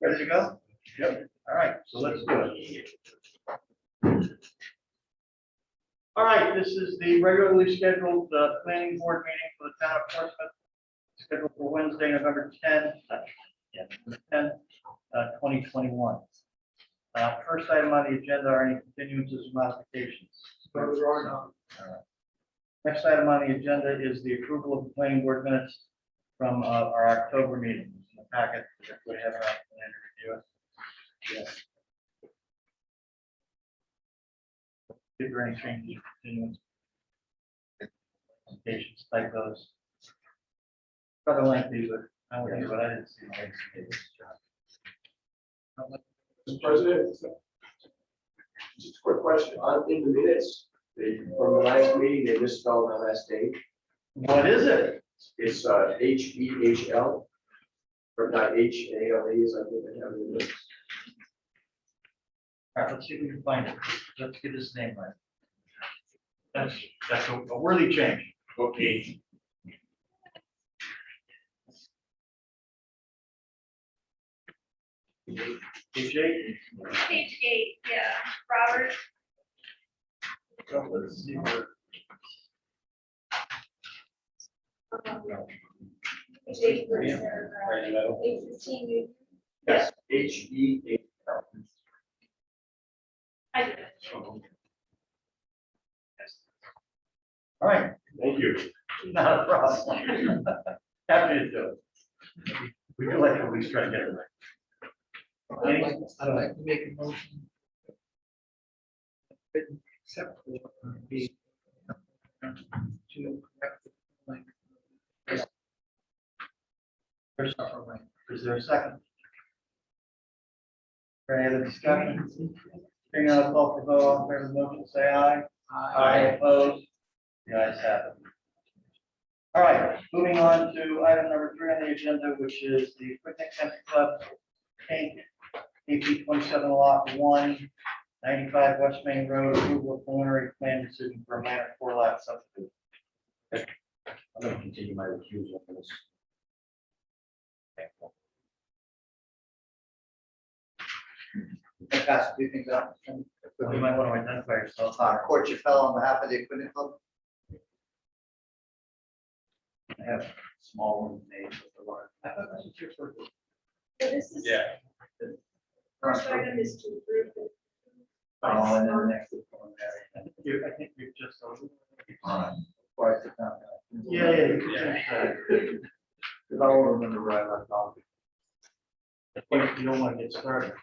Ready to go? Yep. All right, so let's do it. All right, this is the regularly scheduled planning board meeting for the town of Portsmouth, scheduled for Wednesday, November 10th, 2021. First item on the agenda are any continuances or modifications? There are none. All right. Next item on the agenda is the approval of the planning board minutes from our October meeting. In the packet, we have an opportunity to review it. Yes. Is there any changes, continuance, modifications, typos? Rather lengthy, but I don't think what I didn't see. Mr. President, just a quick question. In the minutes from the last meeting, they misspelled my last name. What is it? It's H-E-H-L, or not H-A-L-E, as I think I have in the minutes. All right, let's see if we can find it. Let's get his name right. That's a worthy change. Okay. H8? Page 8, yeah, Robert. So let's see where. Page 8, Right in the middle. 8:15. Yes, H-E-H-L. I did it. All right, Thank you. not a problem. Happy to do it. We do like to at least try to get it right. I'd like to make a motion. Except for the to correct the link. Is there a second? Any other discussion? Hearing none, call for vote. All in favor of the motion, say aye. Opposed? The ayes have it. All right, moving on to item number 3 on the agenda, which is the Picnic Country Club, Inc., AP 27 Lot 1, 95 West Main Road, approval of preliminary plan decision for a minor 4-lot subdivision. I'm going to continue my refusal on this. Pass a few things out. You might want to identify yourself. Court Chappelle on behalf of the Equipment Club. I have small one made with the large. I thought that was your first. So this is, first item is to approve it. Oh, and then the next is preliminary. I think you're just. All right. Before I sit down. Yeah. Because I won't remember where I left off. I think you don't want to get started.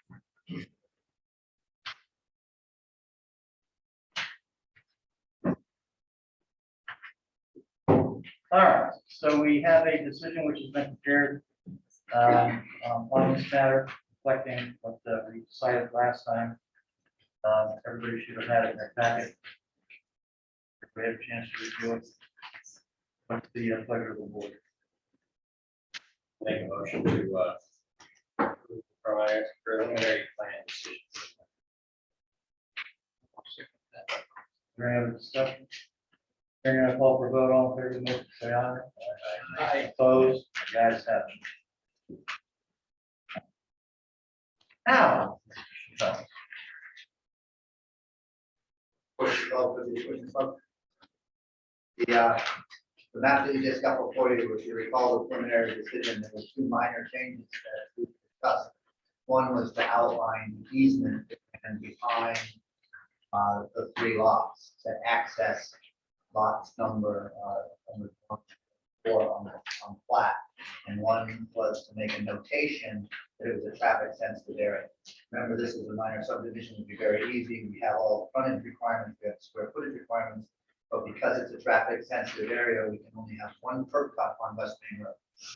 All right, so we have a decision which has been prepared on this matter, reflecting what we decided last time. Everybody should have had it in their packet. We had a chance to review it. What's the pleasure of the board? Make a motion to approve the preliminary plan decision. Any other discussion? Hearing none, call for vote. All in favor of the motion, say aye. Aye. Opposed? The ayes have it. Now. The map that you just got before you, if you recall the preliminary decision, there were 2 minor changes that we discussed. One was to outline the easement and behind the 3 lots to access lots number 4 on plat. And one was to make a notation that it was a traffic sensitive area. Remember, this is a minor subdivision, would be very easy. We have all frontage requirements, we have square footage requirements, but because it's a traffic sensitive area, we can only have 1 curb cut on West Main Road.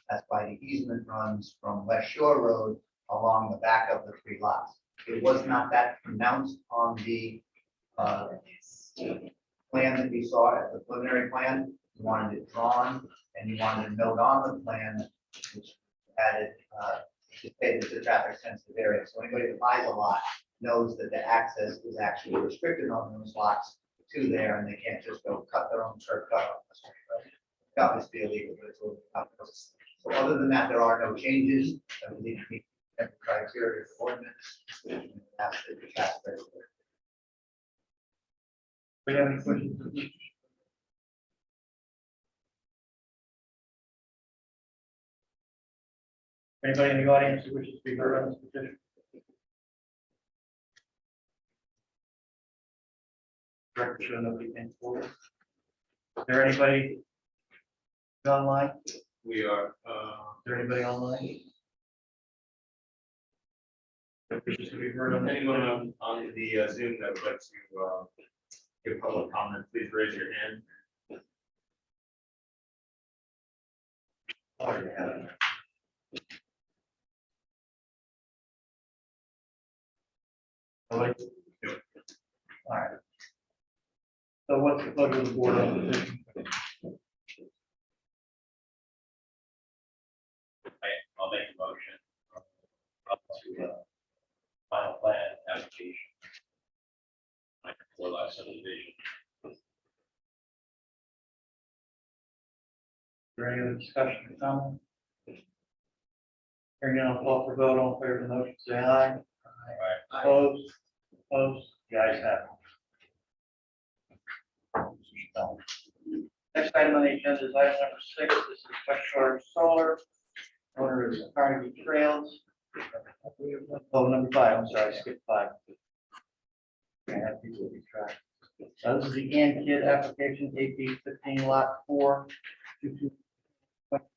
That's why the easement runs from West Shore Road along the back of the 3 lots. It was not that pronounced on the plan that you saw as the preliminary plan. You wanted it drawn, and you wanted a note on the plan which added it's a traffic sensitive area. So anybody that buys a lot knows that the access is actually restricted on those lots to there, and they can't just go cut their own curb cut on the street. Right? Obviously illegal, but it's a little tough. So other than that, there are no changes. That we need to meet every criteria for ordinance. That's the aspect. We have any questions? Anybody in the audience who wishes to be heard on this petition? Record show nobody came forward. Is there anybody online? We are, Is there anybody online? That wishes to be heard on this? anyone on the Zoom that would like to give public comment, please raise your hand. Oh, you have it. Nobody? All right. So what's the pleasure of the board on the petition? I'll make a motion. Up to final plan application. Like for lot subdivision. Is there any other discussion or comment? Hearing none, I'll call for vote. All in favor of the motion, say aye. Opposed? Opposed? The ayes have it. Next item on the agenda is item number 6. This is West Shore Solar. Owner is Carnegie Trails. Oh, number 5, I'm sorry, I skipped 5. I have people keep track. This is the Kid application, AP 15 lot 4, 22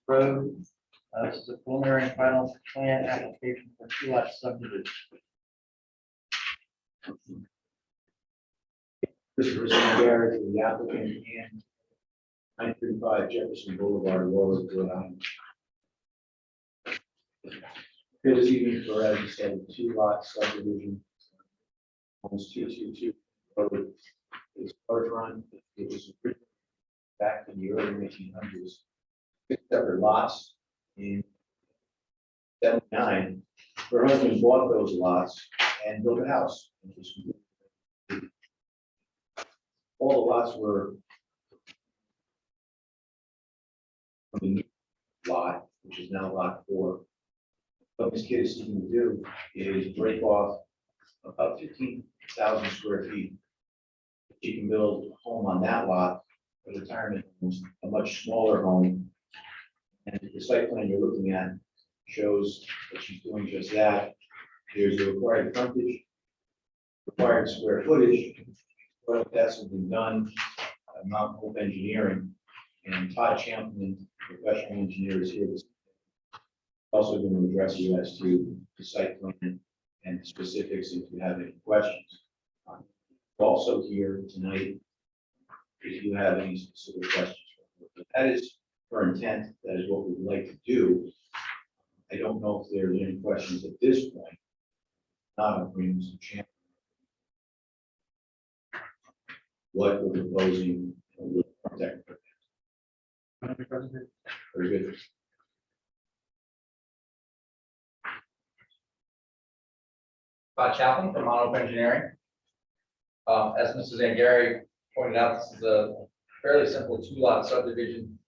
Road. This is a preliminary and final plan application for 2 lot subdivision. Mr. Garrett, the applicant, and 935 Jefferson Boulevard, Warwick, Rhode Island. Here this evening for, as you said, 2-lot subdivision. Almost 222 road. It's waterfront. It was written back in the early 1900s. 6 separate lots in 79. Her husband bought those lots and built a house. All the lots were from the new lot, which is now lot 4. What this kid is seeking to do is break off about 15,000 square feet. She can build a home on that lot, a retirement home, a much smaller home. And the site plan you're looking at shows that she's doing just that. There's a required frontage, required square footage. Well, that's been done, Mount Hope Engineering, and Todd Champlin, professional engineer, is here. Also going to address you as to the site plan and the specifics if you have any questions. Also here tonight, if you have any specific questions. But that is her intent. That is what we'd like to do. I don't know if there's any questions at this point. Not agreeing with Champlin. What we're proposing with technical. Very good. Todd Chaplin from Runoff Engineering. As Mrs. Angari pointed out, this is a fairly simple 2-lot subdivision.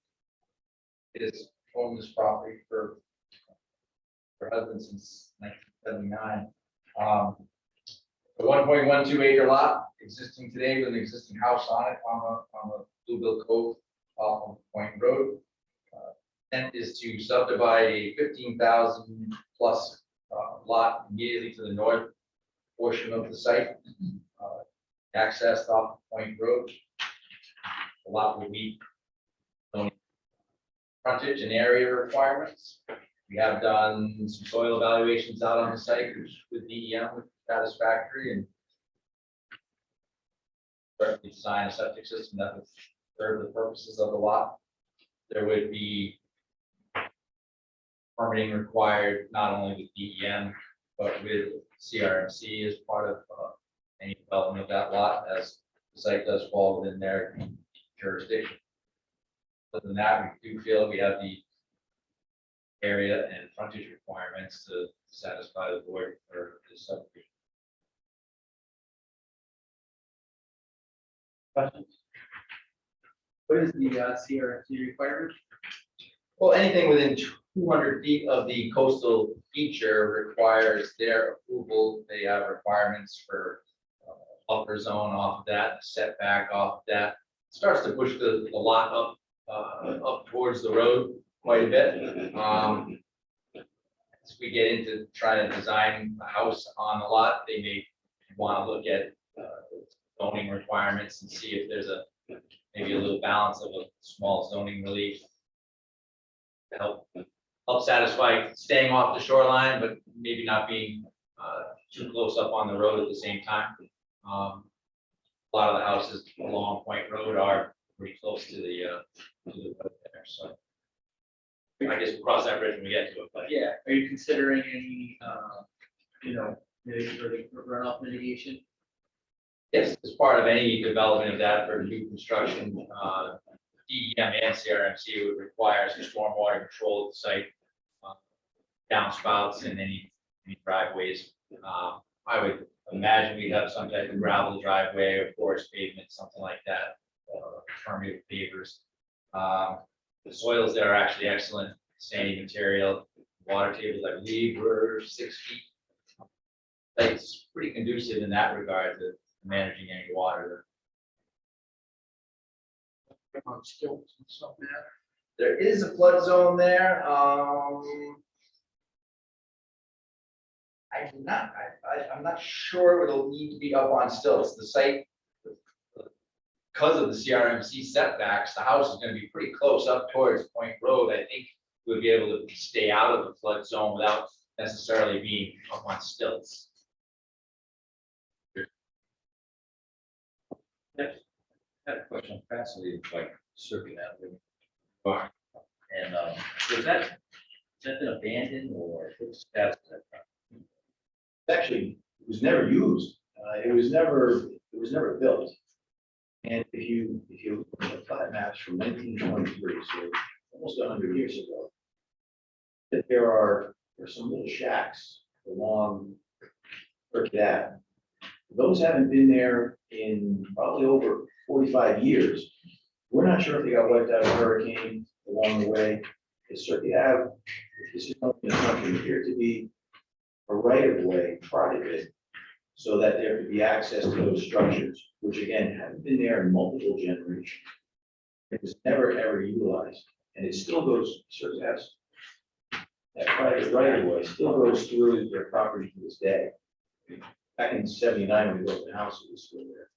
It has owned this property for her husband since 1979. A 1.12 acre lot existing today with an existing house on it on the Bluebill Cove off of Point Road. Intent is to subdivide a 15,000 plus lot immediately to the north portion of the site, accessed off Point Road. The lot will meet zoning frontage and area requirements. We have done some soil evaluations out on the site with DEM, which is satisfactory, and certainly design a septic system that would serve the purposes of the lot. There would be permitting required not only with DEM, but with CRMC as part of any development of that lot, as the site does fall within their jurisdiction. Other than that, we do feel we have the area and frontage requirements to satisfy the board for this subdivision. Questions? What is the CRFC requirement? Well, anything within 200 feet of the coastal feature requires their approval. They have requirements for buffer zone off of that, setback off of that. Starts to push the lot up towards the road quite a bit. As we get into trying to design a house on the lot, they may want to look at zoning requirements and see if there's maybe a little balance of a small zoning relief to help satisfy staying off the shoreline, but maybe not being too close up on the road at the same time. A lot of the houses along Point Road are pretty close to the road there, so I guess we'll cross that bridge when we get to it, but Yeah, are you considering any, maybe for the runoff mitigation? yes, as part of any development of that for new construction, DEM and CRMC would require some stormwater control at the site, downspouts and any driveways. I would imagine we'd have some type of gravel driveway or forest pavement, something like that, permeable pavers. The soils there are actually excellent, sandy material, water tables, I believe, were 6 feet. It's pretty conducive in that regard to managing any water. On stilts and stuff there? There is a flood zone there. I'm not sure it'll need to be up on stilts. The site, because of the CRMC setbacks, the house is going to be pretty close up towards Point Road. I think we'll be able to stay out of the flood zone without necessarily being up on stilts. I had a question, I'm fascinated by Circuit Avenue Farm. And has that been abandoned or what's the status of that property? Actually, it was never used. It was never built. And if you look at the plat maps from 1923, so almost 100 years ago, that there's some little shacks along Circuit Ave. Those haven't been there in probably over 45 years. We're not sure if they got wiped out of a hurricane along the way. The Circuit Ave, this is something that appeared to be a right of way part of it, so that there could be access to those structures, which again haven't been there in multiple generations. It was never ever utilized, and it still goes, Circuit Ave, that private right of way still goes through their property to this day. Back in '79, when we built the house, it was still there.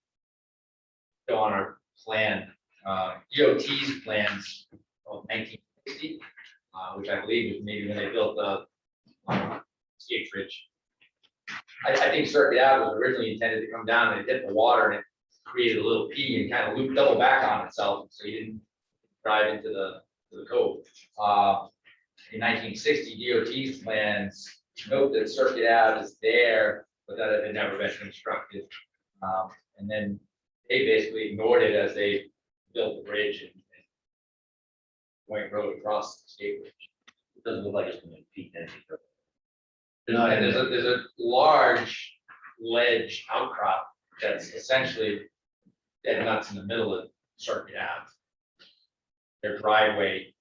So on our plan, DOT's plans of 1960, which I believe was maybe when they built the skate bridge. I think Circuit Ave was originally intended to come down and it hit the water and it created a little P and kind of looped double back on itself, so you didn't drive into the cove. In 1960, DOT's plans note that Circuit Ave is there, but that it had never been constructed. And then they basically ignored it as they built the bridge and Point Road across the skate bridge. It doesn't look like it's going to peak anything. And there's a large ledge outcrop that's essentially dead nuts in the middle of Circuit Ave. Their driveway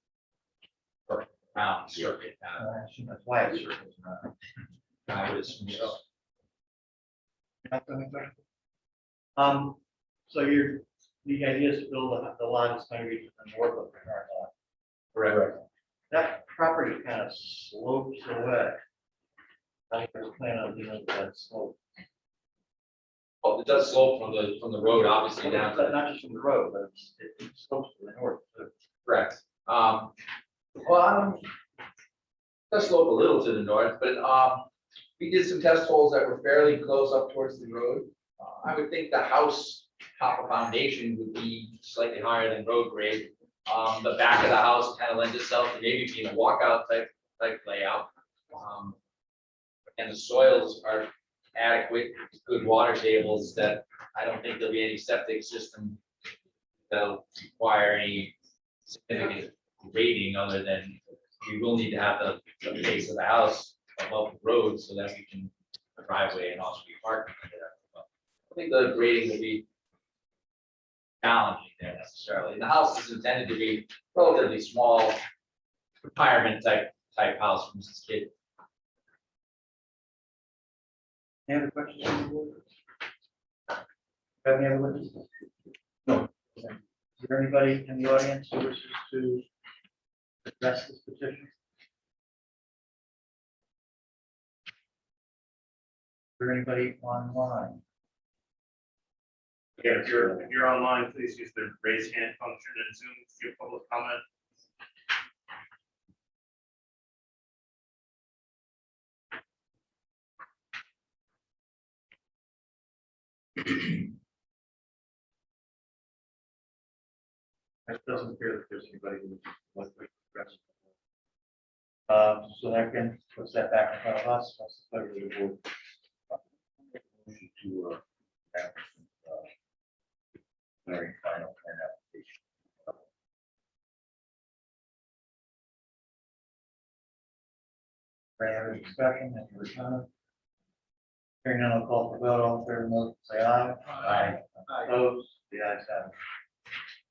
around Circuit Ave. That's why it's circles, I would assume so. So the idea is to build the lot that's going to be to the north of the current lot. Correct. That property kind of slopes away. I plan on dealing with that slope. Well, it does slope from the road, obviously down to But not just from the road, but it slopes to the north. So correct. Well, it does slope a little to the north, but we did some test holes that were fairly close up towards the road. I would think the house top of foundation would be slightly higher than road grade. The back of the house kind of lends itself to maybe being a walkout type layout. And the soils are adequate, good water tables that I don't think there'll be any septic system that'll require any significant grading other than we will need to have the base of the house above the road so that we can driveway and also be parking there. I think the grading will be challenging there necessarily. And the house is intended to be relatively small retirement type house from Mrs. Kidd. Any other questions from the board? Got any other witnesses? No. Is there anybody in the audience who wishes to address this petition? Is there anybody online? Yeah, if you're online, please use the raise hand function in Zoom to give public comment. It doesn't appear that there's anybody who wants to address. So that can put that back in front of us. That's the pleasure of the board. Motion to, have, very final plan application. Any other discussion, any other comment? Hearing none, I'll call for vote. All in favor of the motion, say aye. Aye. Opposed? The ayes have it.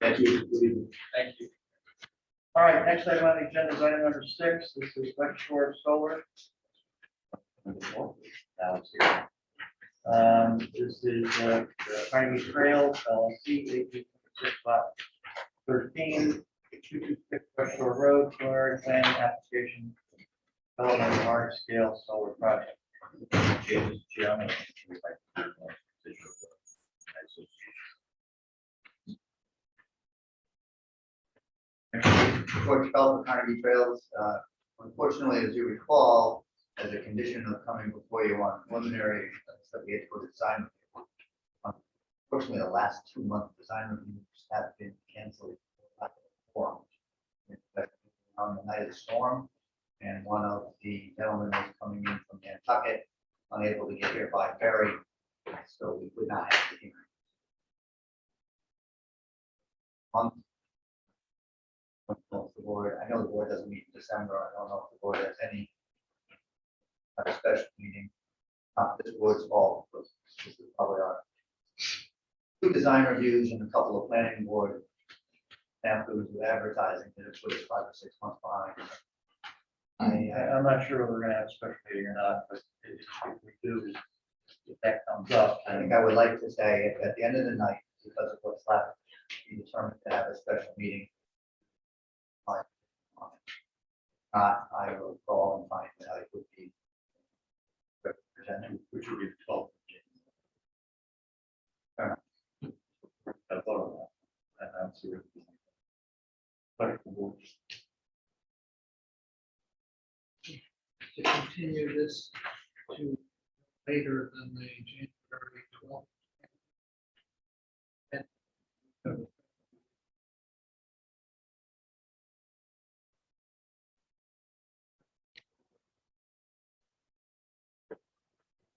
Thank you. Good evening. Thank you. All right, next item on the agenda is item number 6. This is West Shore Solar. Now it's here. This is the Carnegie Trail LLC, 826 lot 13, 226 West Shore Road, preliminary plan application, development of large scale solar project. James, Chairman, we'd like to do one petition of the association. George Bell for Carnegie Trails. Unfortunately, as you recall, as a condition of coming before you on preliminary, that we had to go to design. Unfortunately, the last 2 months design reviews have been canceled. On the night of the storm, and one of the gentlemen was coming in from Nantucket, unable to get here by ferry, so we would not have the hearing. The board, I know the board doesn't meet in December. I don't know if the board has any special meeting. Not this board's fault, but this is probably our 2 design reviews and a couple of planning board afterwards with advertising that it's put us 5 or 6 months behind. I'm not sure whether we're gonna have a special meeting or not, but if we do, if that comes up, I think I would like to say at the end of the night, because of what's left, we determined to have a special meeting. I will call and find that it would be presented. which would be the 12th. Fair I thought of that. I don't see it. But To continue this to later than the January 12th.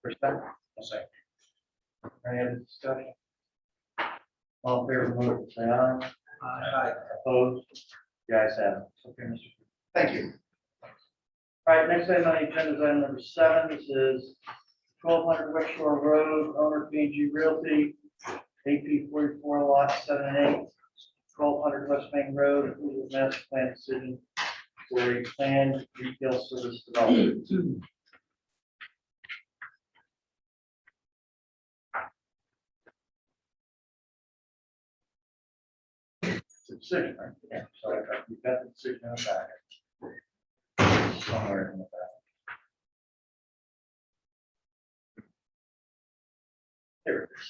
percent. Any other discussion? All in favor of the motion, say aye. Aye. Opposed? The ayes have it. Okay, Mr. Thank you. All right, next item on the agenda is item number 7. This is 1200 West Shore Road, owner P&G Realty, AP 44 lot 7 and 8, 1200 West Main Road, approval of master plan decision for a planned retail service development. It's a decision, right? Yeah, so we've got the decision in the back. Somewhere in the back. There it is.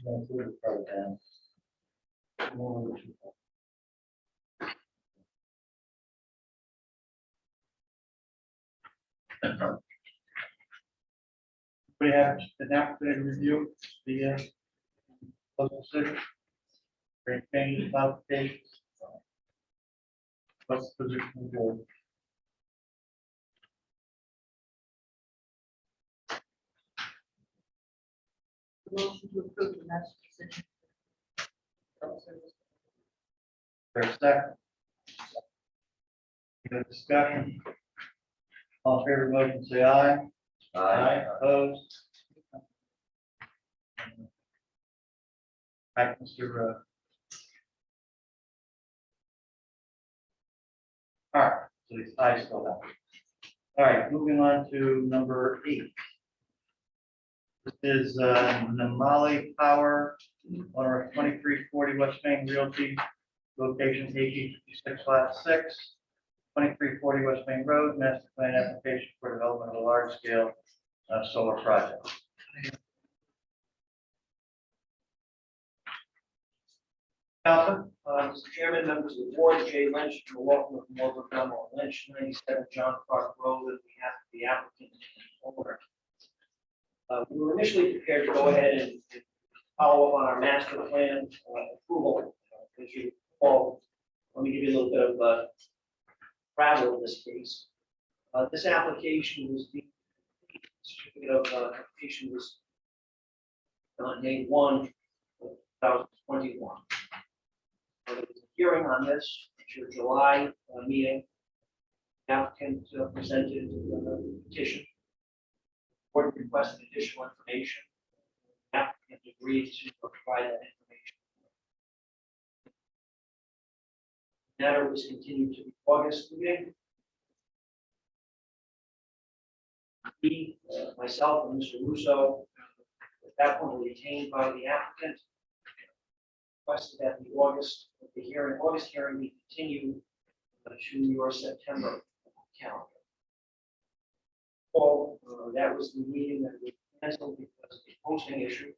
No, we're probably down. More than 2. We have an opportunity to review the local decision. Great changes, modifications. What's the position of the board? Motion to approve the master decision. There's a second. Any discussion? All in favor of the motion, say aye. Opposed? Right, Mr. All right, so these eyes still have. All right, moving on to number 8. This is Namali Power, owner of 2340 West Main Realty, location AG 56 Lot 6, 2340 West Main Road, master plan application for development of a large-scale solar project. Counselor? Mr. Chairman, members of the board, Jay Lynch, from the law firm of Morgan Fennell and Lynch, 97 John Clark Road, on behalf of the applicant and owner. We were initially prepared to go ahead and follow up on our master plan approval. As you recall, let me give you a little bit of travel in this case. This application was the certificate of application was on May 1, 2021. There was a hearing on this at your July meeting. The applicant presented a petition. The board requested additional information. The applicant agreed to provide that information. The matter was continued to the August meeting. Myself and Mr. Russo, at that point, were retained by the applicant. Requested that the August hearing be continued to your September calendar. So that was the meeting that was canceled because of the posting issue.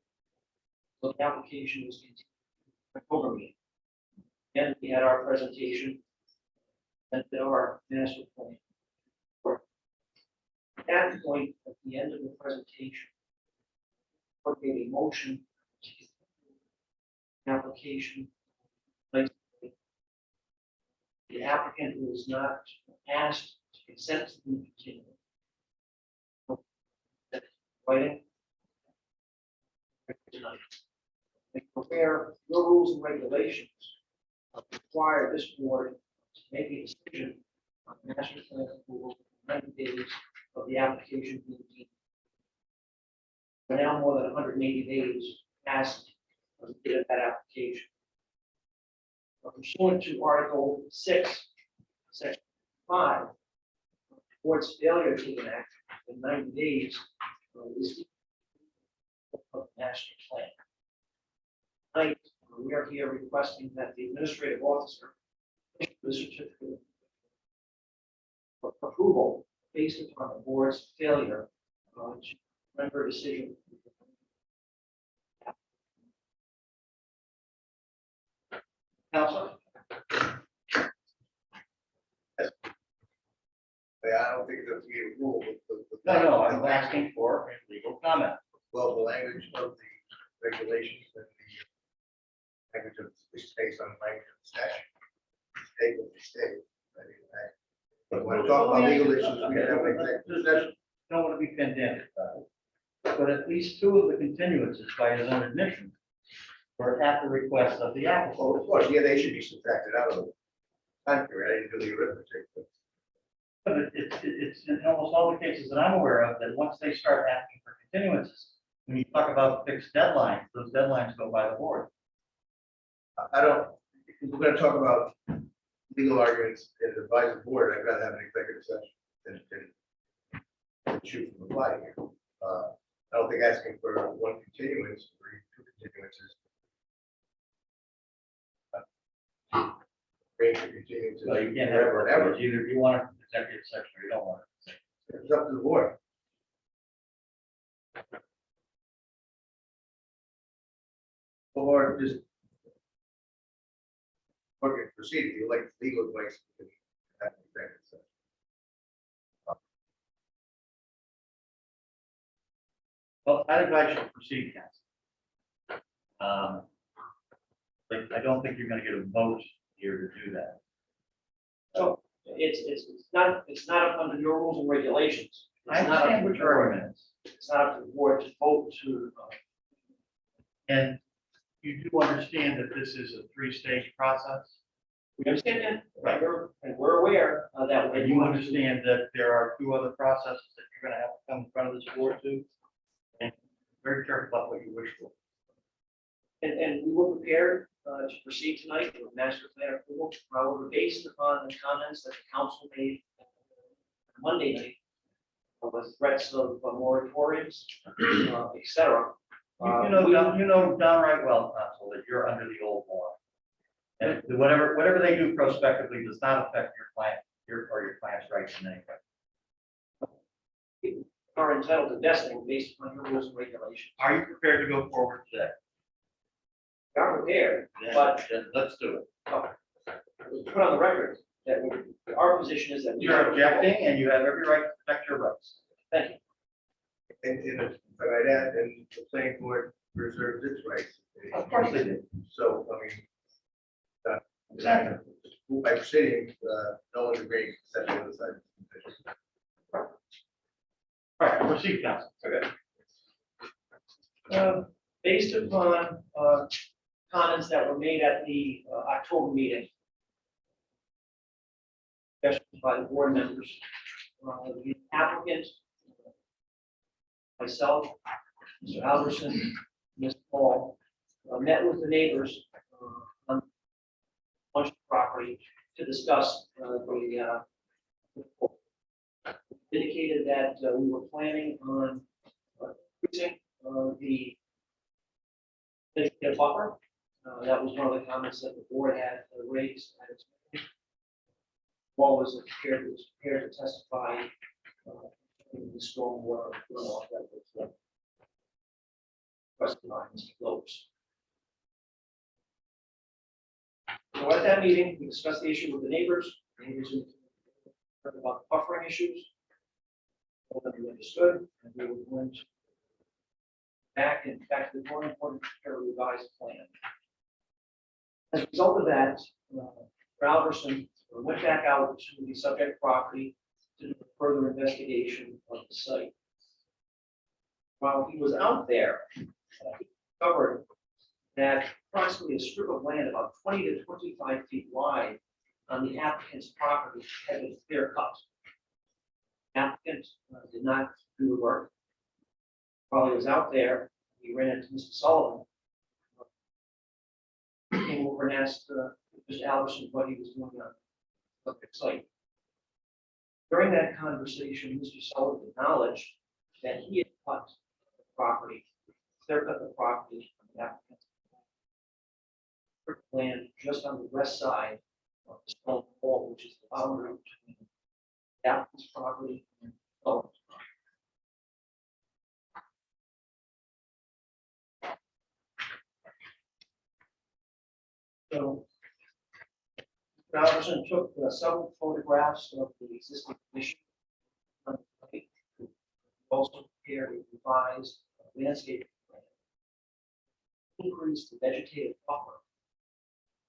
So the application was continued to the October meeting. And we had our presentation and our master plan. At that point, at the end of the presentation, we made a motion to application. The applicant was not asked to consent to the continuance. Writing. Where your rules and regulations require this board to make a decision on master plan approval 90 days of the application being deemed. We're now more than 180 days past the date of that application. Pursuant to Article 6, Section 5, the board's failure to take an act in 90 days is the master plan. Tonight, we are here requesting that the administrative officer issue the certificate of approval based upon the board's failure to render a decision. Counselor? I don't think it's a rule. No, I'm asking for a legal comment. Well, the language of the regulations and the language of it's based on the language of the statute. State what the state. But when we talk about legal issues, we can have an executive session. Don't want to be pedantic about it. But at least 2 of the continuances by his own admission were at the request of the applicant. Well, of course, yeah, they should be subtracted out of the time period. I didn't do the arithmetic, but But it's in almost all the cases that I'm aware of, that once they start asking for continuances, when you talk about fixed deadlines, those deadlines go by the board. I don't, if we're gonna talk about legal arguments and advise the board, I'd rather have an executive session than shoot from the fly here. I don't think asking for 1 continuance or 2 continuances. Range of continuances. So you can't have forever and ever. either you want an executive session or you don't want it. It's up to the board. Or just working proceed, if you like legal advice, you can have an executive session. Well, I advise you to proceed, counsel. But I don't think you're going to get a vote here to do that. So it's not under your rules and regulations. I It's not up understand to what the your board. argument is. It's not up to the board to vote to. And you do understand that this is a 3-stage process? We understand that, right? And we're aware that. And you understand that there are 2 other processes that you're going to have to come in front of this board to? And very careful about what you wish for. And we were prepared to proceed tonight with master plan approval, however, based upon the comments that the council made Monday night, with threats of moratoriums, et cetera. You know downright well, counsel, that you're under the old law. And whatever they do prospectively does not affect your client, your client's rights in any way. Are entitled to vesting based upon your rules and regulations. Are you prepared to go forward today? We are prepared, Then- but then let's do it. put on the record that our position is that. we- You're objecting and you have every right to protect your rights. Thank you. But I'd add, and the planning board reserves its rights. Of course they do. So, I mean, Exactly. by proceeding, no one's agreeing except the other side. All right, proceed, counsel. Okay. Based upon comments that were made at the October meeting, especially by the board members, the applicant, myself, Mr. Albertson, Ms. Paul, met with the neighbors on bunch of property to discuss the indicated that we were planning on increasing the vegetative buffer. That was one of the comments that the board had raised at its meeting. Paul was prepared to testify in the stormwater runoff that was requested by Mr. Lopes. So at that meeting, we discussed the issue with the neighbors. The neighbors heard about the buffering issues. All that we understood, and we were going to back to the more important revised plan. As a result of that, Albertson went back out to the subject property to do further investigation of the site. While he was out there, he discovered that approximately a strip of land about 20 to 25 feet wide on the applicant's property had been clear cut. Applicant did not do the work. While he was out there, he ran into Mr. Sullivan. Came over and asked Mr. Albertson what he was doing on the site. During that conversation, Mr. Sullivan acknowledged that he had cut the property, clear cut the property from the applicant's land just on the west side of the stone wall, which is the boundary between the applicant's property and Sullivan's property. So, Mr. Albertson took several photographs of the existing condition on the site. He also prepared a revised landscape plan. Increased the vegetative buffer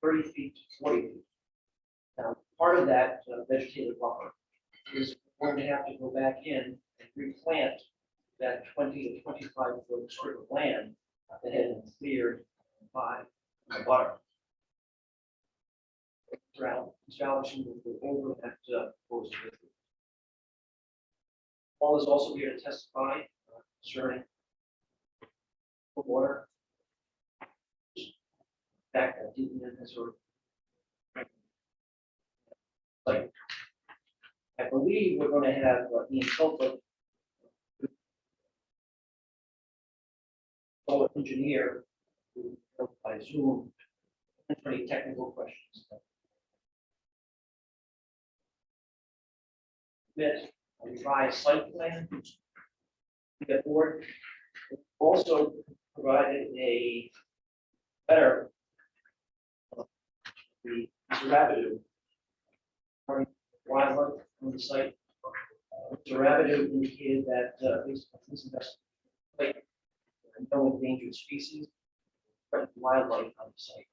30 feet to 40 feet. Now, part of that vegetative buffer is going to have to go back in and replant that 20 to 25 foot strip of land that had been cleared by the butter. Mr. Albertson will go over that proposal. Paul is also here to testify concerning the water. Back that deep in this sort of like, I believe we're going to have Ian Silva, engineer, who by Zoom, answer any technical questions. That a revised site plan. The board also provided a letter of the Mr. Rabideau regarding wildlife on the site. Mr. Rabideau indicated that this investment no endangered species, but wildlife on the site.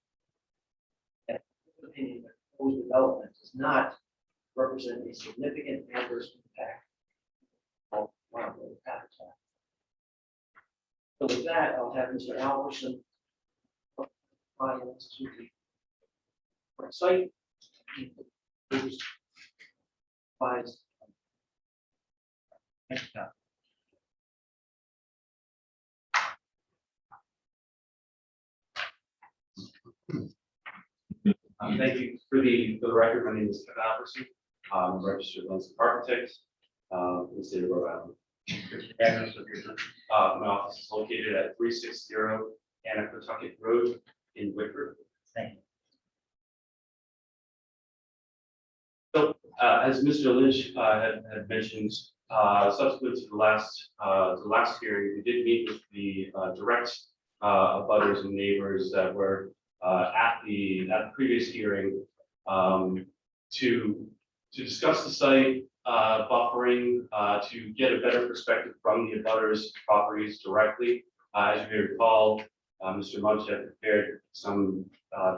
And in his opinion, that proposed development does not represent a significant adverse impact on wildlife habitat. So with that, I'll have Mr. Albertson finance to the site. Advised. Thanks, Tom. Thank you. For the record, my name is Kevin Albertson. I'm a registered landscape architect in the state of Rhode Island. My office is located at 360 Anactucket Road in Whitford. Thank you. So, as Mr. Lynch had mentioned, subsequent to the last hearing, we did meet with the direct abutters and neighbors that were at the previous hearing to discuss the site buffering, to get a better perspective from the abutters properties directly. As you may recall, Mr. Munch had prepared some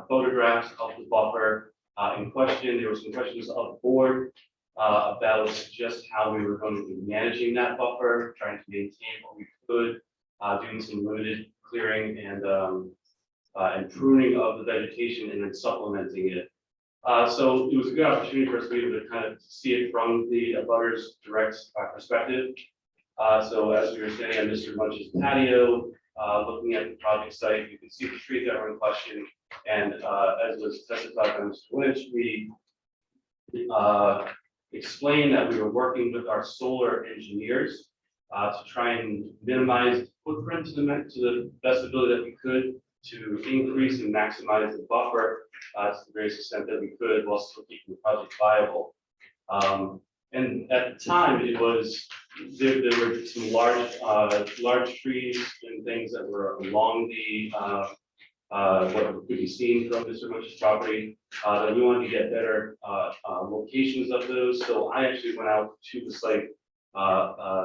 photographs of the buffer in question. There were some questions of the board about just how we were going to be managing that buffer, trying to maintain what we could, doing some limited clearing and pruning of the vegetation and then supplementing it. So it was a good opportunity for us to be able to kind of see it from the abutters direct perspective. So as we were standing on Mr. Munch's patio, looking at the project site, you can see the trees that were in question. And as was testified by Mr. Lynch, we explained that we were working with our solar engineers to try and minimize footprint to the best ability that we could, to increase and maximize the buffer to the greatest extent that we could while still keeping the project viable. And at the time, it was there were some large trees and things that were along the what could be seen from Mr. Munch's property that we wanted to get better locations of those. So I actually went out to the site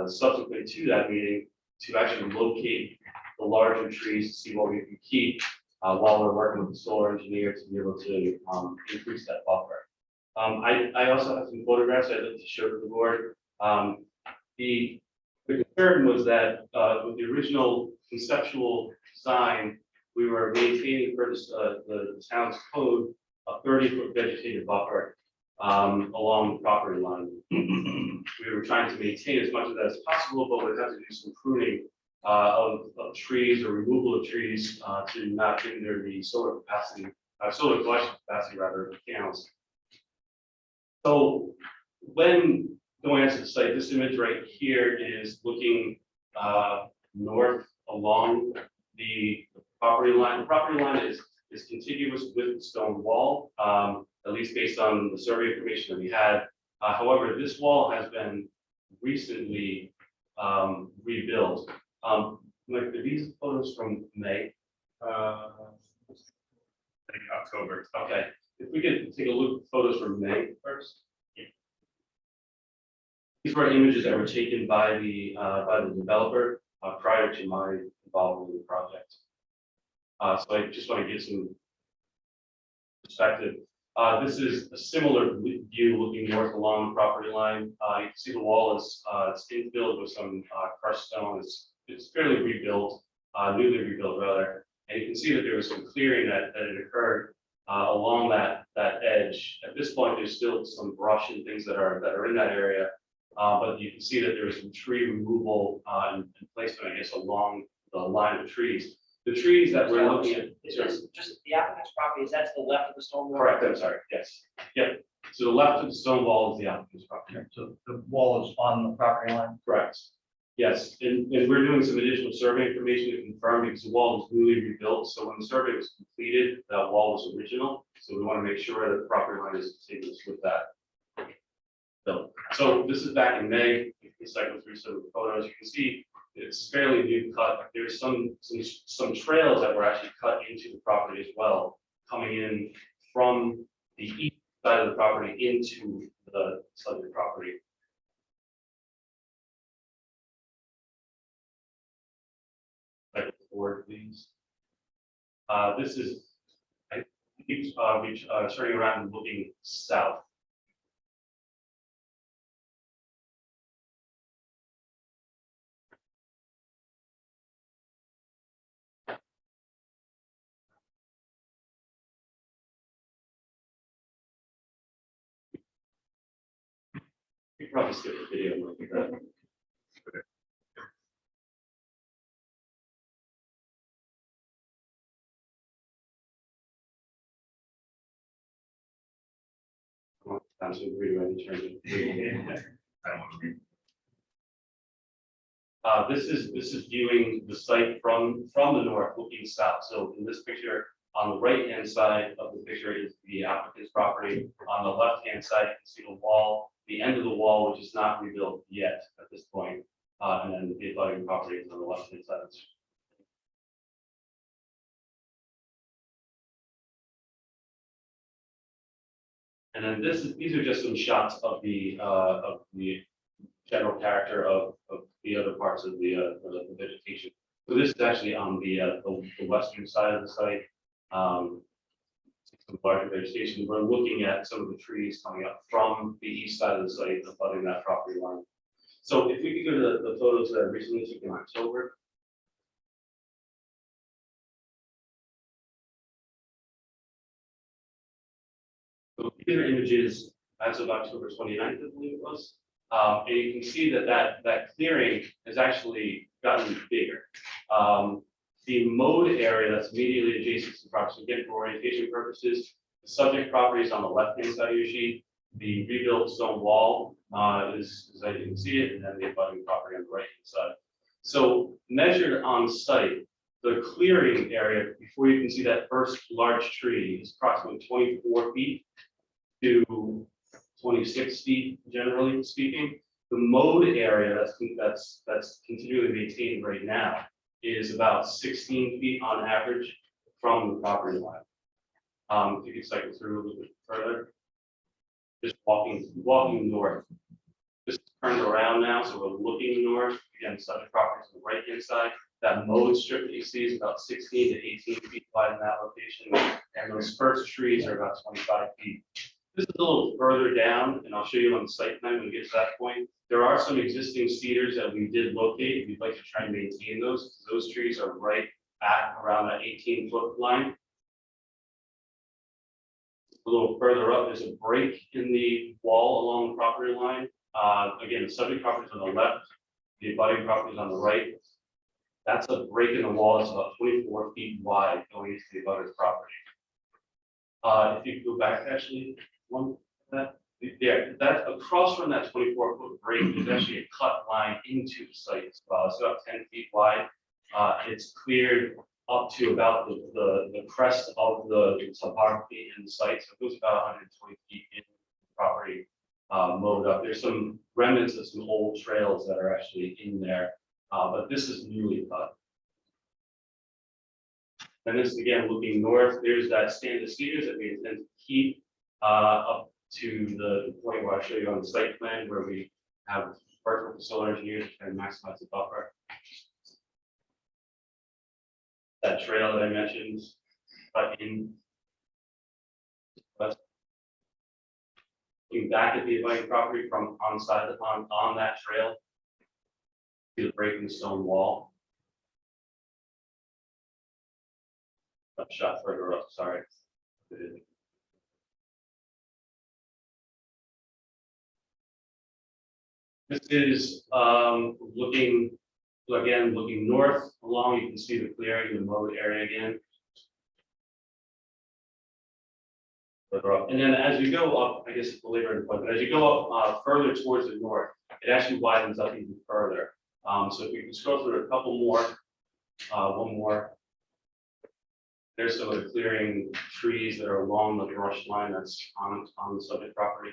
subsequent to that meeting to actually locate the larger trees to see what we can keep while we're working with the solar engineer to be able to increase that buffer. I also have some photographs I'd like to show to the board. The concern was that with the original conceptual design, we were maintaining for the town's code a 30-foot vegetative buffer along the property line. We were trying to maintain as much of that as possible, but we'd have to do some pruning of trees or removal of trees to not hinder the solar capacity, solar collection capacity rather of the panels. So when going into the site, this image right here is looking north along the property line. The property line is contiguous with the stone wall, at least based on the survey information that we had. However, this wall has been recently rebuilt. Like, are these photos from May? I think October. Okay, if we could take a look at photos from May first. These were images that were taken by the developer prior to my involvement in the project. So I just want to give some perspective. This is a similar view looking north along the property line. You can see the wall is infilled with some crushed stone. It's fairly rebuilt, newly rebuilt rather. And you can see that there was some clearing that had occurred along that edge. At this point, there's still some brush and things that are in that area. But you can see that there was some tree removal and placement, I guess, along the line of trees. The trees that we're looking at. Is this just the applicant's property, is that to the left of the stone wall? Correct, I'm sorry, yes. Yep. So the left of the stone wall is the applicant's property. So the wall is on the property line. Correct. Yes, and we're doing some additional survey information to confirm because the wall was newly rebuilt. So when the survey was completed, that wall was original. So we want to make sure that the property line is contiguous with that. So this is back in May. You can cycle through some photos. You can see it's fairly new cut. There's some trails that were actually cut into the property as well, coming in from the east side of the property into the southern property. Forward, please. This is, I think, turning around and looking south. You probably skip the video. I'm to agree to any terms of. This is viewing the site from the north looking south. So in this picture, on the right-hand side of the picture is the applicant's property. On the left-hand side, you can see the wall, the end of the wall, which is not rebuilt yet at this point. And then the abutting property is on the left-hand side. And then these are just some shots of the general character of the other parts of the vegetation. So this is actually on the western side of the site. Some larger vegetation. We're looking at some of the trees coming up from the east side of the site, abutting that property line. So if we could go to the photos that I recently took in October. So these are images as of October 29th, I believe it was. And you can see that clearing has actually gotten bigger. The mode area that's immediately adjacent to the property, again, for orientation purposes, the subject property is on the left-hand side of your sheet. The rebuilt stone wall is, as you can see it, and then the abutting property on the right-hand side. So measured on site, the clearing area, before you can see that first large tree, is approximately 24 feet to 26 feet, generally speaking. The mode area that's continually maintained right now is about 16 feet on average from the property line. If you could cycle through a little bit further, just walking north. Just turned around now, so we're looking north. Again, subject property is on the right hand side. That mode strip that you see is about 16 to 18 feet wide in that location, and those first trees are about 25 feet. This is a little further down, and I'll show you on the site plan when we get to that point. There are some existing cedars that we did locate. We'd like to try and maintain those. Those trees are right at around that 18-foot line. A little further up, there's a break in the wall along the property line. Again, the subject property is on the left, the abutting property is on the right. That's a break in the wall. It's about 24 feet wide going into the abutter's property. If you go back, actually, that across from that 24-foot break is actually a cut line into the site as well. It's about 10 feet wide. It's cleared up to about the crest of the topography in the site. So it goes about 120 feet in the property mowed up. There's some remnants of some old trails that are actually in there, but this is newly cut. And this again, looking north, there's that stand of cedars that we intend to keep up to the point where I show you on the site plan where we have worked with the solar engineers to try and maximize the buffer. That trail that I mentioned, but in west, looking back at the abutting property from on that trail, see the break in the stone wall. A shot further up, sorry. This is looking north along, you can see the clearing, the mowed area again. Further up. And then as you go up, I guess it's later in the point, but as you go up further towards the north, it actually widens up even further. So if we can scroll through a couple more, one more. There's some of the clearing trees that are along the brush line that's on the subject property.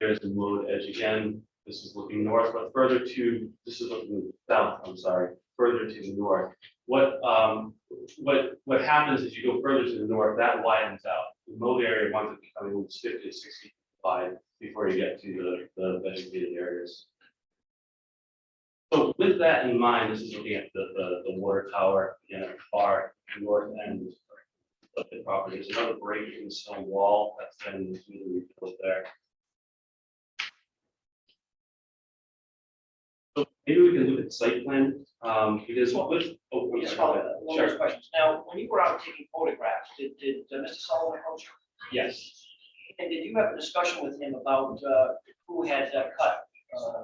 There's the mowed edge again. This is looking north, but further to, this is looking south, I'm sorry, further to the north. What happens as you go further to the north, that widens out. The mowed area winds up becoming almost 50 to 60 wide before you get to the vegetated areas. So with that in mind, this is looking at the water tower, again, at the far north end of the property. There's another break in the stone wall that's been rebuilt there. So maybe we can look at the site plan, because with, Just follow that. One of those questions. Now, when you were out taking photographs, did Mr. Sullivan approach you? yes, And did you have a discussion with him about who had cut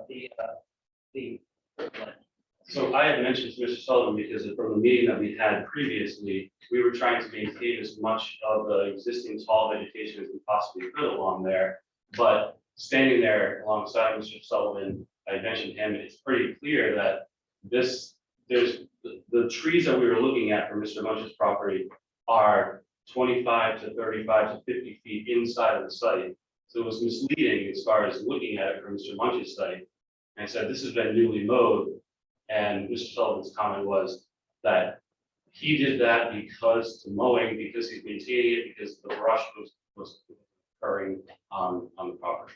the land? So I had mentioned to Mr. Sullivan, because from the meeting that we had previously, we were trying to maintain as much of the existing tall vegetation as we possibly could along there. But standing there alongside Mr. Sullivan, I mentioned him, it's pretty clear that the trees that we were looking at for Mr. Munch's property are 25 to 35 to 50 feet inside of the site. So it was misleading as far as looking at it from Mr. Munch's site. And I said, this has been newly mowed. And Mr. Sullivan's comment was that he did that because to mowing, because he's maintaining it, because the brush was occurring on the property.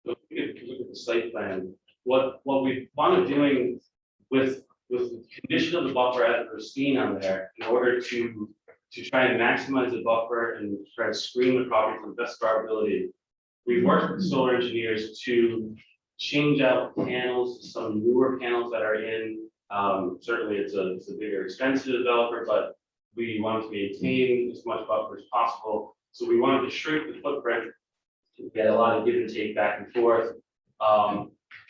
So if you look at the site plan, what we wanted doing with the condition of the buffer as we're seeing on there, in order to try and maximize the buffer and try to screen the property to the best of our ability, we've worked with solar engineers to change out panels, some newer panels that are in. Certainly it's a bigger expense to the developer, but we wanted to maintain as much buffer as possible. So we wanted to shrink the footprint to get a lot of give and take back and forth.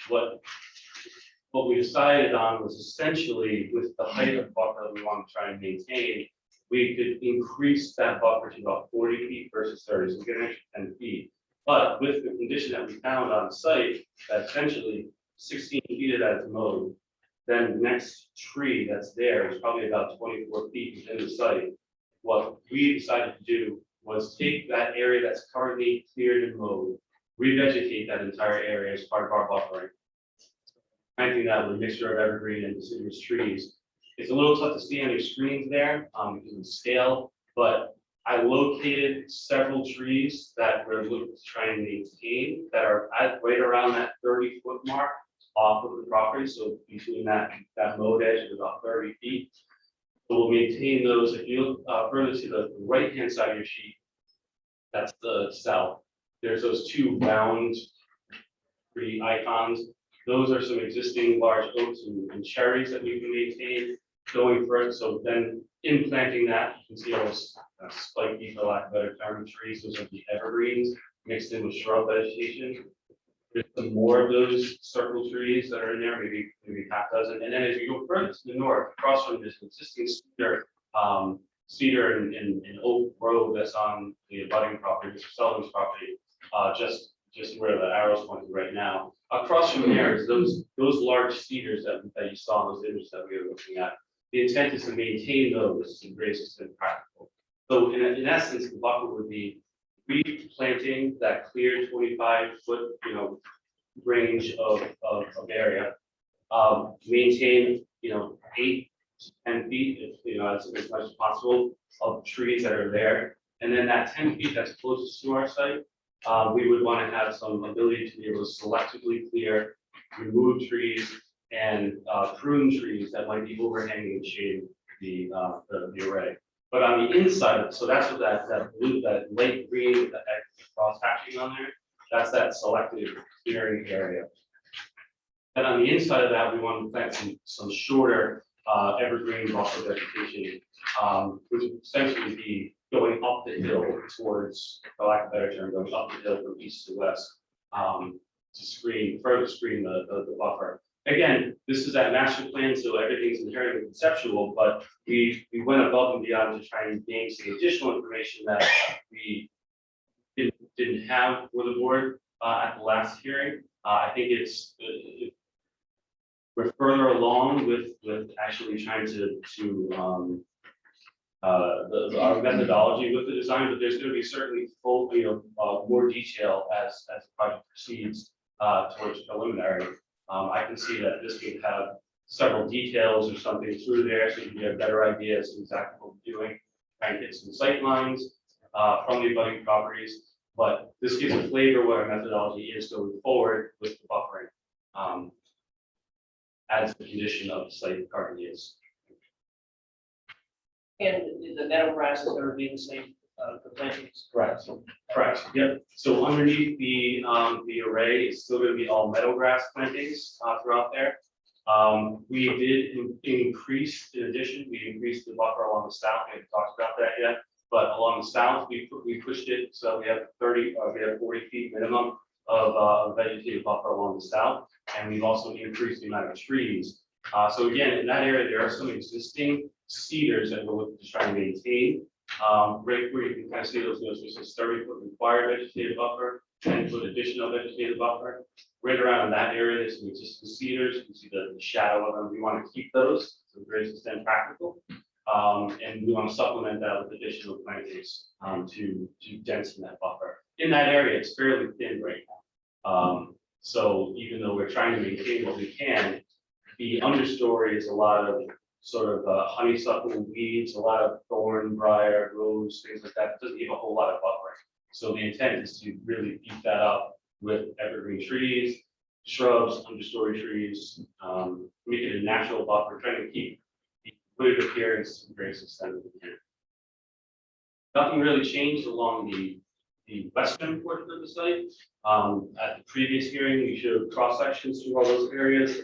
What we decided on was essentially with the height of buffer that we want to try and maintain, we could increase that buffer to about 40 feet versus 30, so we get an extra 10 feet. But with the condition that we found on site, that essentially 16 feet of that is mowed, then the next tree that's there is probably about 24 feet within the site. What we decided to do was take that area that's currently cleared and mowed, revegetate that entire area as part of our buffering. Planting that with a mixture of evergreen and deciduous trees. It's a little tough to see on your screens there because of the scale, but I located several trees that we're looking to try and maintain that are right around that 30-foot mark off of the property. So between that mowed edge is about 30 feet. So we'll maintain those. If you look further to the right-hand side of your sheet, that's the south. There's those two round tree icons. Those are some existing large oaks and cherries that we can maintain going further. So then in planting that, you can see those spiky, for lack of a better term, trees. Those are the evergreens mixed in with shrub vegetation. There's some more of those circle trees that are in there, maybe half dozen. And then as you go further to the north, across from this existing cedar and oak grove that's on the abutting property, Mr. Sullivan's property, just where the arrow's pointing right now. Across from there is those large cedars that you saw in those images that we were looking at. The intent is to maintain those in greatest extent practical. So in essence, the buffer would be replanting that clear 25-foot, range of area. Maintain, 8 to 10 feet, as much as possible of trees that are there. And then that 10 feet that's closest to our site, we would want to have some ability to be able to selectively clear, remove trees, and prune trees that might be overhanging and shading the array. But on the inside, so that's what that blue, that light green with the cross hatching on there, that's that selective clearing area. And on the inside of that, we want to plant some shorter evergreen buffer vegetation, which would essentially be going up the hill towards, for lack of a better term, going up the hill from east to west to further screen the buffer. Again, this is that master plan, so everything's inherently conceptual, but we went above and beyond to try and gain some additional information that we didn't have for the board at the last hearing. I think we're further along with actually trying to our methodology with the design, but there's going to be certainly full, more detail as the project proceeds towards preliminary. I can see that this would have several details or something through there, so you can get a better idea as to exactly what we're doing, trying to get some sight lines from the abutting properties. But this gives a flavor of what our methodology is going forward with the buffering as the condition of the site currently is. And the meadow grasses that are being the same, the plantings. Correct. Correct. Yep. So underneath the array is still going to be all meadowgrass plantings throughout there. We did increase, in addition, we increased the buffer along the south. We haven't talked about that yet. But along the south, we pushed it, so we have 40 feet minimum of vegetative buffer along the south. And we've also increased the amount of trees. So again, in that area, there are some existing cedars that we're looking to try and maintain. Right where you can kind of see those notes, which is 30-foot required vegetative buffer, 10-foot additional vegetative buffer. Right around in that area, there's some existing cedars. You can see the shadow of them. We want to keep those to the greatest extent practical. And we want to supplement that with additional plantings to densen that buffer. In that area, it's fairly thin right now. So even though we're trying to maintain what we can, the understory is a lot of sort of honeysuckle weeds, a lot of thorn, briar, rose, things like that. It doesn't give a whole lot of buffer. So the intent is to really beef that up with evergreen trees, shrubs, understory trees, make it a natural buffer, trying to keep the wooded appearance to the greatest extent that we can. Nothing really changed along the western portion of the site. At the previous hearing, we showed cross sections through all those areas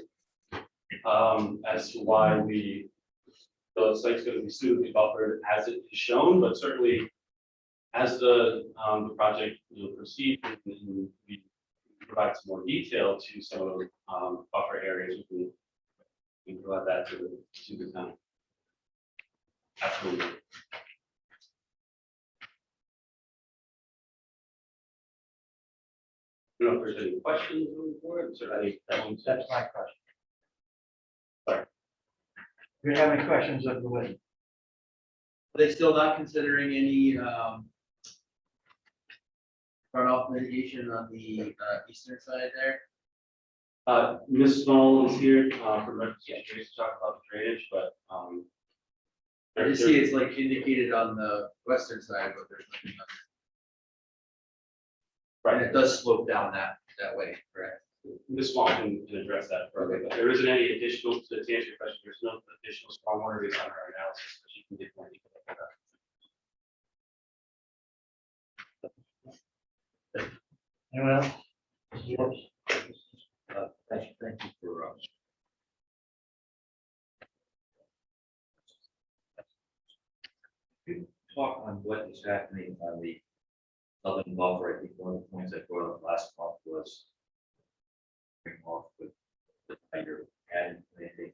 as to why the site's going to be suitably buffered as it is shown, but certainly as the project proceeds and we provide some more detail to some of the buffer areas, we can provide that to the town. Absolutely. I don't know if there's any questions on the board, or any, That's my question. Sorry. Do you have any questions of the witness? Are they still not considering any runoff mitigation on the eastern side there? Ms. Small is here from Representative to talk about the drainage, but I just see it's like indicated on the western side, but there's nothing on. Right. And it does slope down that way, correct? Ms. Small can address that further, but there isn't any additional, to answer your question, there's no additional stormwater based on our analysis, but she can get more detail about that. Anyone else? Yours. Thank you for talk on what is happening on the southern buffer. I think one of the points I brought up last month was bring off with the tiger and planting.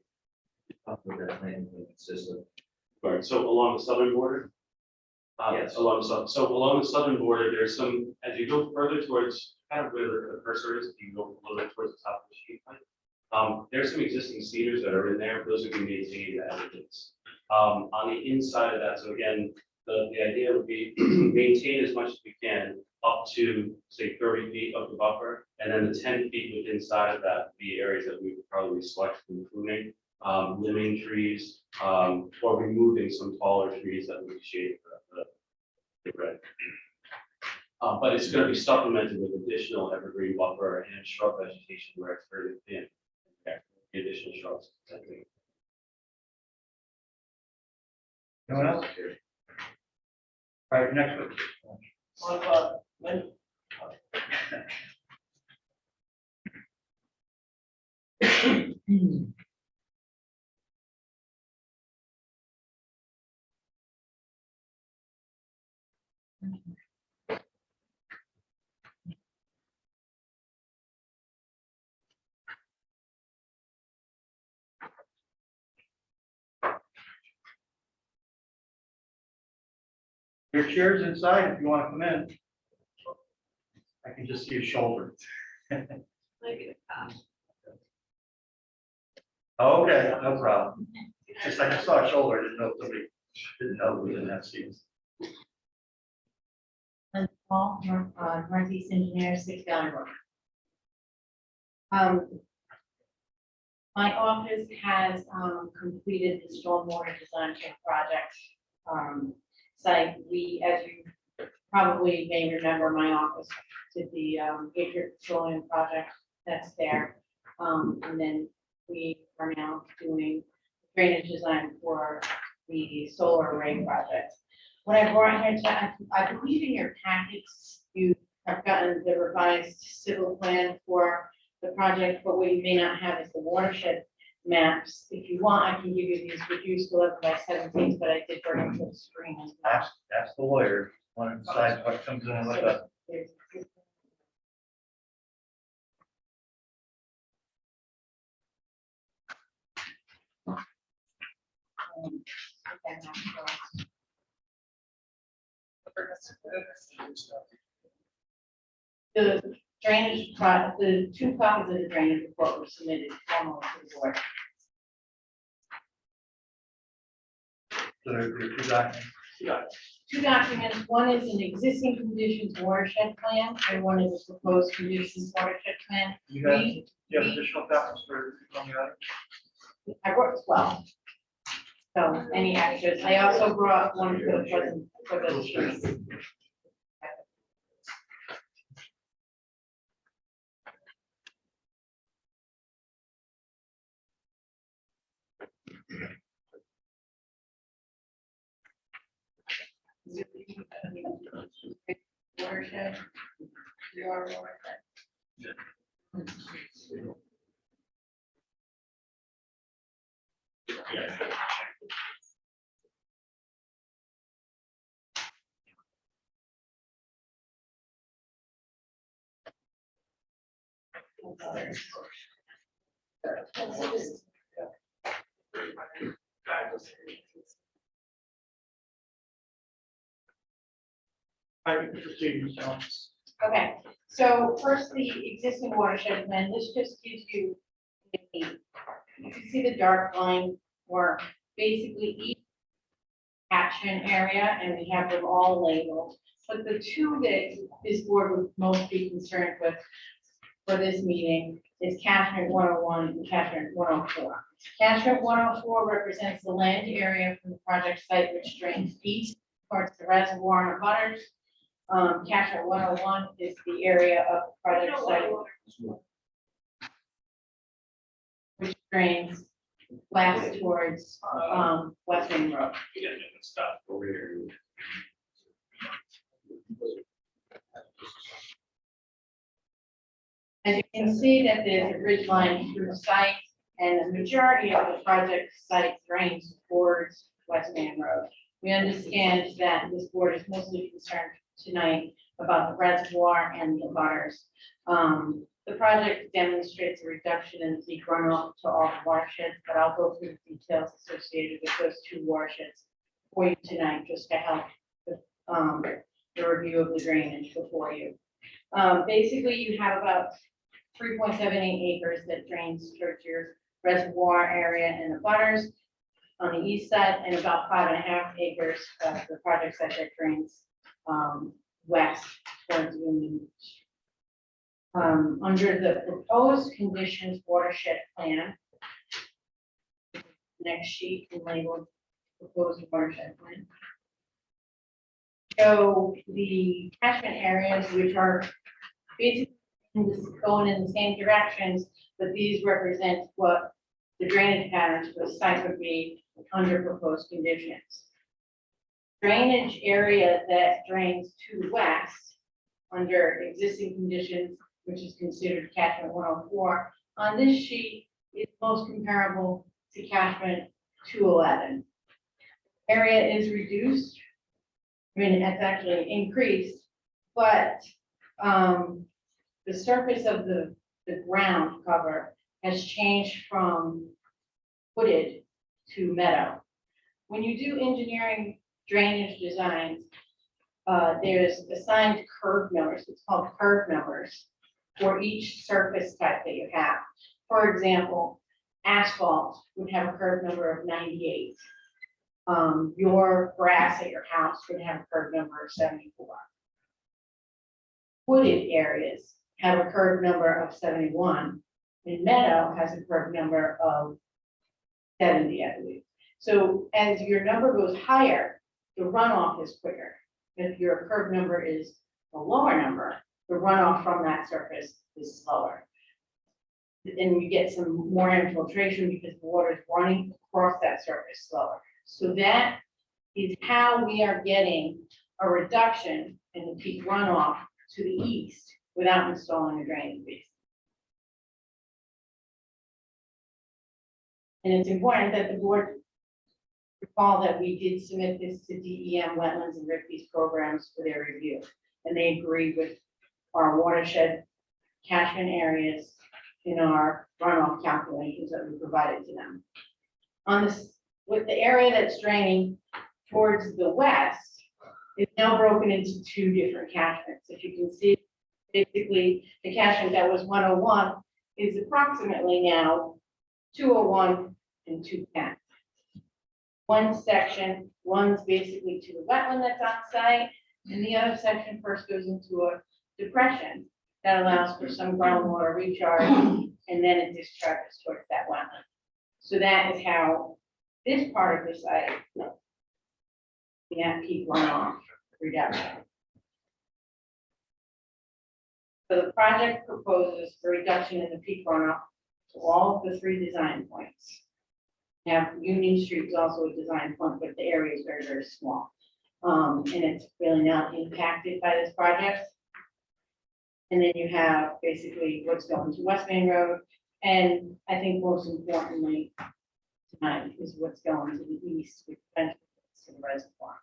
With that planting system. Right, so along the southern border? Yes. So along the southern border, there's some, as you go further towards, kind of where the cursor is, if you go a little bit towards the top of the sheet plan, there's some existing cedars that are in there, those are going to be maintained as it is. On the inside of that, so again, the idea would be maintain as much as we can up to, say, 30 feet of the buffer, and then the 10 feet within inside of that, the areas that we would probably select from pruning, limbing trees, or removing some taller trees that would be shaded for the red. But it's going to be supplemented with additional evergreen buffer and shrub vegetation where it's very thin. Okay, the additional shrubs. Anyone else? All right, next one. Lynn? Your chair's inside if you want to come in. I can just see your shoulder. Maybe the top. Okay, no problem. Just like I saw a shoulder, I didn't know if somebody didn't know we didn't have seats. And Paul, Northeast Engineer, 6 Down Road. My office has completed the stormwater design check project site. We, as you probably may remember, my office did the Patriot Petroleum project that's there. And then we are now doing drainage design for the solar array project. What I brought here, I believe in your packets, you have gotten the revised civil plan for the project, but what you may not have is the watershed maps. If you want, I can give you these reduced 11 by 17, but I did bring them to the screen as well. That's the lawyer, one of the sides what comes in with us. The drainage, the two copies of the drainage report were submitted formally to the board. So there are two documents. Two documents, one is an existing conditions watershed plan, and one is a proposed conditions watershed plan. You have, We- you have additional copies for, from the other? I worked well. So any extras, I also brought one for the present, for the street. Watershed. Your watershed. Okay, so first, the existing watershed plan, this just gives you you can see the dark line work, basically each action area, and we have them all labeled. But the two that this board would most be concerned with for this meeting is catchment 101 and catchment 104. Catchment 104 represents the land area from the project site which drains east towards the reservoir and butters. Catchment 101 is the area of the project site which drains west towards West Main Road. Stuff over here. As you can see that there's a ridge line through the site, and the majority of the project site drains towards West Main Road. We understand that this board is mostly concerned tonight about the reservoir and the butters. The project demonstrates a reduction in peak runoff to all the watersheds, but I'll go through the details associated with those two watersheds for you tonight, just to help with the review of the drainage before you. Basically, you have about 3.78 acres that drains towards your reservoir area and the butters on the east side, and about 5.5 acres of the project site that drains west towards Union Beach. Under the proposed conditions watershed plan, next sheet is labeled proposed watershed plan. So the catchment areas, which are basically going in the same directions, but these represent what the drainage patterns for the site would be under proposed conditions. Drainage area that drains to west under existing conditions, which is considered catchment 104, on this sheet is most comparable to catchment 211. Area is reduced. I mean, it's actually increased, but the surface of the ground cover has changed from wooded to meadow. When you do engineering drainage designs, there's assigned curve numbers. It's called curve numbers for each surface type that you have. For example, asphalt would have a curve number of 98. Your grass at your house would have a curve number of 74. Wooded areas have a curve number of 71, and meadow has a curve number of 70, I believe. So as your number goes higher, the runoff is quicker. If your curve number is a lower number, the runoff from that surface is slower. And you get some more infiltration because the water is running across that surface slower. So that is how we are getting a reduction in the peak runoff to the east without installing a drainage basin. And it's important that the board recall that we did submit this to DEM Wetlands and Ricky's programs for their review. And they agreed with our watershed catchment areas in our runoff calculations that we provided to them. On this, with the area that's draining towards the west, it's now broken into two different catchments. If you can see, basically, the catchment that was 101 is approximately now 201 and 210. One section runs basically to the wetland that's on site, and the other section first goes into a depression that allows for some groundwater recharge, and then it discharges towards that wetland. So that is how this part of the site, we have peak runoff reduction. So the project proposes a reduction in the peak runoff to all of the 3 design points. Now, Union Street is also a design point, but the area is very, very small. And it's really not impacted by this project. And then you have basically what's going to West Main Road. And I think most importantly tonight is what's going to the east, which benefits to the reservoir.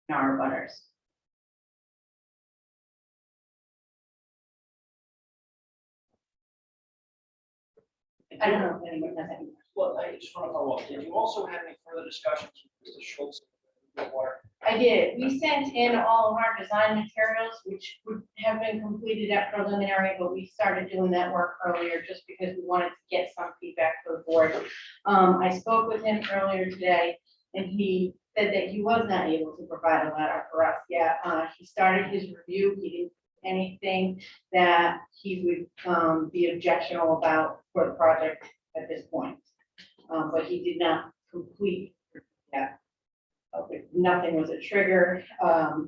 In our butters. I don't know if anyone has any. Well, I just want to follow up. Did you also have any further discussions with Mr. Schultz? Water? I did. We sent in all of our design materials, which would have been completed at preliminary, but we started doing that work earlier just because we wanted to get some feedback for the board. I spoke with him earlier today, and he said that he was not able to provide a letter for us yet. He started his review. He didn't anything that he would be objectionable about for the project at this point. But he did not complete that. Nothing was a trigger.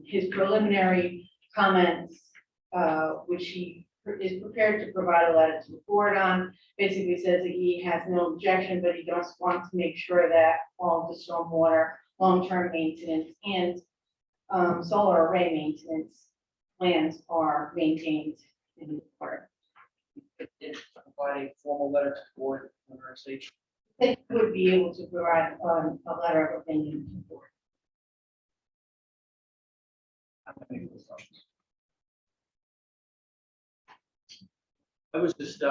His preliminary comments, which he is prepared to provide a letter to the board on, basically says that he has no objection, but he does want to make sure that all the stormwater, long-term maintenance, and solar array maintenance plans are maintained in the park. Did provide a formal letter to the board on our stage? They would be able to provide a letter of opinion to the board. I was just,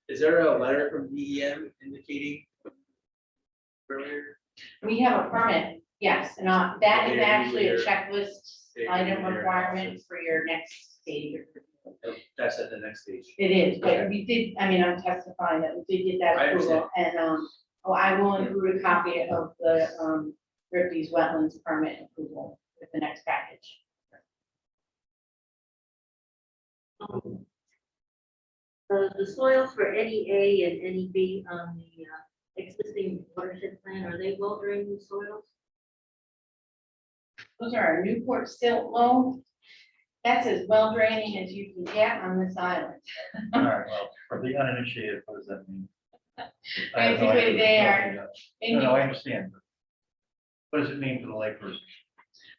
is there a letter from DEM indicating earlier? We have a permit, yes, and that is Yeah, actually a we're- checklist Yeah, item we're- requirement for your next stage. That's at the next stage. It is, but Okay. we did, I mean, I'm testifying that we did get that I approval, and, I will include a copy of the, Ripley's wetlands permit approval with the next package. The soils for NEA and NEB on the existing watershed plan, are they well draining soils? Those are our Newport silt loam. That's as well draining as you can get on this island. All right, well, for the uninitiated, what does that mean? I have no Basically, idea. they are- No, I understand. But what does it mean for the layperson?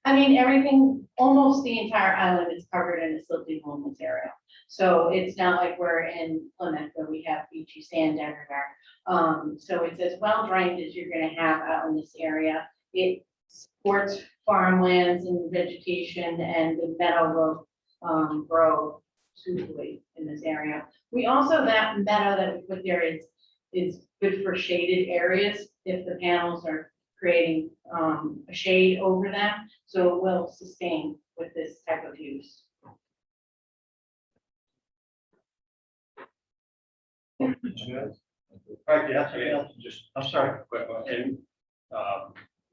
I mean, everything, almost the entire island is covered in a silty loam area. So it's not like we're in Plymouth where we have beachy sand everywhere. So it's as well drained as you're gonna have out in this area. It supports farmlands and vegetation, and the meadow will grow suitably in this area. We also, that meadow that we put there is good for shaded areas if the panels are creating a shade over them, so it will sustain with this type of use. All right, yeah, Just I'm sorry. a quick one, and,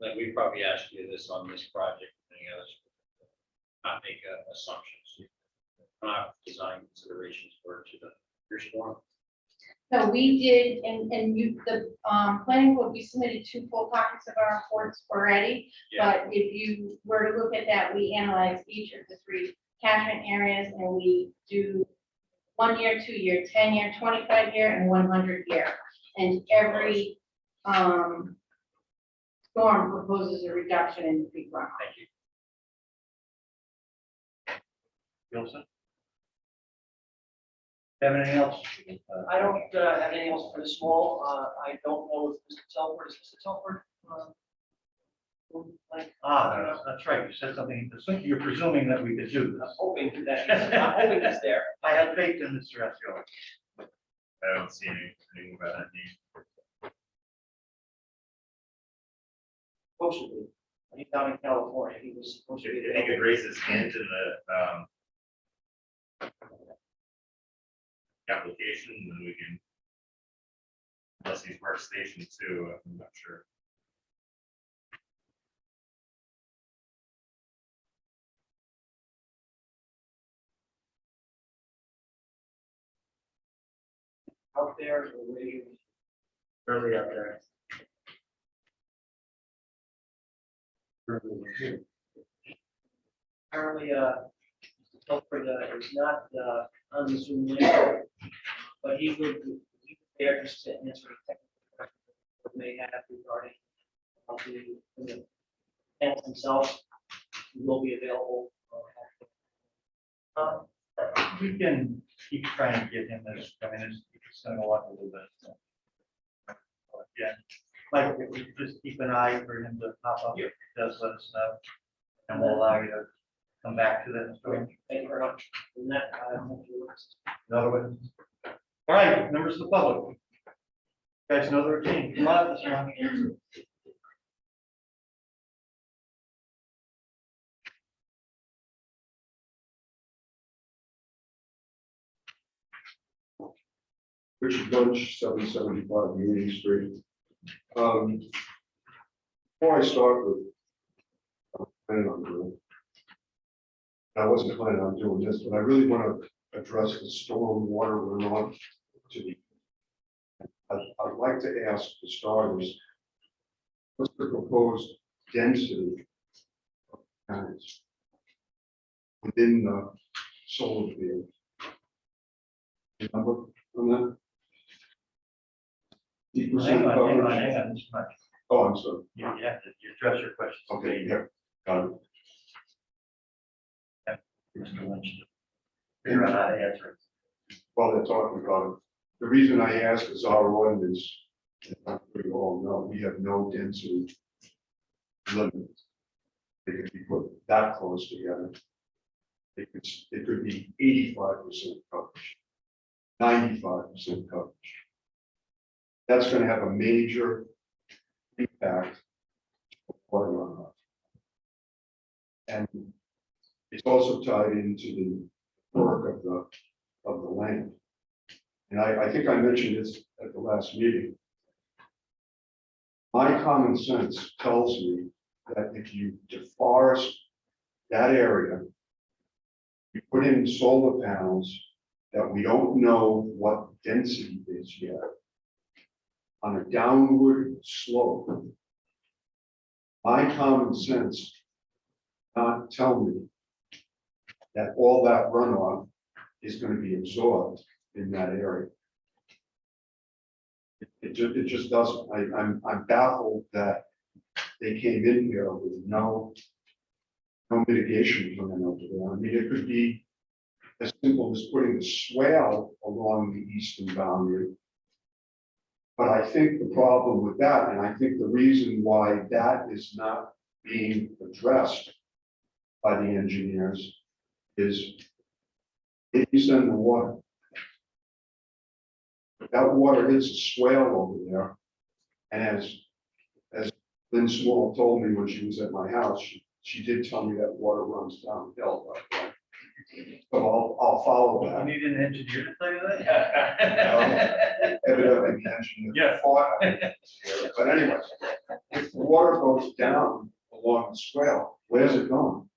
like, we probably asked you this on this project, and the others, not make assumptions. Not design considerations for to the first one. So we did, and you, the planning board, we submitted 2 full copies of our reports already. Yeah. But if you were to look at that, we analyzed each of the 3 catchment areas, and we do 1 year, 2 year, 10 year, 25 year, and 100 year. And every storm proposes a reduction in the peak runoff. Thank you. Gilson? Have anything else? I don't have anything else for this small. I don't know if Mr. Telford, is Mr. Telford? Like, That's right, you said something, you're presuming that we could do I'm this. hoping that, I'm hoping he's there. I have faith in Mr. Esio. I don't see anything about that need. Supposed to be. He's down in California. He was supposed to be If there. he could raise his hand to the application, then we can. Unless he's workstation too, I'm not sure. Out there, or waiting. Early up there. Apparently, Mr. Telford is not on the Zoom link, but he would be there just to answer technical questions that may have regarding the panels themselves. He will be available. We can keep trying to get him this, I mean, it's gonna go up a little bit. So. Yeah, Mike, if we could just keep an eye for him to pop up, if he does let us know. And we'll allow you to come back to that story. Thank you very much. And that, Another one. All right, members of the public. You guys know the routine. Come on up, Mr. Young. Richard Bunch, 775 Union Street. Before I start with, I'm planning on doing, I wasn't planning on doing this, but I really want to address the storm water runoff to the. I'd like to ask the starters, what's the proposed density of panels within the solar field? Number on that? Hang on, this much. Oh, I'm sorry. You have to address your questions. Okay, yeah, got it. Mr. Lynch. Figure out how to answer it. While they're talking about it, the reason I ask is our ordinance, I'm sure you all know, we have no density limit. They could be put that close together. It could be 85% coverage, 95% coverage. That's going to have a major impact on water runoff. And it's also tied into the work of the land. And I think I mentioned this at the last meeting. My common sense tells me that if you deforest that area, you put in solar panels that we don't know what density is yet, on a downward slope, my common sense not tell me that all that runoff is going to be absorbed in that area. It just doesn't. I'm baffled that they came in here with no mitigation plan over there. I mean, it could be as simple as putting a swale along the eastern boundary. But I think the problem with that, and I think the reason why that is not being addressed by the engineers, is if you send the water, that water hits a swale over there, and as Lynn Small told me when she was at my house, she did tell me that water runs downhill. So I'll follow You that. need an engineer to tell you that? Evidently, the engineer Yeah. fought on it here. But anyway, if the water goes down along the swale, where's it going?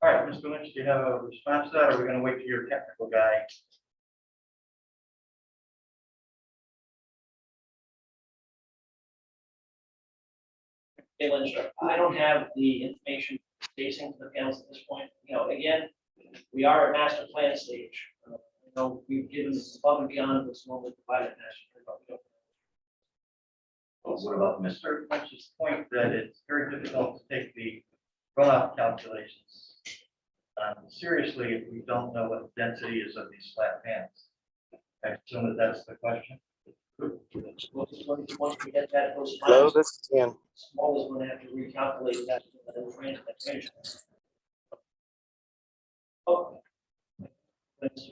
All right, Mr. Lynch, do you have a response to that, or are we gonna wait for your technical guy? Hey, Lynch, I don't have the information facing the panels at this point. You know, again, we are at master plan stage. You know, we've given this above and beyond what's normally provided in master plan, but we don't. Well, what about Mr. Lynch's point that it's very difficult to take the runoff calculations Seriously, if we don't know what the density is of these flat panels. I assume that that's the question. Once we get that, those Hello, plans, this is Ian. small is gonna have to recalculate that. Oh. That's,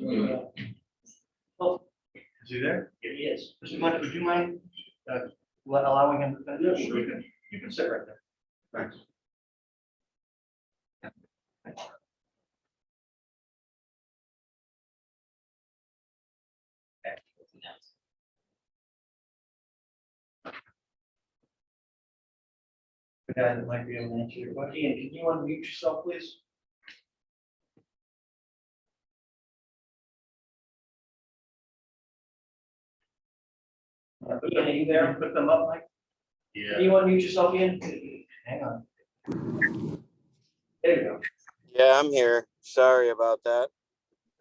oh, Is he there? here he is. Mr. Munch, would you mind allowing him to finish? You can sit right there. Thanks. The guy that might be able to answer your question. Ian, can you unmute yourself, please? Ian, are you there? Put them up, Mike? Can you unmute yourself, Ian? Hang on. There you go. Yeah, I'm here. Sorry about that.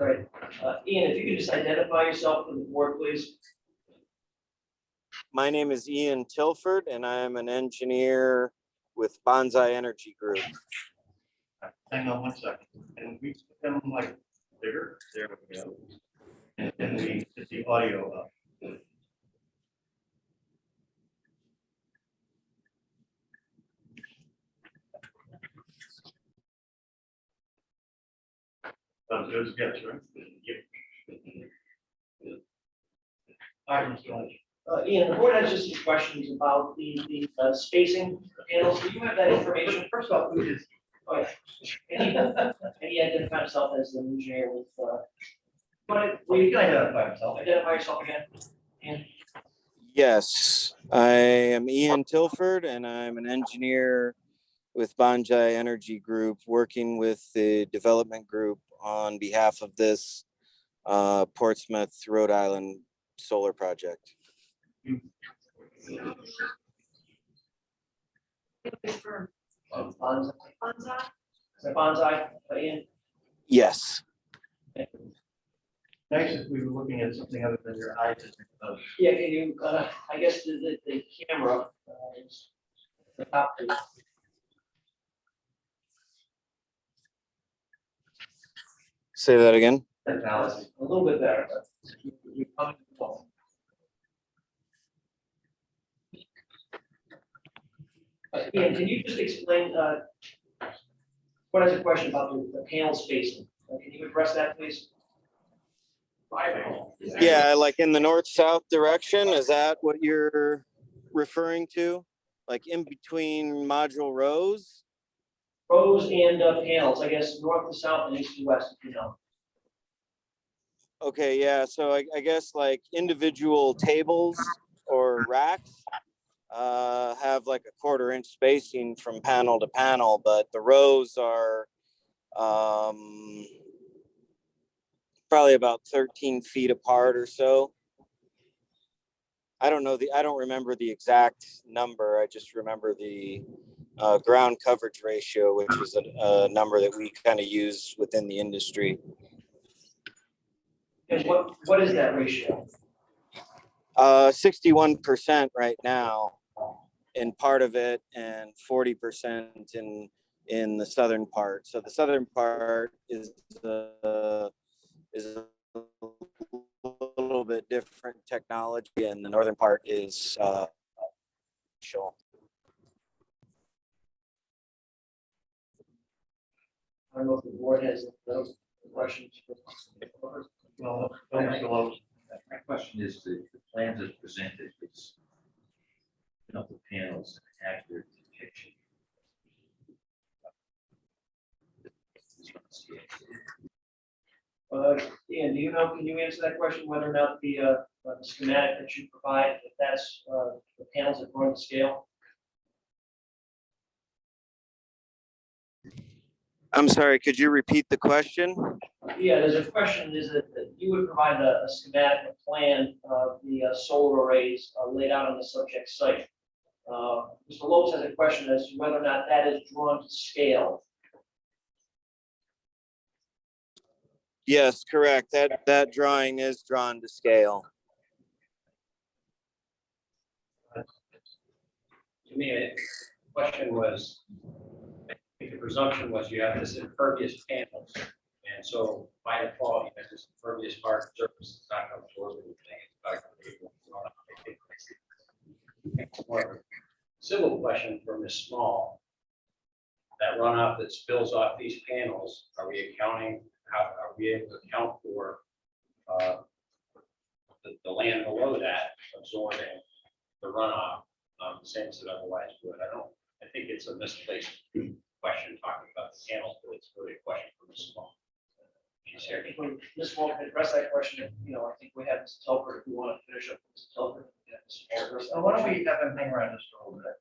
All right. Ian, if you could just identify yourself for the board, please. My name is Ian Tilford, and I am an engineer with Bonsai Energy Group. Hang on one second. And we put them like bigger. There we go. And then we get the audio up. Sounds good as gets, right? All right, Mr. Lynch. Ian, the board has just some questions about the spacing panels. Do you have that information? First off, who is? Oh, yeah. And he identified himself as the engineer with, Well, you can identify himself. identify yourself again. Ian? Yes, I am Ian Tilford, and I'm an engineer with Bonsai Energy Group, working with the development group on behalf of this Portsmouth, Rhode Island solar project. Bonsai. Is that Bonsai, Ian? Yes. Nice if we were looking at something other than your eyes. Yeah, can you, I guess the camera is the top. Say that again. Technology, a little bit better. But Ian, can you just explain, what is the question about the panel spacing? Can you address that, please? Yeah, like in the north-south direction, is that what you're referring to? Like in between module rows? Rows and panels, I guess, north to south and east to west, if you know. Okay, yeah, so I guess like individual tables or racks have like a 1/4 inch spacing from panel to panel, but the rows are probably about 13 feet apart or so. I don't remember the exact number. I just remember the ground coverage ratio, which is a number that we kind of use within the industry. And what is that ratio? 61% right now in part of it, and 40% in the southern part. So the southern part is a little bit different technology, and the northern part is sure. I don't know if the board has those questions. Well, Mr. Lowe. My question is, the plans as presented, it's of the panels, an accurate depiction. Ian, do you know, can you answer that question, whether or not the schematic that you provide, if that's the panels according to scale? I'm sorry, could you repeat the question? Yeah, there's a question, is it that you would provide a schematic, a plan of the solar arrays laid out on the subject site. Mr. Lopes has a question as to whether or not that is drawn to scale. Yes, correct. That drawing is drawn to scale. To me, the question was, think the presumption was you have this impervious panels. And so by default, you have this impervious hard surface, it's not going to absorb anything. It's not going to be able to run off. More of a civil question for Ms. Small. That runoff that spills off these panels, are we accounting, how are we able to account for the land below that absorbing the runoff, the same as it otherwise would? I think it's a misplaced question talking about the panels, but it's really a question for Ms. Small. She's here. When Ms. Wall can address that question, I think we have Ms. Telford, if we want to finish up with Ms. Telford. we have Ms. Wall address that So why don't question. we have him hang around just for a little bit?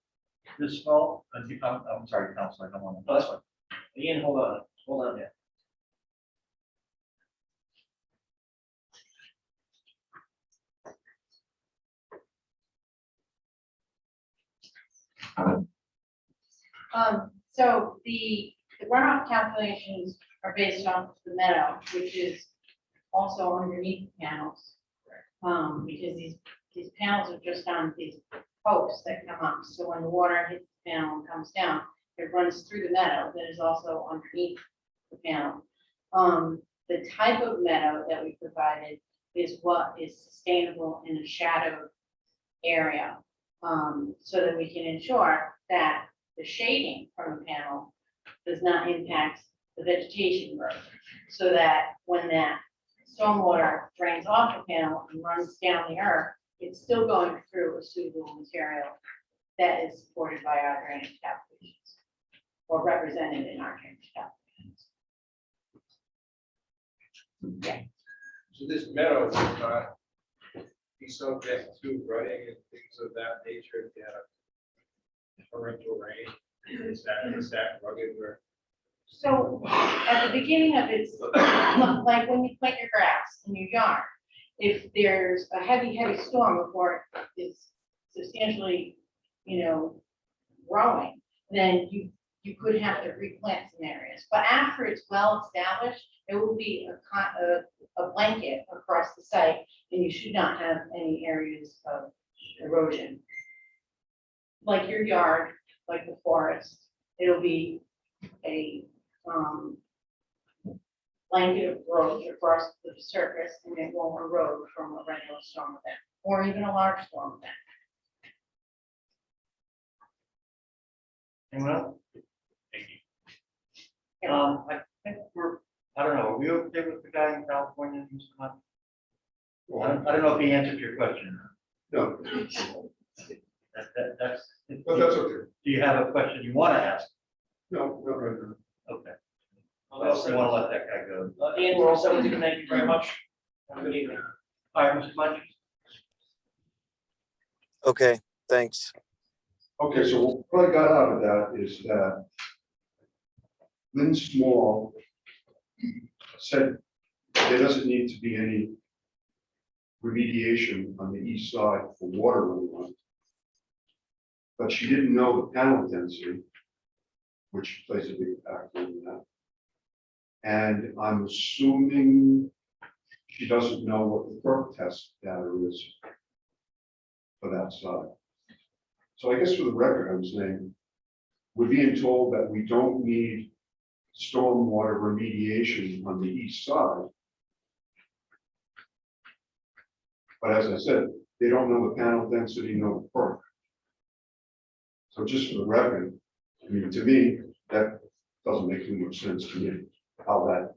This small, I'm sorry, Council, I don't want to. No, that's fine. Ian, hold on there. So the runoff calculations are based on the meadow, which is also underneath the panels. Because these panels are just on these posts that come up, so when the water hits the panel and comes down, it runs through the meadow that is also underneath the panel. The type of meadow that we provided is what is sustainable in a shadowed area, so that we can ensure that the shading from the panel does not impact the vegetation growth, so that when that stormwater drains off the panel and runs down the earth, it's still going through a suitable material that is supported by our drainage calculations or represented in our drainage calculations. So this meadow would not be subject to running and things of that nature if you had a torrential rain? Is that rugged where? So at the beginning of its, like when you plant your grass in your yard, if there's a heavy storm before it's substantially, growing, then you could have to replant some areas. But after it's well established, there will be a blanket across the site, and you should not have any areas of erosion. Like your yard, like the forest, it'll be a blanket of growth across the surface, and it won't erode from a regular storm event or even a large storm event. Anyone else? I think I don't know, are we okay with the guy in California who's not? I don't know if he answered your question. No, That's. but that's okay. Do you have a question you want to ask? No, not right now. Okay. I'll Well, also- we want to let that guy go. Ian, we're all set with you. Thank you very much. Have a good evening. All right, Mr. Munch. Okay, thanks. Okay, so what I got out of that is that Lynn Small said there doesn't need to be any remediation on the east side for water runoff. But she didn't know the panel density, which plays a big factor in that. And I'm assuming she doesn't know what the perk test data is for that side. So I guess for the record, I'm saying, we're being told that we don't need stormwater remediation on the east side. But as I said, they don't know the panel density, nor the perk. So just for the record, I mean, to me, that doesn't make too much sense to me, how that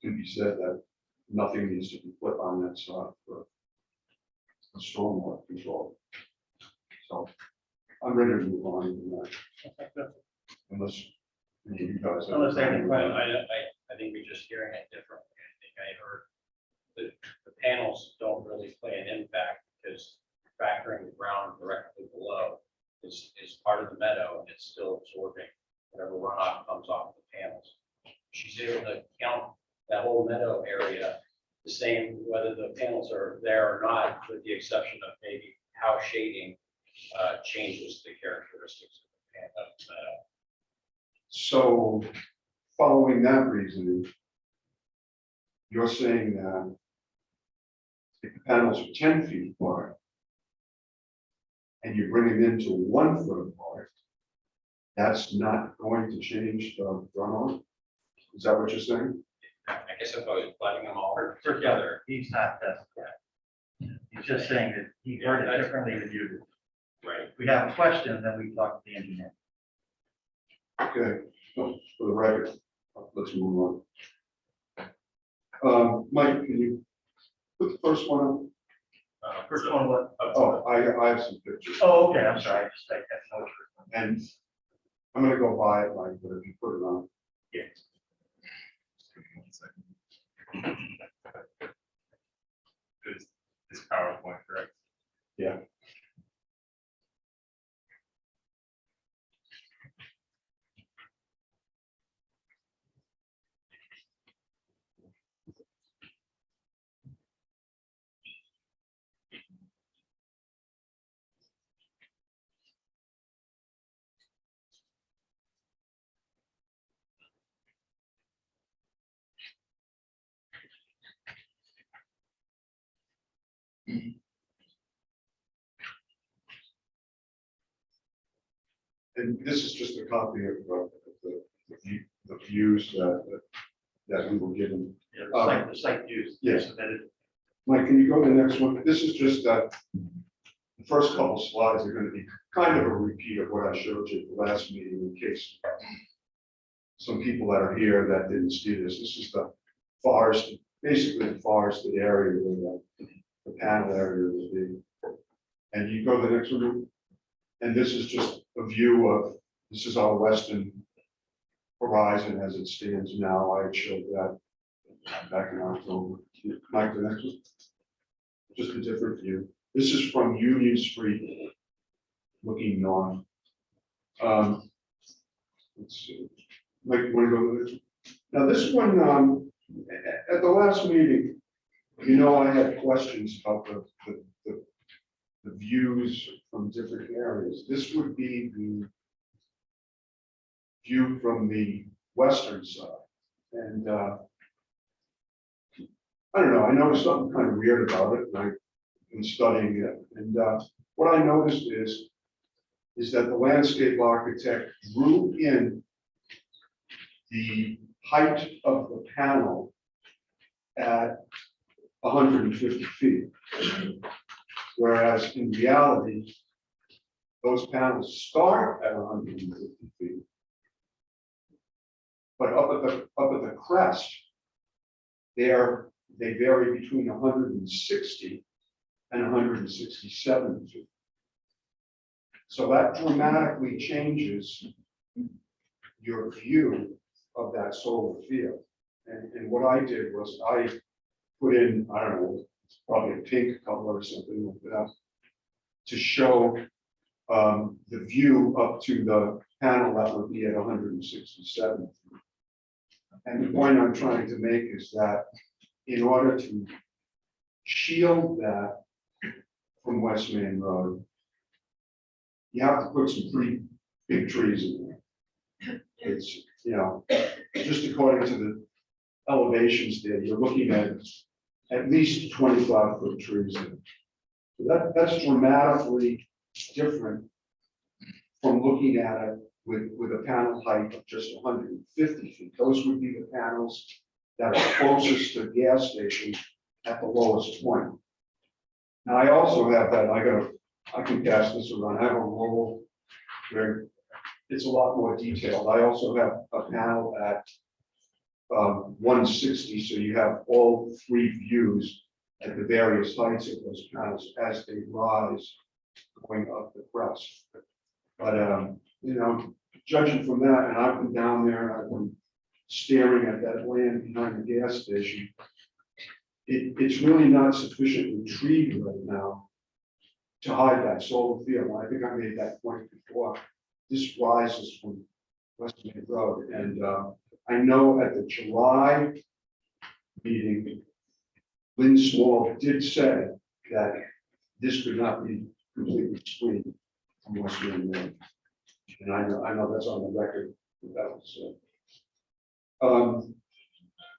can be said that nothing needs to be put on that side for stormwater control. So I'm ready to move on from that. Unless any of you guys. have- Unless they have any questions. I think we're just hearing it differently. I think I heard the panels don't really play an impact because factoring the ground directly below is part of the meadow and it's still absorbing whatever runoff comes off the panels. She's able to count that whole meadow area the same, whether the panels are there or not, with the exception of maybe how shading changes the characteristics of the meadow. So, following that reasoning, you're saying that if the panels are 10 feet apart and you bring them into 1 foot apart, that's not going to change the runoff? Is that what you're saying? I guess if I was letting them all work together, together, he's not testing that. He's just saying that he heard it differently than you did. right? If we have a question, then we talk to the engineer. Okay, so for the record, let's move on. Mike, can you put the first one up? First one, what? Oh, I have some pictures, Oh, okay, I'm sorry, I just take that note. and I'm gonna go by it, Mike, but if you put it on. Yeah. This PowerPoint, correct? Yeah. And this is just a copy of the views that we were given. Yeah, the site views. Yes. Submitted. Mike, can you go to the next one? This is just the first couple slides are going to be kind of a repeat of what I showed you at the last meeting in case some people that are here that didn't see this. This is the forest, basically the forested area where the panel area will be. And you go to the next one. And this is just a view of, this is our western horizon as it stands now. I had showed that back in October. Mike, the next one. Just a different view. This is from Union Street, looking north. Let's see. Mike, you want to go to this? Now, this one, at the last meeting, you know, I had questions about the views from different areas. This would be the view from the western side. And I don't know, I noticed something kind of weird about it, and I've been studying it. And what I noticed is that the landscape architect drew in the height of the panel at 150 feet. Whereas in reality, those panels start at 150 feet. But up at the crest, they vary between 160 and 167 feet. So that dramatically changes your view of that solar field. And what I did was I put in, I don't know, probably a pink color or something like that, to show the view up to the panel that would be at 167. And the point I'm trying to make is that in order to shield that from West Main Road, you have to put some pretty big trees in there. It's, you know, just according to the elevations there, you're looking at least 25-foot trees. So that's dramatically different from looking at it with a panel height of just 150 feet. Those would be the panels that are closest to the gas station at the lowest point. Now, I also have that, I can pass this around. I have a roll where it's a lot more detailed. I also have a panel at 160, so you have all three views at the various heights of those panels as they rise going up the crest. But you know, judging from that, and I've been down there, I've been staring at that land behind the gas station. It's really not sufficiently treed right now to hide that solar field. I think I made that point before. This rises from West Main Road, and I know at the July meeting, Lynn Small did say that this could not be completely screened from West Main Road. And I know that's on the record. That was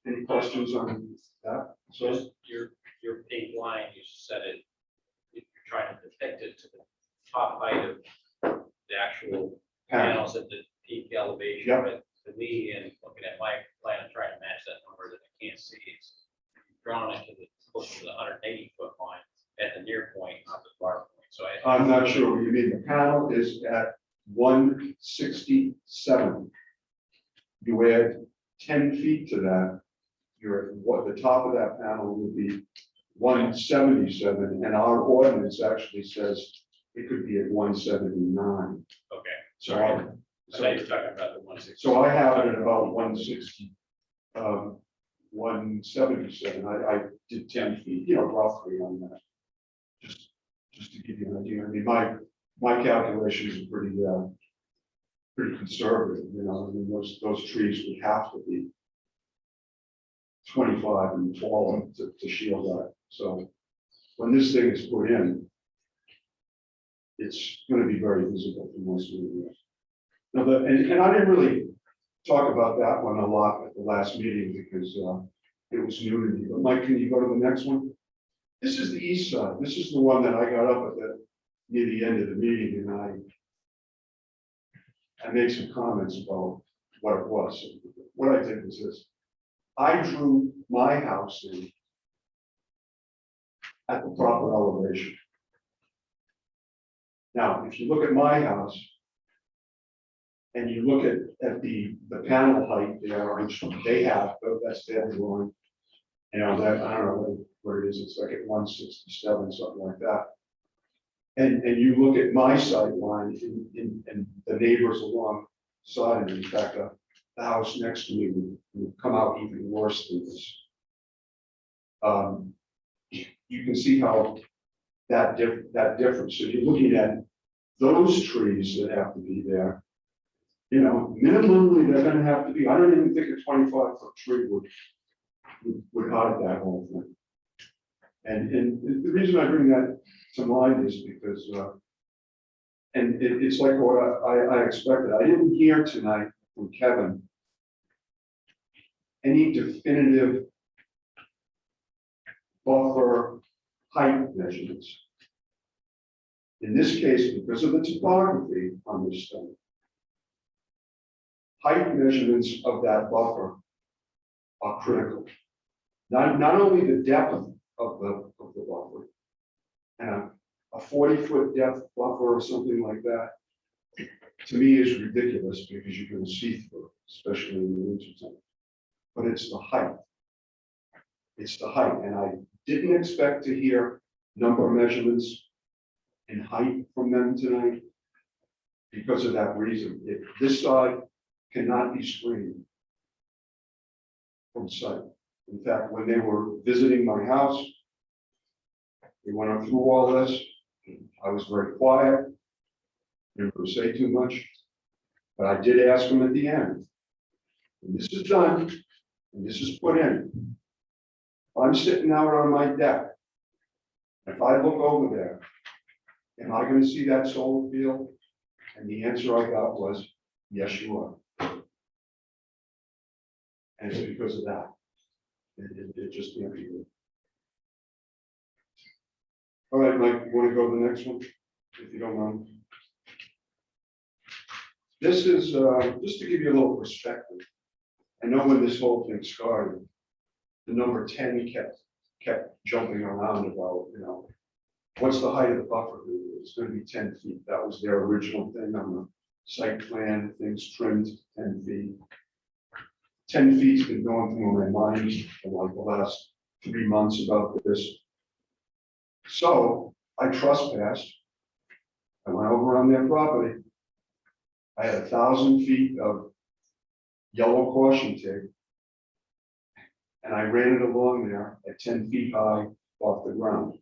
any questions on that? So Just your pink line, you said it, if you're trying to depict it to the top height of the actual panels at the see, Yep. but to me, and looking at my plan, trying to match that number that I can't see, it's drawn into the, close to the 180-foot line at the near point, not the far point, so I. I'm not sure what you mean. The panel is at 167. You add 10 feet to that, you're at what the top of that panel would be 177, and our ordinance actually says it could be at 179. Okay, So sorry. I, I thought you were talking about the 160. so I have it at about 160, 177. I did 10 feet, roughly on that. Just to give you an idea. I mean, my calculations are pretty conservative, I mean, those trees would have to be 25 and taller to shield that. So when this thing is put in, it's going to be very visible from most of the. Now, and I didn't really talk about that one a lot at the last meeting because it was new to me. But Mike, can you go to the next one? This is the east side. This is the one that I got up at near the end of the meeting, and I made some comments about what it was. What I did was this. I drew my house in at the proper elevation. Now, if you look at my house and you look at the panel height there, which they have, that's their drawing. That I don't know what it is. It's like at 167, something like that. And you look at my sight line and the neighbors alongside, and in fact, the house next to me would come out even worse than this. You can see how that difference. So you're looking at those trees that have to be there. Minimally they're going to have to be. I don't even think a 25-foot tree would hide that whole thing. And the reason I bring that to mind is because, and it's like what I expected. I didn't hear tonight from Kevin any definitive buffer height measurements. In this case, because of the topography on this thing, height measurements of that buffer are critical. Not only the depth of the buffer, and a 40-foot depth buffer or something like that, to me is ridiculous because you can see through, especially in the winter time. But it's the height. It's the height, and I didn't expect to hear number measurements in height from them tonight because of that reason. If this side cannot be screened from sight. In fact, when they were visiting my house, we went through all this. I was very quiet, didn't say too much, but I did ask them at the end. When this is done, and this is put in, I'm sitting out on my deck. If I look over there, am I going to see that solar field? And the answer I got was, yes, you are. And it's because of that. It just can't be good. All right, Mike, you want to go to the next one, if you don't mind? This is just to give you a little perspective. I know when this whole thing started, the number 10 kept jumping around about, what's the height of the buffer? It's going to be 10 feet. That was their original thing on the site plan. Things trimmed 10 feet. 10 feet's been going through my mind for like the last 3 months about this. So I trespassed. I went over on their property. I had 1,000 feet of yellow caution tape. And I ran it along there at 10 feet high off the ground.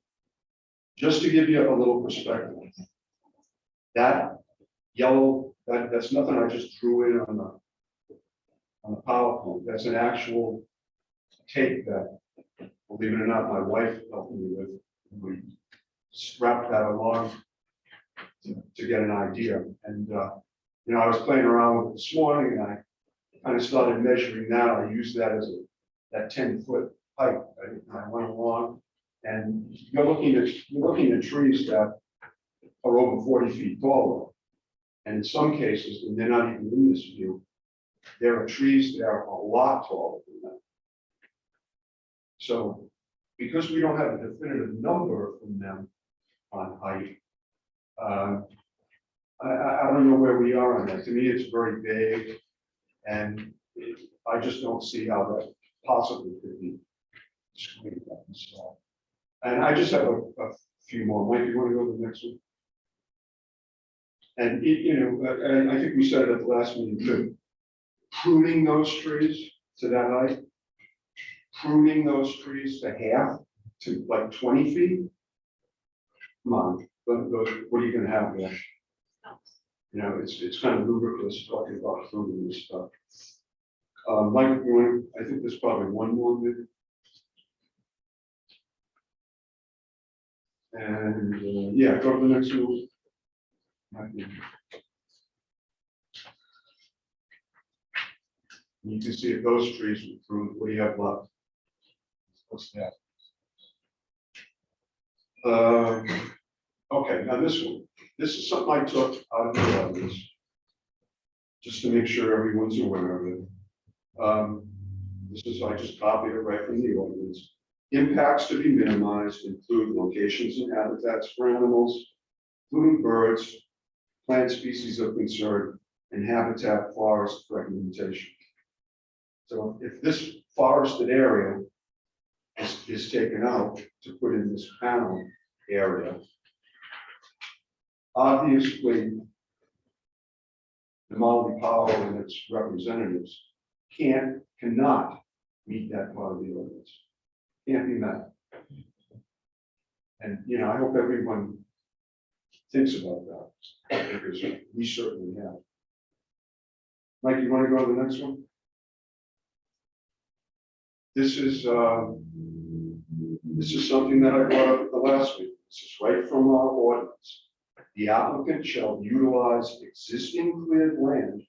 Just to give you a little perspective. That yellow, that's nothing I just drew in on the PowerPoint. That's an actual tape that, believe it or not, my wife helped me with. We strapped that along to get an idea. And, I was playing around with it this morning and I kind of started measuring that. I used that as that 10-foot height. I went along and you're looking at trees that are over 40 feet tall. And in some cases, and they're not even in this view, There are trees that are a lot taller than that. So because we don't have a definitive number from them on height, I don't know where we are on that. To me, it's very vague. And I just don't see how that possibly could be screened up and so. And I just have a few more. Mike, you want to go to the next one? And and I think we said it at the last meeting too. Pruning those trees to that height, pruning those trees to half, to like 20 feet. Come on, what are you gonna have there? It's kind of ludicrous talking about pruning this stuff. Mike, I think there's probably one more maybe. And yeah, go to the next one. You can see if those trees were pruned. What do you have left? What's that? Okay, now this one. This is something I took out of the ordinance, just to make sure everyone's aware of it. I just copied it right from the ordinance. Impacts to be minimized include locations and habitats for animals, including birds, plant species of concern, and habitat forest fragmentation. So if this forested area is taken out to put in this panel area, obviously the Maui Power and its representatives cannot meet that part of the ordinance. Can't be met. And I hope everyone thinks about that, because we certainly have. Mike, you want to go to the next one? This is something that I brought up at the last week. This is right from our ordinance. The applicant shall utilize existing cleared land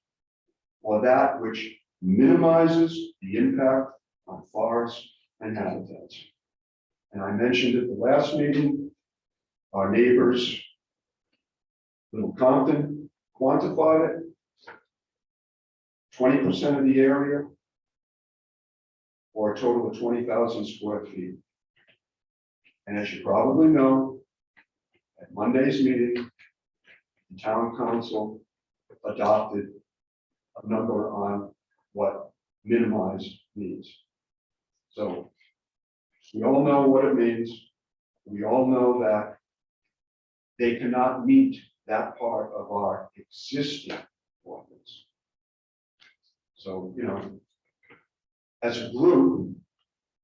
or that which minimizes the impact on forests and habitats. And I mentioned at the last meeting, our neighbors, Little Compton, quantified it. 20% of the area, or a total of 20,000 square feet. And as you probably know, at Monday's meeting, the town council adopted a number on what minimized means. So we all know what it means. We all know that they cannot meet that part of our existing ordinance. So, as a group,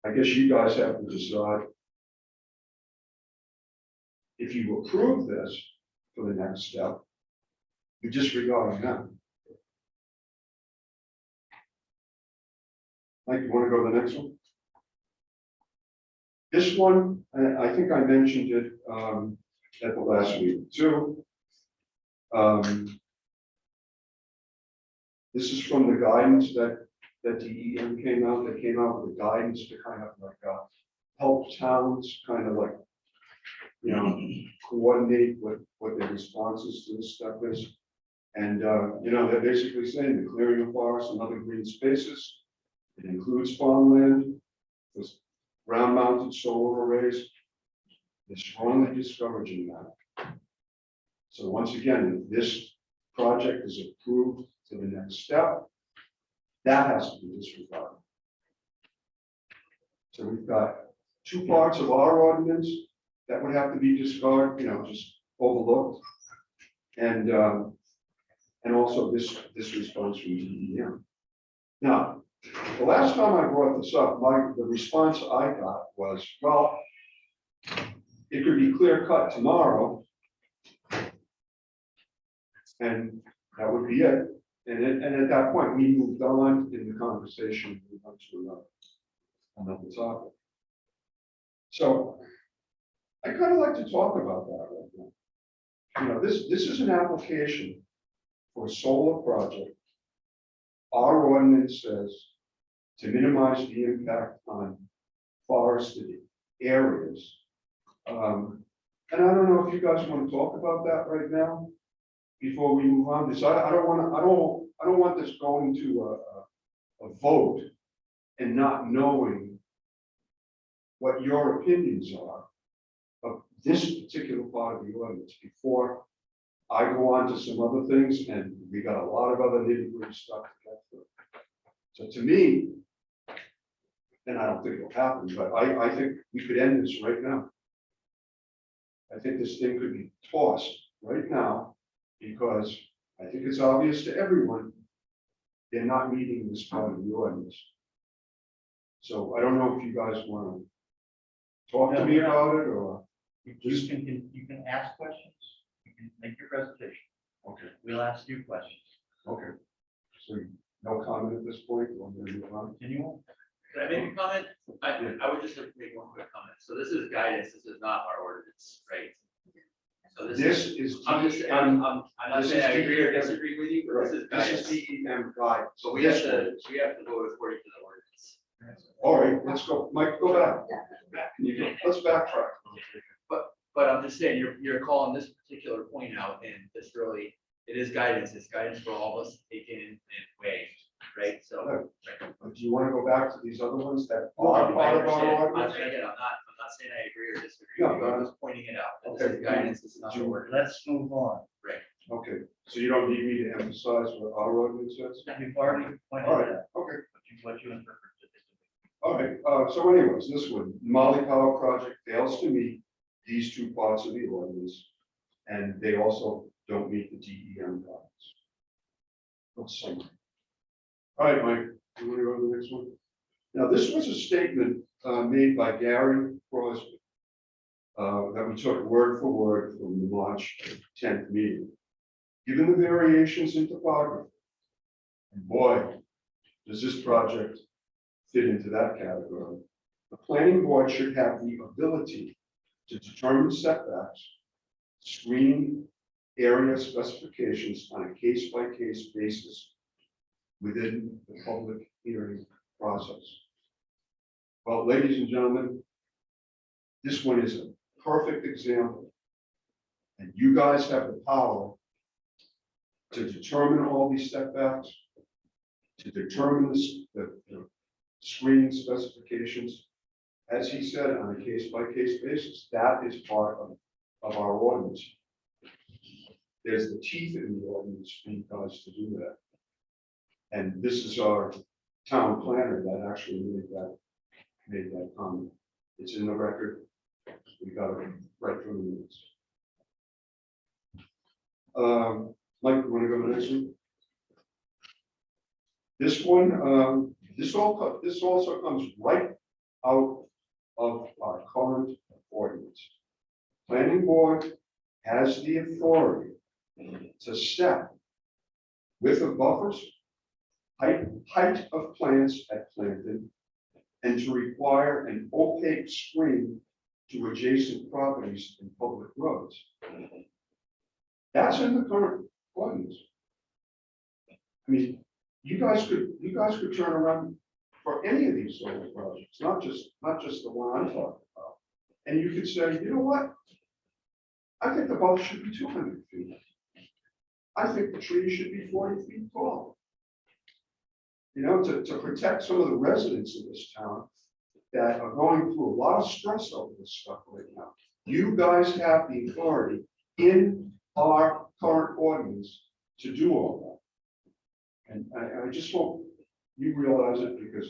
I guess you guys have to decide if you approve this for the next step, you're disregarding them. Mike, you want to go to the next one? This one, I think I mentioned it at the last meeting too. This is from the guidance that DEM came out. They came out with a guidance to kind of like help towns kind of like, coordinate what their responses to this stuff is. And, they're basically saying the clearing of forests and other green spaces. It includes farmland, with ground mounted solar arrays. They're strongly discouraging that. So once again, if this project is approved to the next step, that has to be disregarded. So we've got two parts of our ordinance that would have to be discarded, just overlooked. And also this response from DEM. Now, the last time I brought this up, the response I got was, well, it could be clear cut tomorrow. And that would be it. And at that point, we moved on in the conversation. We went to another topic. So I kind of like to talk about that right now. This is an application for a solar project. Our ordinance says to minimize the impact on forested areas. And I don't know if you guys want to talk about that right now. before we move on this, I don't want to, I don't want this going to a vote and not knowing what your opinions are of this particular part of the ordinance before I go on to some other things, and we got a lot of other nitty-gritty stuff to get through. So to me, and I don't think it'll happen, but I think we could end this right now. I think this thing could be tossed right now, because I think it's obvious to everyone they're not meeting this part of the ordinance. So I don't know if you guys want to talk to me about it, or You can ask questions, you can make your presentation, okay, we'll ask you questions. okay. So no comment at this point, or maybe on. Continue on. Can I make a comment? I would just like to make one quick comment. So this is guidance, this is not our ordinance, right? So This is. I'm just, I'm not this saying I is agree or DEM. disagree with you, but Right, this is this is guidance. DEM guidance. So we have This one. to vote according to the ordinance. All right, let's go, Mike, go back. Can you go, let's backtrack. But I'm just saying, you're calling this particular point out, and this really, it is guidance, it's guidance for all of us to take in and weigh, right? So. Right. But do you want to go back to these other ones that Oh, are I part of our understand. ordinance? Again, I'm not saying I agree or disagree, No, I'm just pointing it out. This okay. is guidance, it's not the word. Let's move on. Okay, so you don't need me to emphasize what our ordinance says? You've already pointed All right, out okay. what you interpreted. All right, so anyways, this one, Molly Power Project fails to meet these two parts of the ordinance, and they also don't meet the DEM guidelines. Let's see. All right, Mike, you want to go to the next one? Now, this was a statement made by Gary Crosby that we took word for word from the March 10th meeting. Given the variations in topography, and boy, does this project fit into that category, the planning board should have the ability to determine setbacks, screening area specifications on a case-by-case basis within the public hearing process. Well, ladies and gentlemen, this one is a perfect example. And you guys have the power to determine all these setbacks, to determine the screening specifications, as he said, on a case-by-case basis. That is part of our ordinance. There's the teeth in the ordinance for you guys to do that. And this is our town planner that actually made that comment. It's in the record. We got it right from the minutes. Mike, you want to go to the next one? This one, this also comes right out of our current ordinance. Planning board has the authority to set width of buffers, height of plants at planting, and to require an opaque screen to adjacent properties and public roads. That's in the current ordinance. I mean, you guys could turn around for any of these solar projects, not just the one I'm talking about. And you could say, you know what? I think the buffer should be 200 feet. I think the tree should be 40 feet tall. You know, to protect some of the residents of this town that are going through a lot of stress over this stuff right now. You guys have the authority in our current ordinance to do all that. And I just hope you realize it, because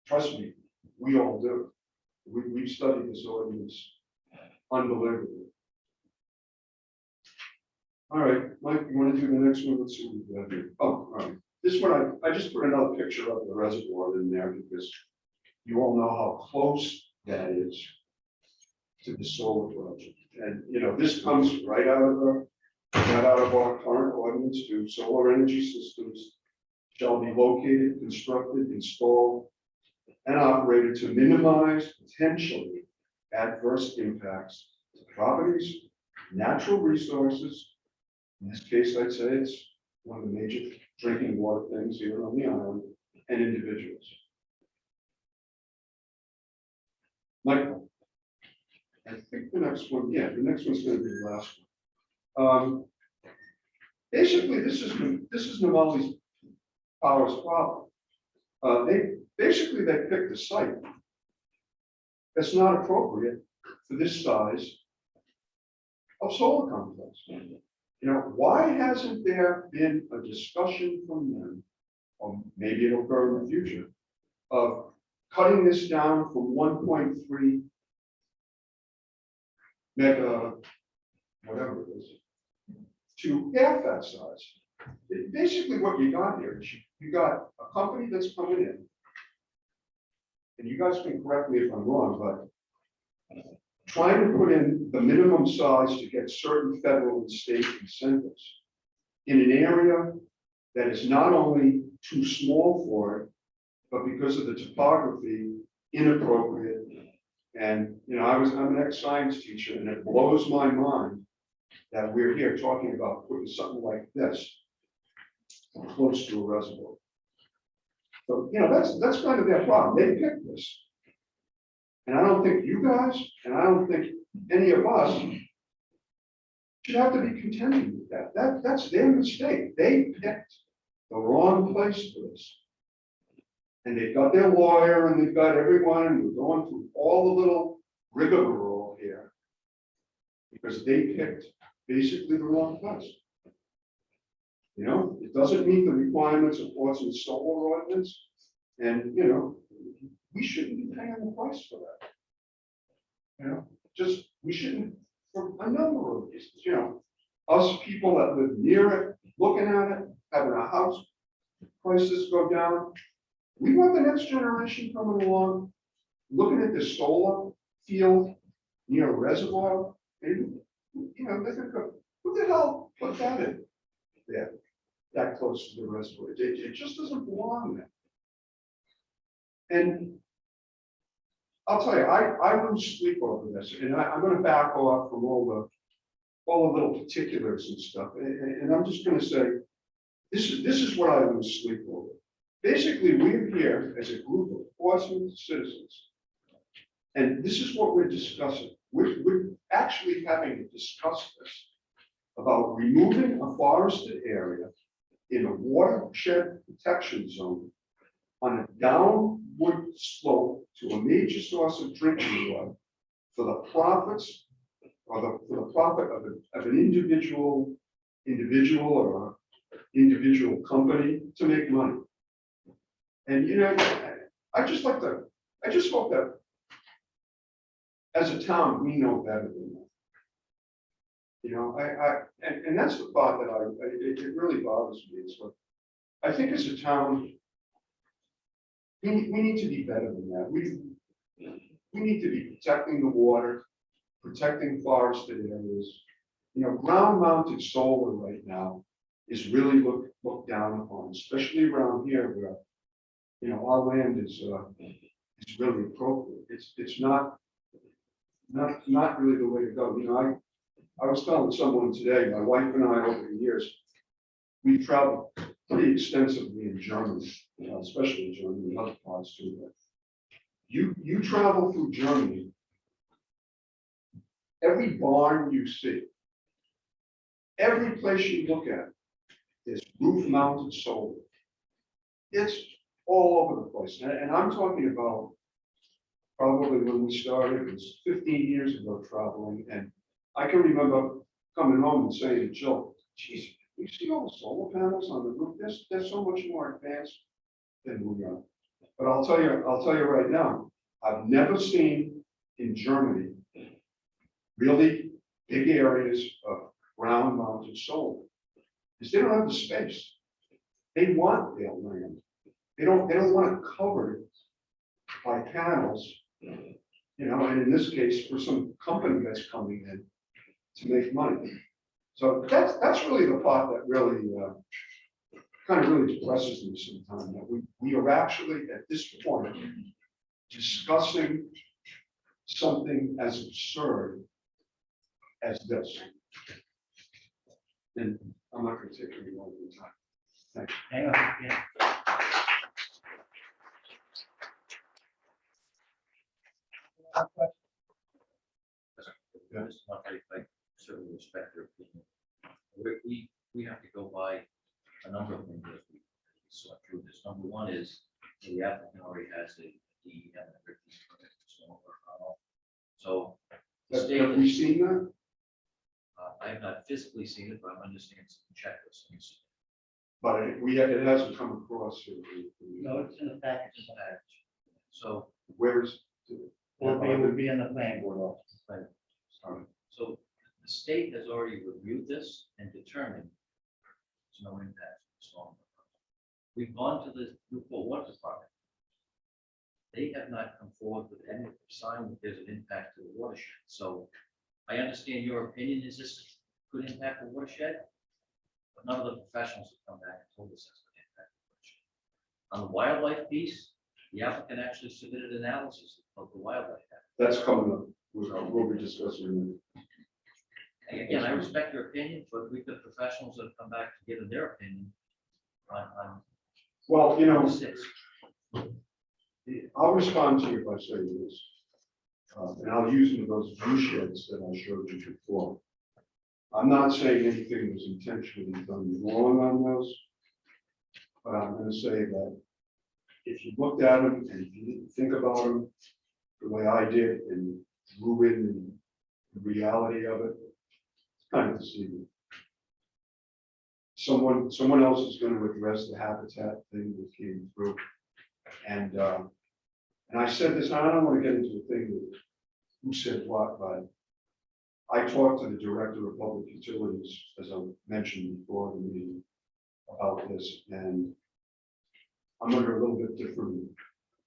trust me, we all do. We've studied this ordinance unbelievably. All right, Mike, you want to do the next one? Let's see what we've got here. Oh, all right. This one, I just put another picture of the reservoir in there because you all know how close that is to the solar project. And, you know, this comes right out of our current ordinance to solar energy systems shall be located, constructed, installed, and operated to minimize potentially adverse impacts to properties, natural resources. In this case, I'd say it's one of the major drinking water things here on the island, and individuals. Michael, I think the next one, yeah, the next one's going to be the last one. Basically, this is Namali's Power's problem. They picked a site that's not appropriate for this size of solar complex. You know, why hasn't there been a discussion from them, or maybe it'll occur in the future, of cutting this down from 1.3 mega, whatever it is, to half that size? Basically, what you got here is you got a company that's coming in, and you guys can correct me if I'm wrong, but trying to put in the minimum size to get certain federal and state incentives in an area that is not only too small for it, but because of the topography, inappropriate. And, you know, I'm an ex-science teacher, and it blows my mind that we're here talking about putting something like this close to a reservoir. So, you know, that's kind of their problem. They picked this. And I don't think you guys, and I don't think any of us should have to be contending with that. That's their mistake. They picked the wrong place for this. And they've got their lawyer and they've got everyone, and we're going through all the little rigmarole here because they picked basically the wrong place. You know, it doesn't meet the requirements of Portsmouth solar ordinance, and you know, we shouldn't be paying the price for that. You know, just we shouldn't, for a number of reasons. You know, us people that live near it, looking at it, having a house, prices go down. We want the next generation coming along, looking at the solar field near a reservoir, and you know, they think, what the hell put that in there, that close to the reservoir? It just doesn't belong there. And I'll tell you, I lose sleep over this, and I'm going to back off from all the little particulars and stuff, and I'm just going to say, this is what I lose sleep over. Basically, we're here as a group of Portsmouth citizens, and this is what we're discussing. We're actually having to discuss this about removing a forested area in a watershed protection zone on a downward slope to a major source of drinking water for the profits or for the profit of an individual or individual company to make money. And you know, I just hope that as a town, we know better than that. You know, and that's the part that it really bothers me. It's what I think as a town, we need to be better than that. We need to be protecting the water, protecting forested areas. You know, ground mounted solar right now is really looked down upon, especially around here where, you know, our land is really appropriate. It's not really the way to go. You know, I was telling someone today, my wife and I over the years, we've traveled pretty extensively in Germany, you know, especially in Germany and other parts too. But you travel through Germany, every barn you see, every place you look at is roof mounted solar. It's all over the place. And I'm talking about probably when we started, it was 15 years ago traveling. And I can remember coming home and saying to Jill, geez, you see all the solar panels on the roof? They're so much more advanced than we are. But I'll tell you right now, I've never seen in Germany really big areas of ground mounted solar. Because they don't have the space. They want their land. They don't want it covered by panels, you know, and in this case, for some company that's coming in to make money. So that's really the part that really kind of really depresses me sometimes, that we are actually at this point discussing something as absurd as this. And I'm not going to take any more of your time. Thanks. Hang on, yeah. I just want to, like, certainly respect their opinion. We have to go One is, the applicant already has a DEM and a written permit for stormwater runoff. So the Have state, have we seen that? I have not physically seen it, but I'm understanding some checklists. But it hasn't come across here. No, it's in the package. So, Where is? It would be in the planning board office. Sorry. so the state has already reviewed this and determined there's no impact to stormwater. We've gone to the Newport Water Department. They have not come forward with any sign that there's an impact to the watershed. So I understand your opinion is this could impact the watershed, but none of the professionals have come back and told us that's going to impact the watershed. On the wildlife piece, the applicant actually submitted analysis of the wildlife. That's coming up. We'll be discussing And again, I respect your opinion, but we've got professionals that have come back to give their opinion on Well, you know, six. I'll respond to you by saying this. And I'll use those view sheds that I showed you before. I'm not saying anything was intentionally done wrong on those. But I'm going to say that if you looked at them and if you didn't think about them the way I did and drew in the reality of it, it's kind of deceiving. Someone else is going to address the habitat thing that came through. And I said this, and I don't want to get into the thing with who said what, but I talked to the director of public utilities, as I mentioned before the meeting, about this, and I'm under a little bit different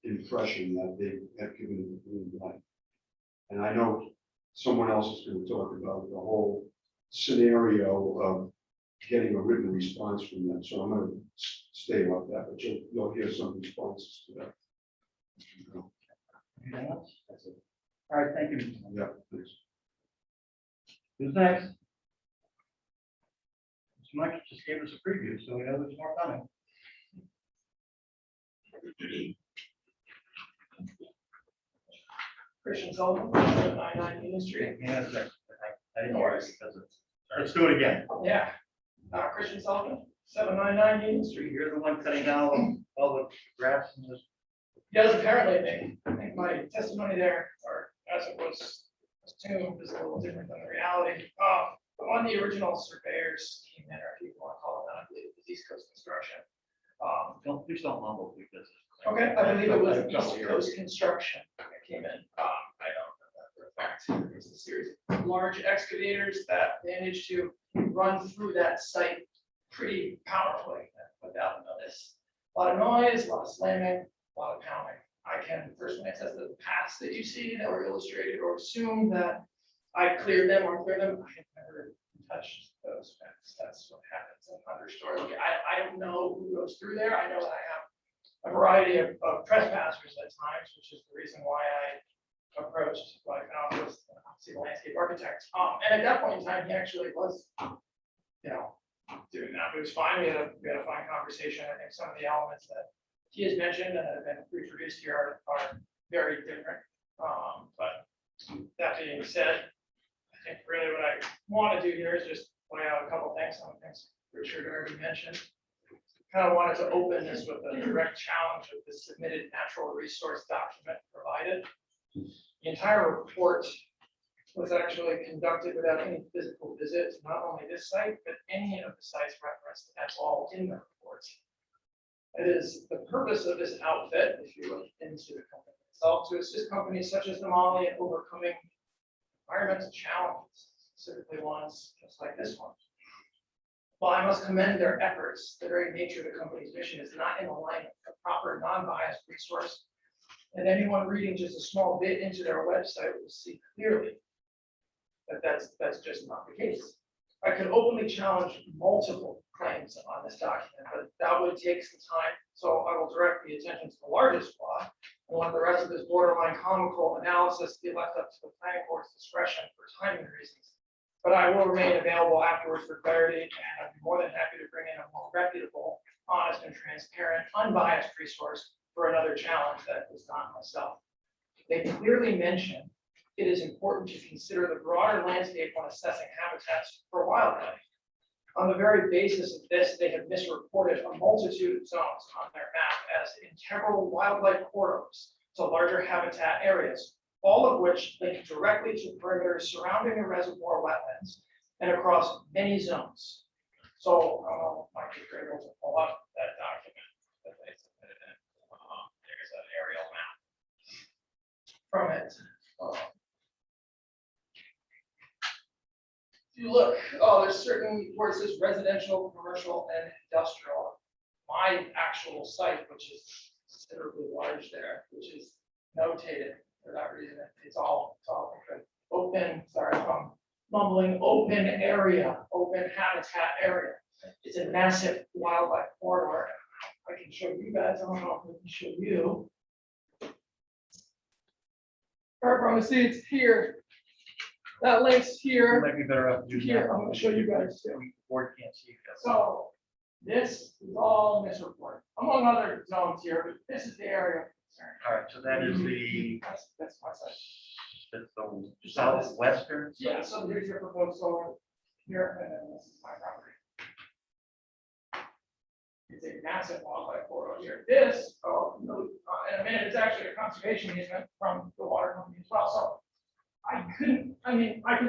impression that they have given it the green light. And I know someone else is going to talk about the whole scenario of getting a written response from them, so I'm going to stay off that, but you'll hear some responses to that. Anything else? That's it. All right, thank you. Yeah, please. Who's next? Mr. Mike just gave us a preview, so we know there's more coming. Christian Sullivan, 99 Union Street. Yeah, that's right. I didn't hear it because it's. Let's do it again. Yeah, Christian Sullivan, 799 Union Street. You're the one cutting down all the grass and this. Yes, apparently, I think my testimony there, or as it was assumed, is a little different than the reality. On the original surveyors came in, or if you want to call it that, I believe it was East Coast Construction. Please don't mumble because. Okay, I believe it was East Coast Construction that came in. I don't know that for a fact. There's a series of large excavators that managed to run through that site pretty powerfully without notice. A lot of noise, a lot of slamming, a lot of pounding. I can personally attest to the paths that you see that were illustrated or assume that I cleared them or cleared them. I have never touched those paths. That's what happens in understory. Look, I don't know who goes through there. I know that I have a variety of trespassers at times, which is the reason why I approached what I found was the landscape architect. And at that point in time, he actually was, doing that. It was fine. We had a fine conversation. I think some of the elements that he has mentioned and have been reproduced here are very different. But that being said, I think really what I want to do here is just point out a couple of things, some things Richard already mentioned. Kind of wanted to open this with a direct challenge of the submitted natural resource document provided. The entire report was actually conducted without any physical visits, not only this site, but any of the sites referenced at all in the report. It is the purpose of this outfit, if you look into the company itself, to assist companies such as Namali in overcoming environmental challenges, specifically ones just like this one. While I must commend their efforts, the very nature of the company's mission is not in alignment with a proper non-biased resource. And anyone reading just a small bit into their website will see clearly that that's just not the case. I could openly challenge multiple claims on this document, but that would take some time. So I will direct the attention to the largest flaw and let the rest of this borderline comical analysis be left up to the planning board's discretion for timing reasons. But I will remain available afterwards for clarity, and I'd be more than happy to bring in a more reputable, honest and transparent, unbiased resource for another challenge that is not myself. They clearly mention it is important to consider the broader landscape when assessing habitats for wildlife. On the very basis of this, they have misreported a multitude of zones on their map as integral wildlife corridors to larger habitat areas, all of which link directly to perimeters surrounding the reservoir wetlands and across many zones. So, Mike, if you're able to pull up that document that they submitted in, there's an aerial map from it. If you look, there's certain where it says residential, commercial, and industrial. My actual site, which is considerably large there, which is notated for that reason, it's all open, sorry if I'm mumbling, open area, open habitat area. It's a massive wildlife corridor. I can show you guys, I don't know if I can show you. From the see it's here. That links here. Might be better off doing Here, that. I'm gonna show you guys too. Board can't see. So this is all misreported, among other zones here, but this is the area of concern. All right, so that is the, That's my site. that's the southwestern. Yeah, so here's your proposed solar here, and then this is my property. It's a massive wildlife corridor here. This, in a minute, it's actually a conservation easement from the water company as well, so I could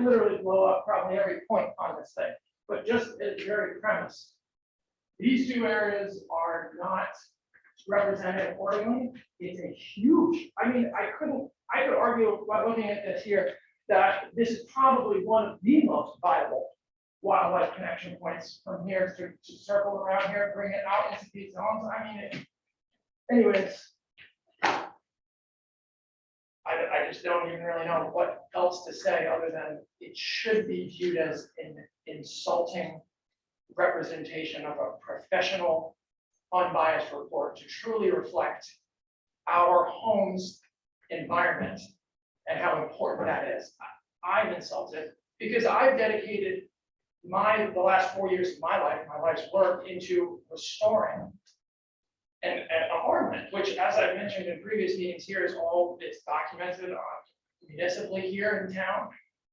literally blow up probably every point on this thing, but just as very premise. These two areas are not represented accordingly. It's a huge, I could argue by looking at this here, that this is probably one of the most viable wildlife connection points from here to circle around here, bring it out into these zones. Anyways. I just don't even really know what else to say other than it should be viewed as an insulting representation of a professional, unbiased report to truly reflect our home's environment and how important that is. I'm insulted because I've dedicated the last 4 years of my life's work into restoring an environment, which, as I've mentioned in previous meetings here, is all it's documented on municipally here in town,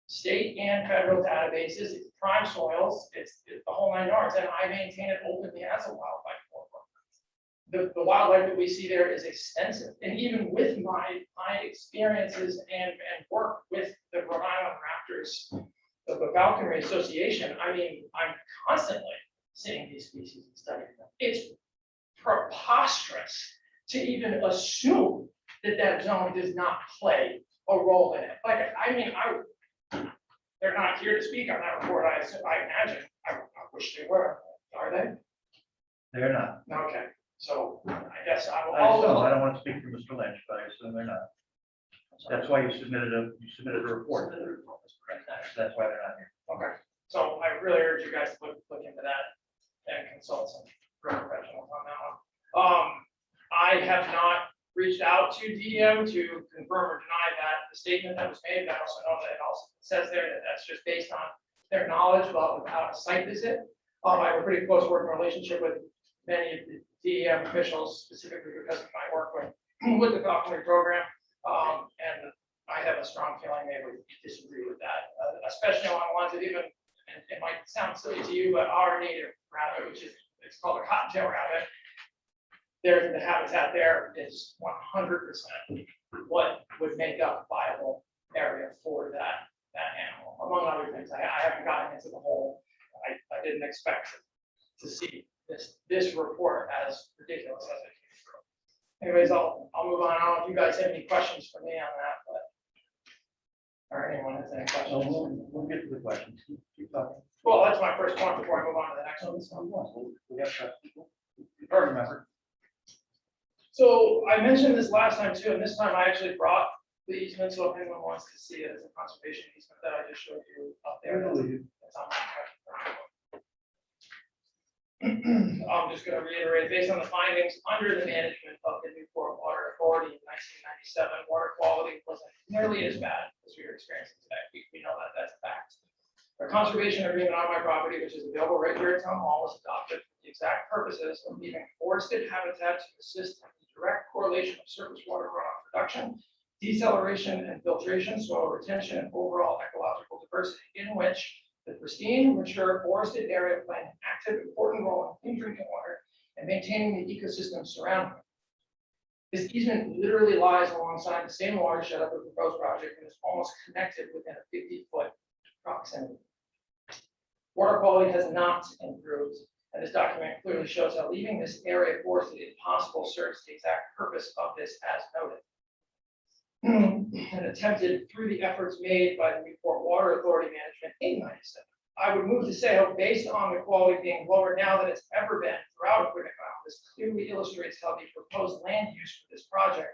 state and federal databases, it's prime soils, it's the whole 9 yards, and I maintain it openly as a wildlife corridor. The wildlife that we see there is extensive, and even with my experiences and work with the Rhode Island Raptors, the Falconry Association, I'm constantly seeing these species and studying them. It's preposterous to even assume that zone does not play a role in it. They're not here to speak on that report. I imagine. I wish they were. Are they? They're not. Okay. So I guess I will. I don't want to speak for Mr. Lynch, but I assume they're not. That's why you submitted a report. That's why they're not here. Okay. So I really urge you guys to look into that and consult some professionals on that one. I have not reached out to DEM to confirm or deny that the statement that was made. I also know that it also says there that that's just based on their knowledge without a site visit. I have a pretty close working relationship with many of the DEM officials, specifically because of my work with the Falconry program. And I have a strong feeling they would disagree with that, especially on the ones that even, and it might sound silly to you, but our native rabbit, which is, it's called a cottontail rabbit. The habitat there is 100% what would make up a viable area for that animal, among other things. I haven't gotten into the whole, I didn't expect to see this report as ridiculous as it came through. Anyways, I'll move on. I don't know if you guys have any questions for me on that, but. Or anyone has any questions? We'll get to the questions. Keep talking. Well, that's my first point before I move on to the next one. We got questions. Perfect. Remember. So I mentioned this last time too, and this time I actually brought the easement, so if anyone wants to see it as a conservation easement that I just showed you up there. That's on my I'm just gonna reiterate, based on the findings under the management of the Newport Water Authority in 1997, water quality wasn't nearly as bad as we are experiencing today. We know that, that's a fact. A conservation agreement on my property, which is available right here at Town Hall, was adopted for the exact purposes of leaving forested habitat to assist in the direct correlation of surface water runoff production, deceleration and filtration, soil retention, and overall ecological diversity, in which The pristine, mature forested area playing an active, important role in drinking water and maintaining the ecosystem surrounding it. This easement literally lies alongside the same watershed of the proposed project and is almost connected within a 50-foot proximity. Water quality has not improved, and this document clearly shows how leaving this area forested if possible serves the exact purpose of this as noted. And attempted through the efforts made by the Newport Water Authority management in 97. I would move to say how based on the quality being lower now than it's ever been throughout Aquidneck Island, this clearly illustrates how the proposed land use for this project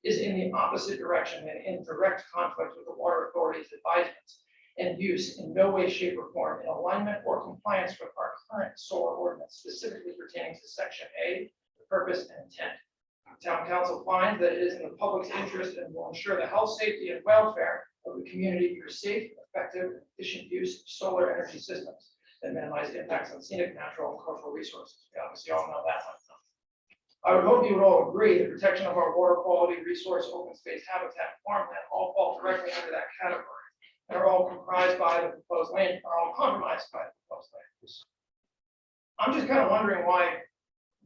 is in the opposite direction and in direct conflict with the Water Authority's advisements and use in no way, shape, or form in alignment or compliance with our current solar ordinance, specifically pertaining to Section A, the purpose and intent. Town council finds that it is in the public's interest and will ensure the health, safety, and welfare of the community through safe, effective, and efficient use of solar energy systems that minimize impacts on scenic, natural, and cultural resources. We obviously all know that one. I would hope you would all agree the protection of our water quality, resource, open space, habitat, and farmland all fall directly under that category and are all comprised by the proposed land, are all compromised by the proposed land use. I'm just kind of wondering why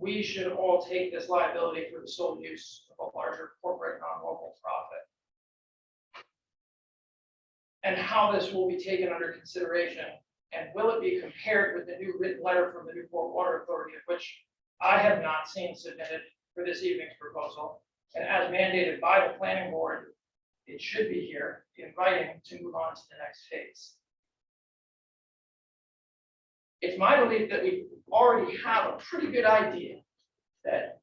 we should all take this liability for the sole use of a larger corporate non-local profit. And how this will be taken under consideration, and will it be compared with the new written letter from the Newport Water Authority, of which I have not seen submitted for this evening's proposal, and as mandated by the planning board, it should be here in writing to move on to the next phase. It's my belief that we already have a pretty good idea that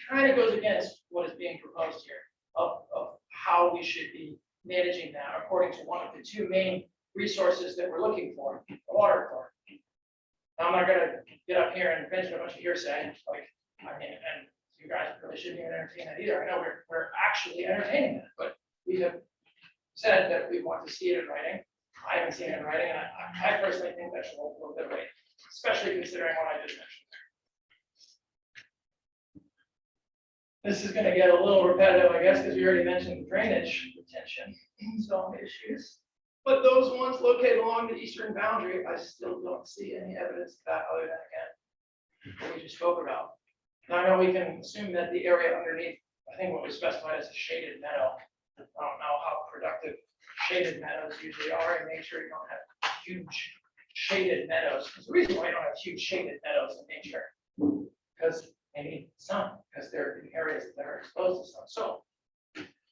kind of goes against what is being proposed here of how we should be managing that according to one of the two main resources that we're looking for, the water authority. Now, I'm not going to get up here and mention a bunch of hearsay, like, I mean, and you guys really shouldn't even entertain that either. I know we're actually entertaining that, but we have said that we want to see it in writing. I haven't seen it in writing, and I personally think that should hold a little bit of weight, especially considering what I just mentioned. This is going to get a little repetitive, I guess, because we already mentioned drainage retention zone issues. But those ones located along the eastern boundary, I still don't see any evidence of that other than, again, what we just spoke about. Now, I know we can assume that the area underneath, I think what was specified as a shaded meadow. I don't know how productive shaded meadows usually are in nature. You don't have huge shaded meadows. There's a reason why you don't have huge shaded meadows in nature, because they need sun, because they're in areas that are exposed to sun. So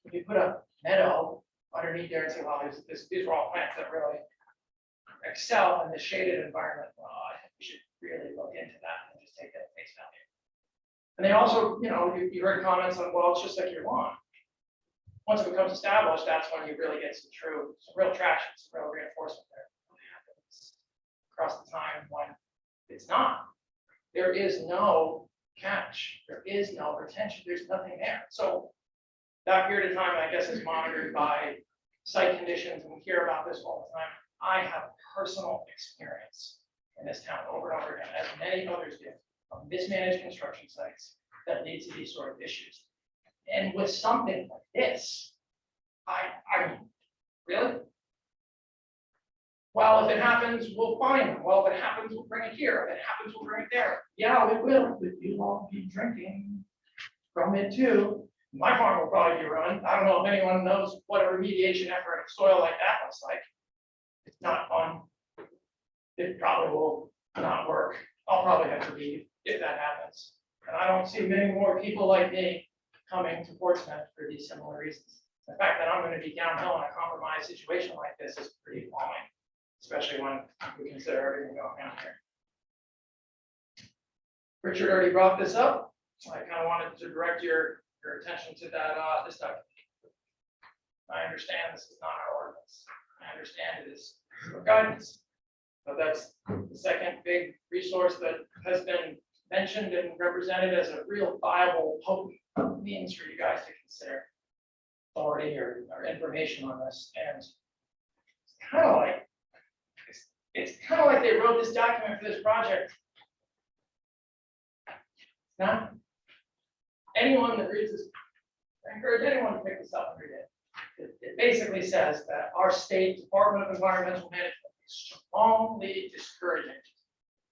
if you put a meadow underneath there and say, well, these are all plants that really excel in the shaded environment, well, I think we should really look into that and just take that at face value. And they also, you heard comments on, well, it's just like your lawn. Once it becomes established, that's when you really get some real traction, some real reinforcement there. What happens across the time when it's not? There is no catch, there is no retention, there's nothing there. So that period of time, I guess, is monitored by site conditions, and we hear about this all the time. I have personal experience in this town over and over again, as many others do, of mismanaged construction sites that lead to these sort of issues. And with something like this, I really? Well, if it happens, we'll find them. Well, if it happens, we'll bring it here. If it happens, we'll bring it there. Yeah, we will, but you'll all be drinking from it too. My farm will probably be ruined. I don't know if anyone knows what a remediation effort of soil like that looks like. It's not fun. It probably will not work. I'll probably have to leave if that happens. And I don't see many more people like me coming to Portsmouth for these similar reasons. The fact that I'm going to be downhill in a compromised situation like this is pretty appalling, especially when we consider everything going on here. Richard already brought this up, so I kind of wanted to direct your attention to that, this document. I understand this is not our ordinance. I understand it is for guidance, but that's the second big resource that has been mentioned and represented as a real viable, potent means for you guys to consider authority or information on this. And it's kind of like they wrote this document for this project. Now, anyone that reads this, I encourage anyone to pick this up and read it. It basically says that our state Department of Environmental Management strongly discouraging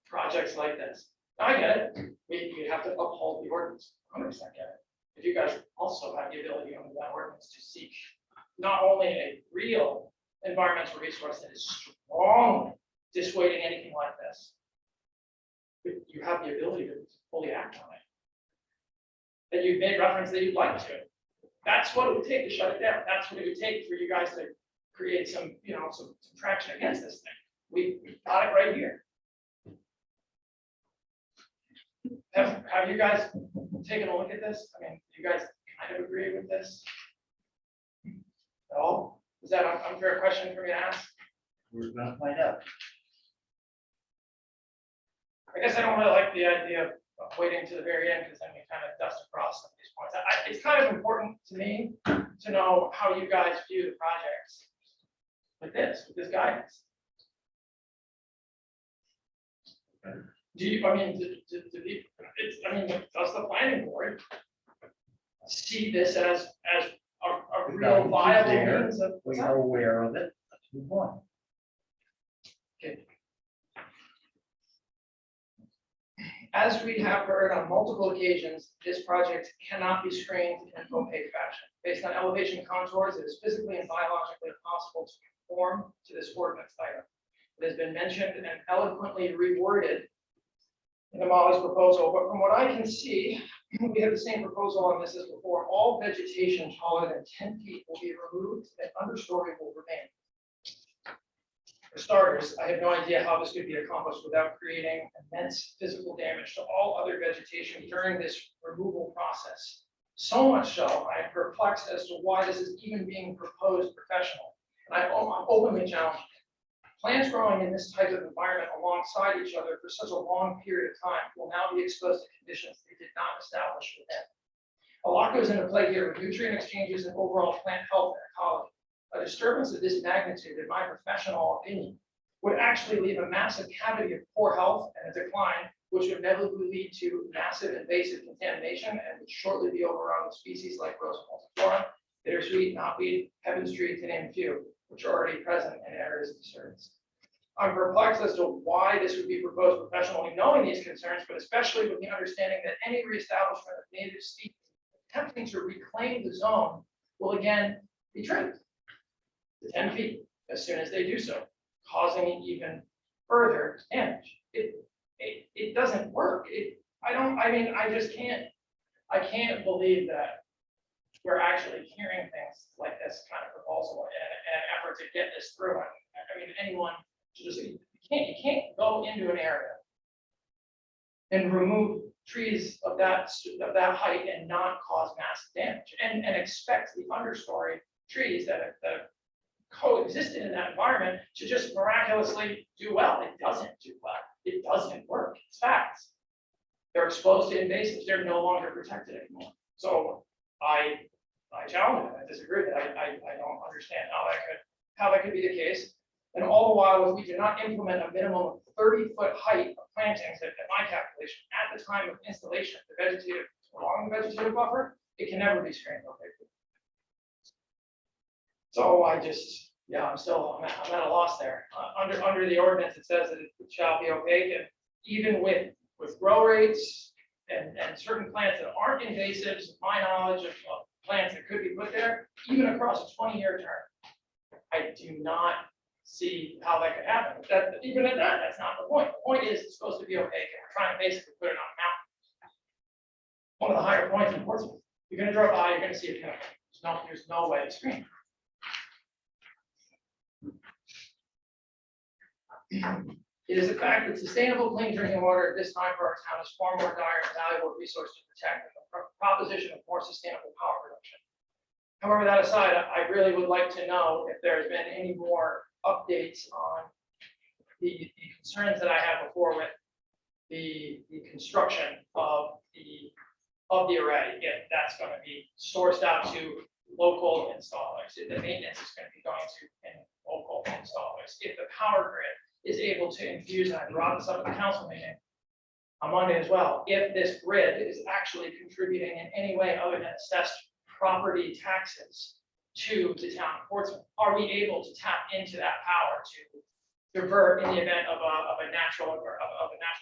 projects like this. I get it, we have to uphold the ordinance, 100% get it. If you guys also have the ability under that ordinance to seek not only a real environmental resource that is strongly dissuading anything like this, but you have the ability to fully act on it. That you've made reference that you'd like to. That's what it would take to shut it down. That's what it would take for you guys to create some, some traction against this thing. We've got it right here. Have you guys taken a look at this? I mean, do you guys kind of agree with this? At all? Is that an unfair question for me to ask? We're gonna find out. I guess I don't really like the idea of waiting to the very end, because then we kind of dust across some of these points. It's kind of important to me to know how you guys view the projects with this guidance. Do you, I mean, does the planning board see this as a real viable means of? We are aware of it. Let's move on. Okay. As we have heard on multiple occasions, this project cannot be screened in an opaque fashion. Based on elevation contours, it is physically and biologically impossible to conform to this ordinance item. It has been mentioned and eloquently reworded in the Molly's proposal, but from what I can see, we have the same proposal on this as before. All vegetation taller than 10 feet will be removed and understory will remain. For starters, I have no idea how this could be accomplished without creating immense physical damage to all other vegetation during this removal process. So much so, I am perplexed as to why this is even being proposed professionally. And I'm openly challenging it. Plants growing in this type of environment alongside each other for such a long period of time will now be exposed to conditions they did not establish within. A lot goes into play here with nutrient exchanges and overall plant health and ecology. A disturbance of this magnitude, in my professional opinion, would actually leave a massive cavity of poor health and a decline, which would inevitably lead to massive invasive contamination and would shortly be overrun with species like Rosa multiflora, bittersweet, knotweed, heaven's tree, to name a few, which are already present in areas of disturbance. I'm perplexed as to why this would be proposed professionally, knowing these concerns, but especially with the understanding that any reestablishment of native species attempting to reclaim the zone will again be trimmed to 10 feet as soon as they do so, causing even further damage. It doesn't work. I can't believe that we're actually hearing things like this kind of proposal in an effort to get this through. I mean, anyone should just, you can't go into an area and remove trees of that height and not cause massive damage and expect the understory trees that have coexisted in that environment to just miraculously do well. It doesn't do well. It doesn't work. It's facts. They're exposed to invasives. They're no longer protected anymore. So I challenge it. I disagree with it. I don't understand how that could be the case. And all the while, if we do not implement a minimum of 30-foot height of plantings, at my calculation, at the time of installation, along the vegetative buffer, it can never be screened opaquely. So I'm at a loss there. Under the ordinance, it says that it shall be opaque, and even with grow rates and certain plants that aren't invasives, my knowledge of plants that could be put there, even across a 20-year term, I do not see how that could happen. Even at that, that's not the point. The point is it's supposed to be opaque, and we're trying to basically put it on a mountain. One of the higher points in Portsmouth. You're going to drive by, you're going to see a pinnacle. There's no way to screen. It is a fact that sustainable clean drinking water at this time for our town is far more dire and valuable resource to protect than the proposition of more sustainable power production. However, that aside, I really would like to know if there's been any more updates on the concerns that I had before with the construction of the array, if that's going to be sourced out to local installers, if the maintenance is going to be going to local installers, if the power grid is able to infuse, and I brought this up at the council meeting on Monday as well, if this grid is actually contributing in any way other than assessed property taxes to the town of Portsmouth, are we able to tap into that power to divert in the event of a natural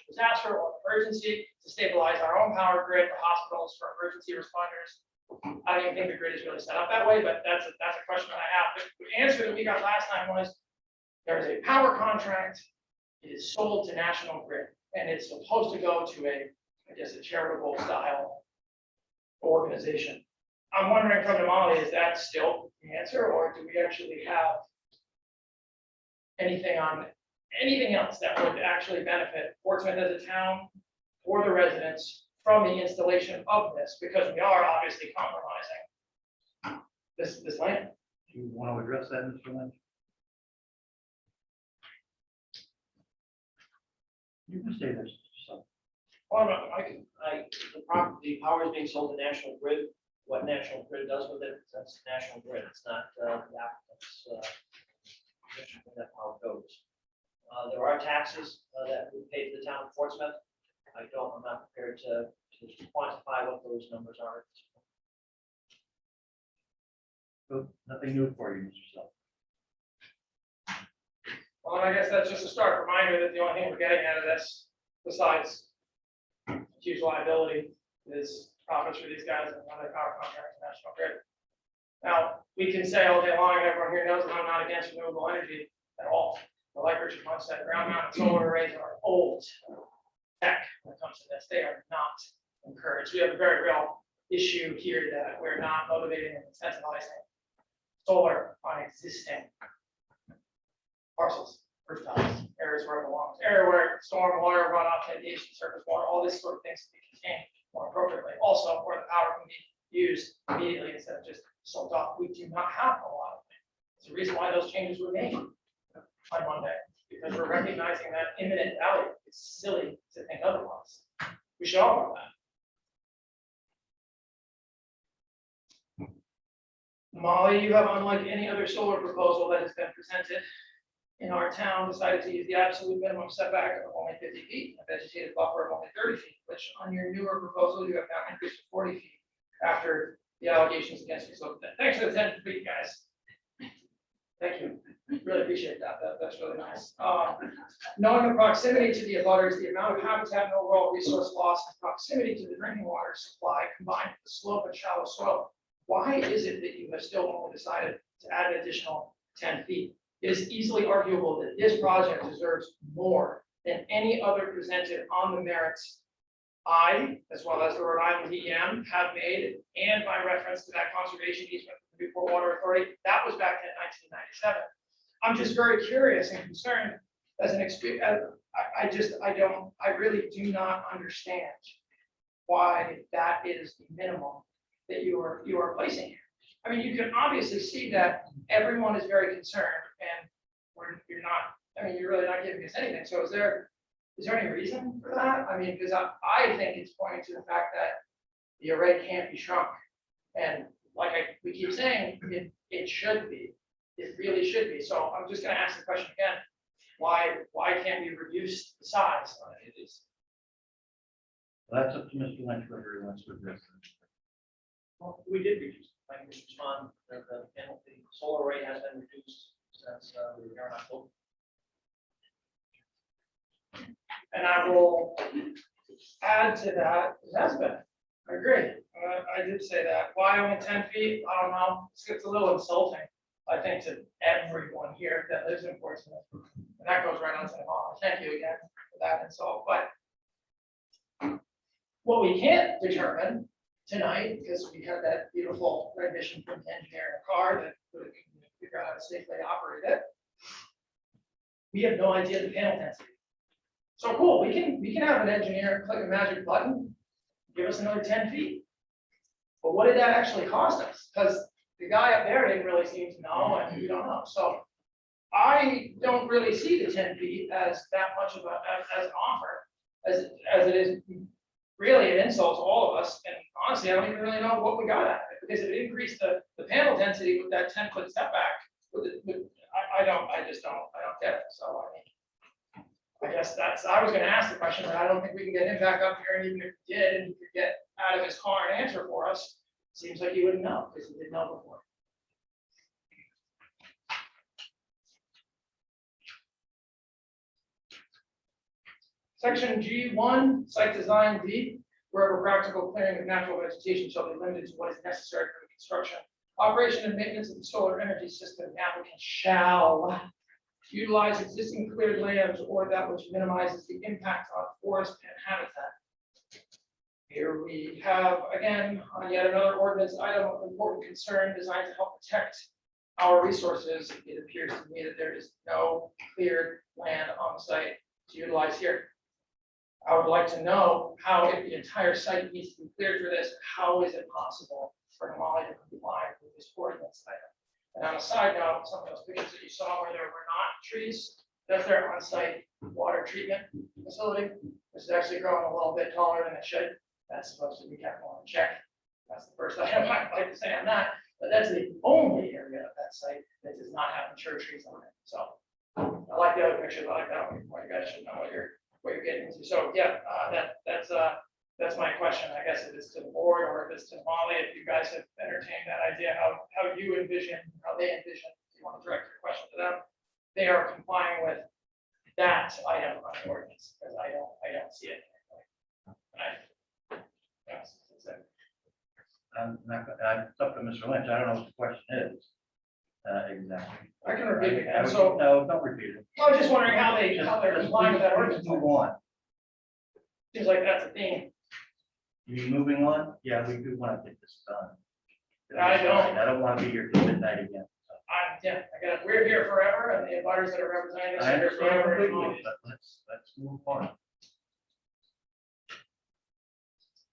disaster or emergency, to stabilize our own power grid, the hospitals for emergency responders. I don't even think the grid is really set up that way, but that's a question that I have. The answer that we got last time was, there is a power contract, it is sold to National Grid, and it's supposed to go to a charitable style organization. I'm wondering from Damali, is that still the answer, or do we actually have anything else that would actually benefit Portsmouth as a town or the residents from the installation of this? Because we are obviously compromising this land. Do you want to address that, Mr. Lynch? You can say this. Well, The power is being sold to National Grid. What National Grid does with it, that's National Grid. It's not the applicant's position where that power goes. There are taxes that we pay to the town of Portsmouth. I'm not prepared to quantify what those numbers are. So, nothing new for you, Mr. Self. Well, I guess that's just a start reminder that the only thing we're getting out of this, besides huge liability, is profits for these guys and another power contract to National Grid. Now, we can say all day long, and everyone here knows that I'm not against renewable energy at all. But like Richard once said, ground mounted solar arrays are old tech when it comes to this. They are not encouraged. We have a very real issue here that we're not motivating and incentivizing solar on existing parcels, rooftops, areas where it belongs, area where storm water, runoff mitigation, surface water, all this sort of things can be contained more appropriately. Also, where the power can be used immediately instead of just sold off. We do not have a lot of things. It's the reason why those changes were made on Monday, because we're recognizing that imminent value. It's silly to think otherwise. We should all know that. Molly, you have, unlike any other solar proposal that has been presented in our town, decided to use the absolute minimum setback of only 50 feet, a vegetated buffer of only 30 feet, which on your newer proposal, you have now increased to 40 feet after the allegations against you. So thanks for the 10 feet, guys. Thank you. Really appreciate that. That's really nice. Knowing the proximity to the abutters, the amount of habitat and overall resource loss, and proximity to the drinking water supply combined with the slope and shallow soil, why is it that you have still only decided to add an additional 10 feet? It is easily arguable that this project deserves more than any other presented on the merits I, as well as the Rhode Island DEM, have made, and by reference to that conservation easement from the Newport Water Authority. That was back in 1997. I'm just very curious and concerned as an experience. I really do not understand why that is the minimum that you are placing here. I mean, you can obviously see that everyone is very concerned, and you're not. I mean, you're really not giving us anything. So is there any reason for that? I mean, because I think it's pointing to the fact that the array can't be shrunk, and like we keep saying, it should be. It really should be. So I'm just going to ask the question again: why can't we reduce the size of it? Well, that's up to Mr. Lynch whether he wants to address it. Well, we did reduce. Like Mr. Swan, the solar array has been reduced since we were here in October. And I will add to that, it has been. I agree. I did say that. Why only 10 feet? I don't know. It's a little insulting, I think, to everyone here that lives in Portsmouth. And that goes right on to the bottom. Thank you again for that insult. But what we can't determine tonight, because we had that beautiful rendition from the engineer in a car that would figure out how to safely operate it. We have no idea the panel density. So cool, we can have an engineer click a magic button, give us another 10 feet. But what did that actually cost us? Because the guy up there didn't really seem to know, and we don't know. So I don't really see the 10 feet as that much of as an offer, as it is really an insult to all of us. And honestly, I don't even really know what we got at it, because if it increased the panel density with that 10-foot setback, I don't get it. So I mean, I guess I was going to ask the question, but I don't think we can get him back up here. And even if we did, and he could get out of his car and answer for us, seems like he wouldn't know, because he didn't know before. Section G1, site design D, wherever practical, clearing of natural vegetation shall be limited to what is necessary for the construction, operation and maintenance of the solar energy system. The applicant shall utilize existing cleared lands or that which minimizes the impact on forest and habitat. Here we have, again, on yet another ordinance item of important concern designed to help protect our resources. It appears to me that there is no cleared land on the site to utilize here. I would like to know how, if the entire site needs to be cleared for this, how is it possible for Molly to comply with this ordinance item? And on a side note, some of those pictures that you saw where there were not trees, that's their on-site water treatment facility, which is actually growing a little bit taller than it should. That's supposed to be kept on check. That's the first item I'd like to say on that, but that's the only area of that site that does not have mature trees on it. So I like the other pictures. I like that one. You guys should know what you're getting into. So yeah, that's my question. I guess if it's to the board or if it's to Molly, if you guys have entertained that idea, how you envision, how they envision, if you want to direct your question to them, they are complying with that item on the ordinance, because I don't see it. Yes, that's it. It's up to Mr. Lynch. I don't know what the question is. Exactly. I can repeat it again. So No, don't repeat it. I was just wondering how they're Just complying with that please ordinance. Move on. Seems like that's a theme. You moving on? Yeah, we do want to get this done. I don't. I don't want to be here till midnight again. We're here forever, and the abutters that are representing us I are here understand forever. completely, but let's move on.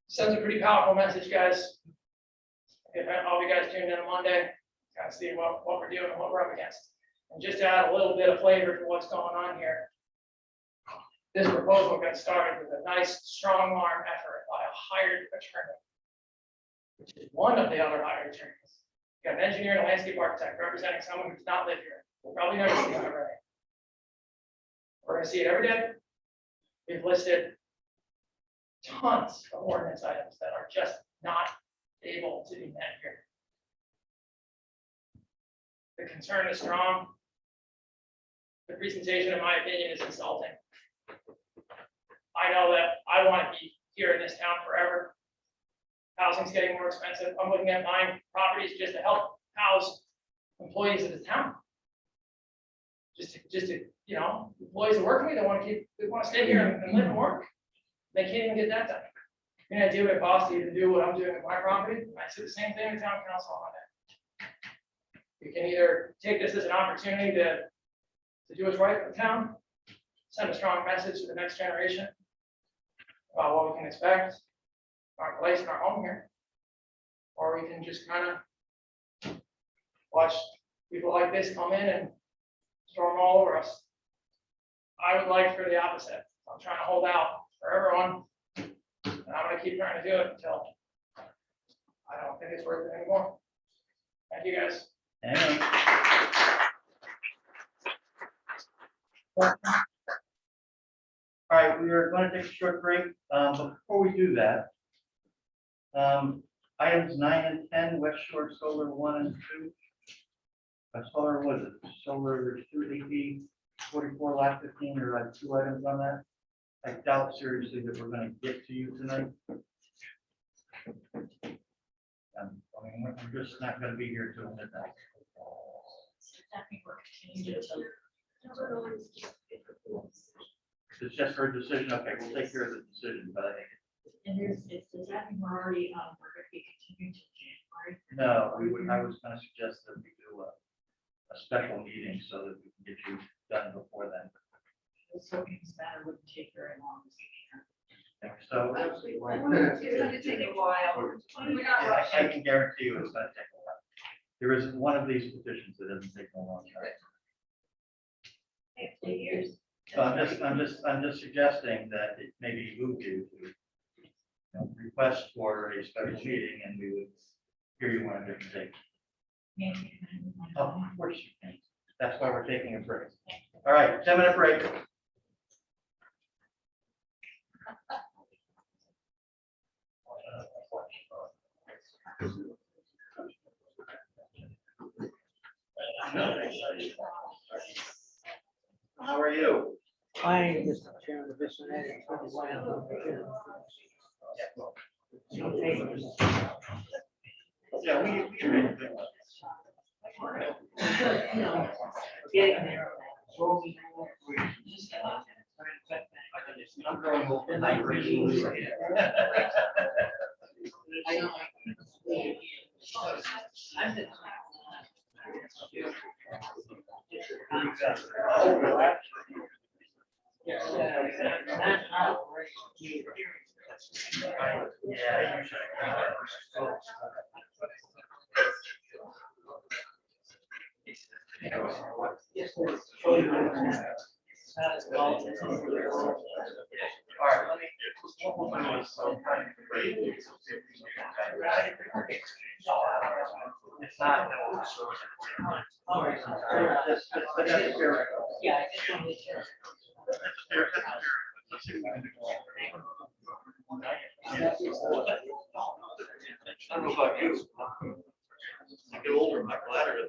Sends a pretty powerful message, guys. If all you guys tuned in on Monday, kind of see what we're doing and what we're up against. And just to add a little bit of flavor to what's going on here. This proposal got started with a nice strong arm effort by a hired attorney, which is one of the other hired attorneys. You got an engineer and a landscape architect representing someone who does not live here. We'll probably never see it already. We're gonna see it every day. We've listed tons of ordinance items that are just not able to be met here. The concern is strong. The presentation, in my opinion, is insulting. I know that I want to be here in this town forever. Housing's getting more expensive. I'm looking at buying properties just to help house employees of the town. Just to, employees that work for me, they want to stay here and live and work. They can't even get that done. You know, idea what it costs you to do what I'm doing with my property? I said the same thing in town council on that. You can either take this as an opportunity to do what's right for the town, send a strong message to the next generation about what we can expect, our place in our home here, or we can just kind of watch people like this come in and storm all over us. I would like for the opposite. I'm trying to hold out for everyone, and I'm going to keep trying to do it until I don't think it's worth it anymore. Thank you, guys. Hang on. All right, we are going to take a short break. Before we do that, items 9 and 10, West Shore Solar 1 and 2. Solar, was it? Solar 280, 44, lot 15, there are 2 items on that. I doubt seriously that we're going to get to you tonight. We're just not going to be here till midnight. It's just her decision. Okay, we'll take care of the decision, but I think. And does that mean we're already, we're going to be continuing till January? No, I was going to suggest that we do a special meeting so that we can get you done before then. I was hoping this matter wouldn't take very long. So Actually, it's gonna take a while. We're not I rushing. can guarantee you it's going to take a while. There is one of these petitions that doesn't take a long time. 2 years. So I'm just suggesting that it maybe move you to request for a special meeting, and we would hear you on a different date. Of course you can. That's why we're taking a break. All right, 10-minute break. How are you? Fine, Mr. Chairman, this and that. Yeah, we can make it. Getting there. I'm going with the night All right, let me. It's not. Yeah, I just wanted to. I don't know about you. I get older, my bladder.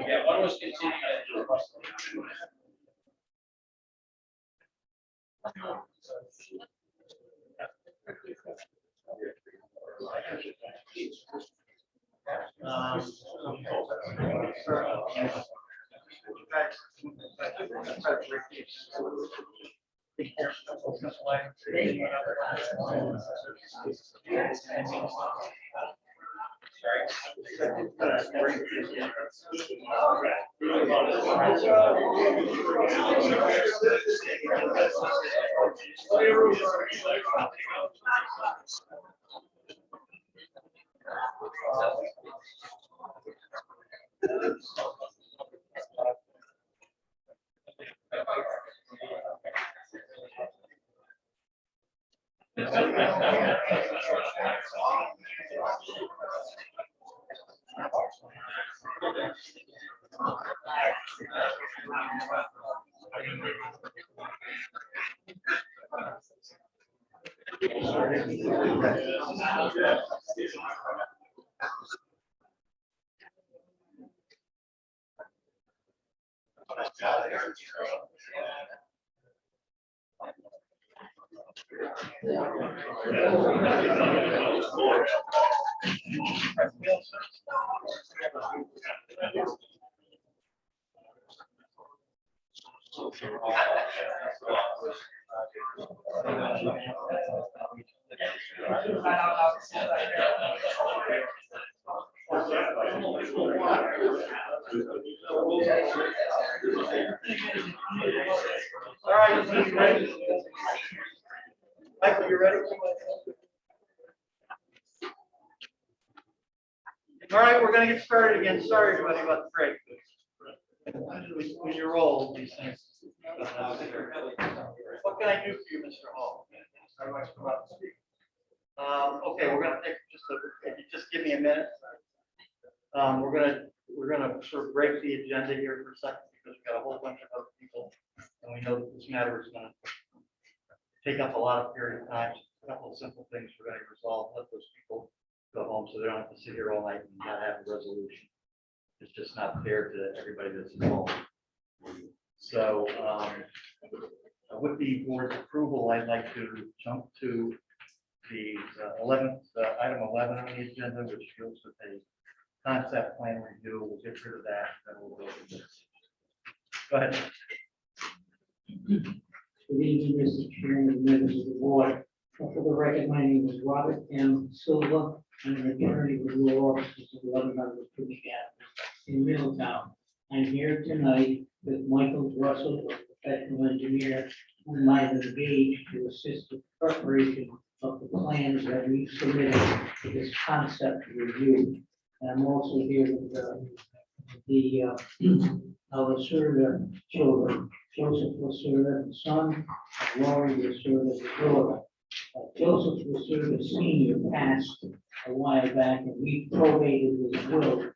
Yeah, one was continuing. All right, you ready? Michael, you ready? All right, we're gonna get started again. Sorry, everybody, about the break. When you roll these things. What can I do for you, Mr. Hall? Otherwise, come up and speak. Okay, we're gonna take if you just give me a minute. We're gonna sort of break the agenda here for a second because we've got a whole bunch of other people. And we know that this matter is gonna take up a lot of period of time. A couple of simple things we're gonna resolve, let those people go home so they don't have to sit here all night and not have a resolution. It's just not fair to everybody that's involved. So, with the board's approval, I'd like to jump to the 11th, item 11 on the agenda, which deals with a concept plan review. We'll get rid of that, then we'll go to this. Go ahead. Good evening, Mr. Chairman, members of the board. For the record, my name is Robert M. Silva. I'm an attorney with law offices of 1100 Finch Avenue in Middletown. I'm here tonight with Michael Russell, a professional engineer, whom I have engaged to assist with preparation of the plans that we've submitted to this concept review. And I'm also here with the Lacerda children, Joseph Lacerda, the son, and Laurie Lacerda, the daughter. Joseph Lacerda Senior passed a while back, and we probated his will.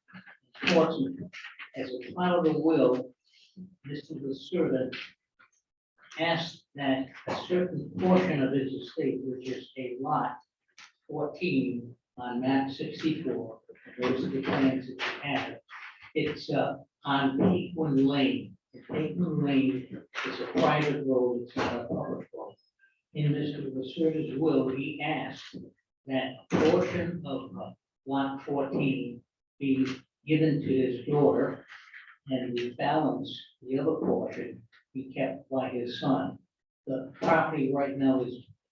Unfortunately, as a part of the will, Mr. Lacerda asked that a certain portion of his estate, which is a lot 14 on map 64, those are the plans that you have. It's on Paquin Lane. Paquin Lane is a private road, it's not a public road. In Mr. Lacerda's will, he asked that a portion of lot 14 be given to his daughter, and the balance, the other portion, be kept by his son. The property right now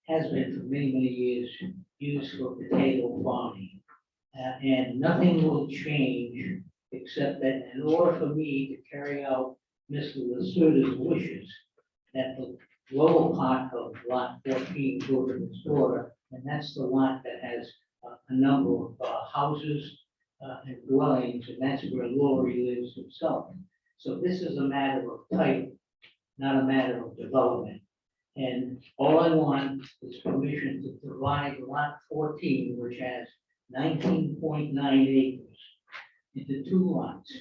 has been for many, many years used for potato farming. And nothing will change except that in order for me to carry out Mr. Lacerda's wishes, that the lower part of lot 14 go to his daughter, and that's the lot that has a number of houses and dwellings, and that's where Laurie lives himself. So this is a matter of type, not a matter of development. And all I want is permission to divide lot 14, which has 19.9 acres, into two lots.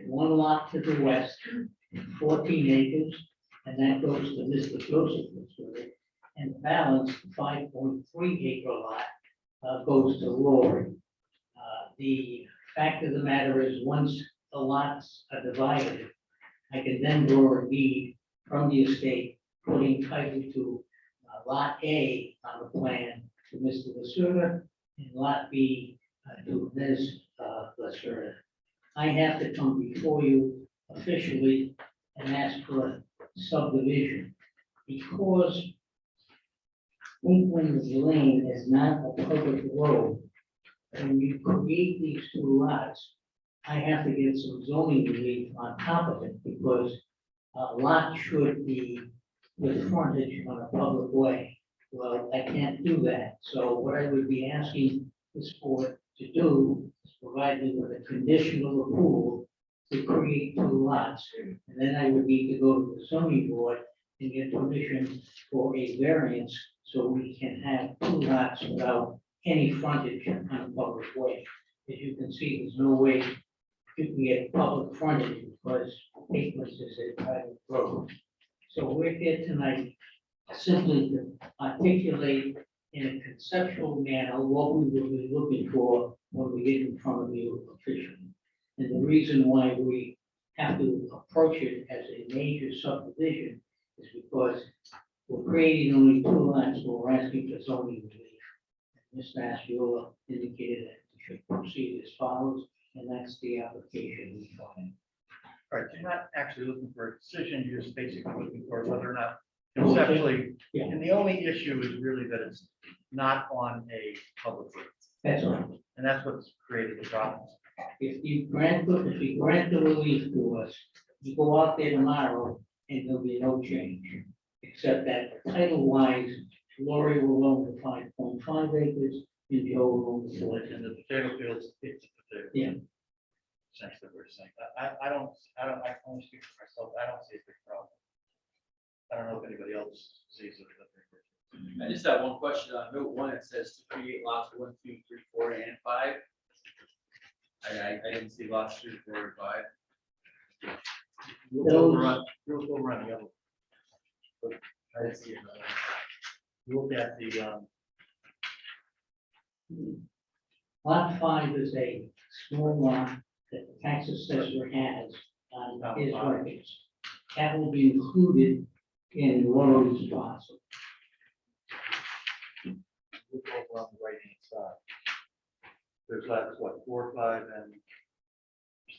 One lot to the west, 14 acres, and that goes to Mr. Joseph. And the balance, 5.3 acre lot, goes to Lori. The fact of the matter is, once the lots are divided, I can then draw a deed from the estate, putting title to Lot A on the plan to Mr. Lacerda, and Lot B to Ms. Lacerda. I have to come before you officially and ask for a subdivision, because Winkland's Lane is not a public road. When you create these two lots, I have to get some zoning relief on top of it, because a lot should be with frontage on a public way. Well, I can't do that. So what I would be asking this board to do is provide me with a conditional approval to create two lots. And then I would need to go to the zoning board and get permission for a variance, so we can have two lots without any frontage on a public way. As you can see, there's no way you can get public frontage because Papeles is a private road. So we're here tonight simply to articulate in a conceptual manner what we will be looking for when we get in front of you officially. And the reason why we have to approach it as a major subdivision is because we're creating only two lots, so we're asking for zoning relief. Mr. Askew indicated that we should proceed as follows, and that's the application we filed. All right, you're not actually looking for a decision, you're just basically looking for whether or not conceptually, Yeah. and the only issue is really that it's not on a public road. That's right. And that's what's created the problem. If you grant the relief to us, you go out there tomorrow and there'll be no change. Except that title wise, Lori will own the 5.5 acres and Joe will own the 4. And the potato fields, it's a potato. Yeah. Essentially, we're saying that. I can only speak for myself. I don't see a big problem. I don't know if anybody else sees it. I just have one question on note one. It says to create lots 1, 2, 3, 4, and 5. I didn't see lots 3, 4, and 5. We'll overrun the other. But I didn't see it. Look at the, Lot 5 is a small lot that the tax assessor has on his records. That will be included in Lori's parcel. look over on the right hand side. There's lots, what, 4, 5, and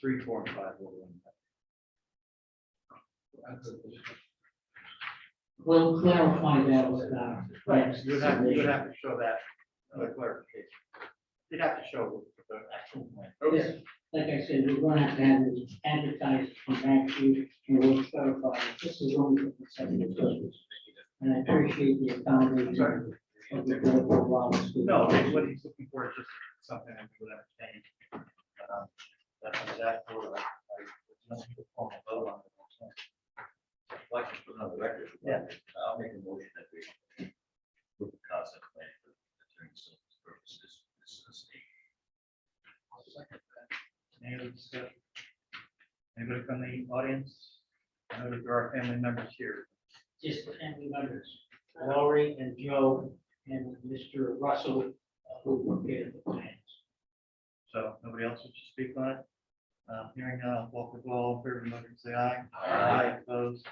3, 4, and 5 over on We'll clarify that with Right, you would have to show that clarification. You'd have to show the actual plan. Yes, like I said, we're going to have it advertised from back to you, and we'll clarify that this is only for consecutive purposes. And I appreciate the accommodation of the board for allowing us to. No, what he's looking for is just something that we would entertain. That's exactly what I nothing to form a vote on it. Like to put on the record. Yeah. I'll make a motion that we approve the concept plan for attorney service purposes. This is Any other discussion? Anybody from the audience? I know that there are family members here. Just the family members, Laurie and Joe and Mr. Russell, who prepared the plans. So nobody else wants to speak on it? Hearing none, Walker Ball, in favor of the motion, say aye. Aye. Opposed?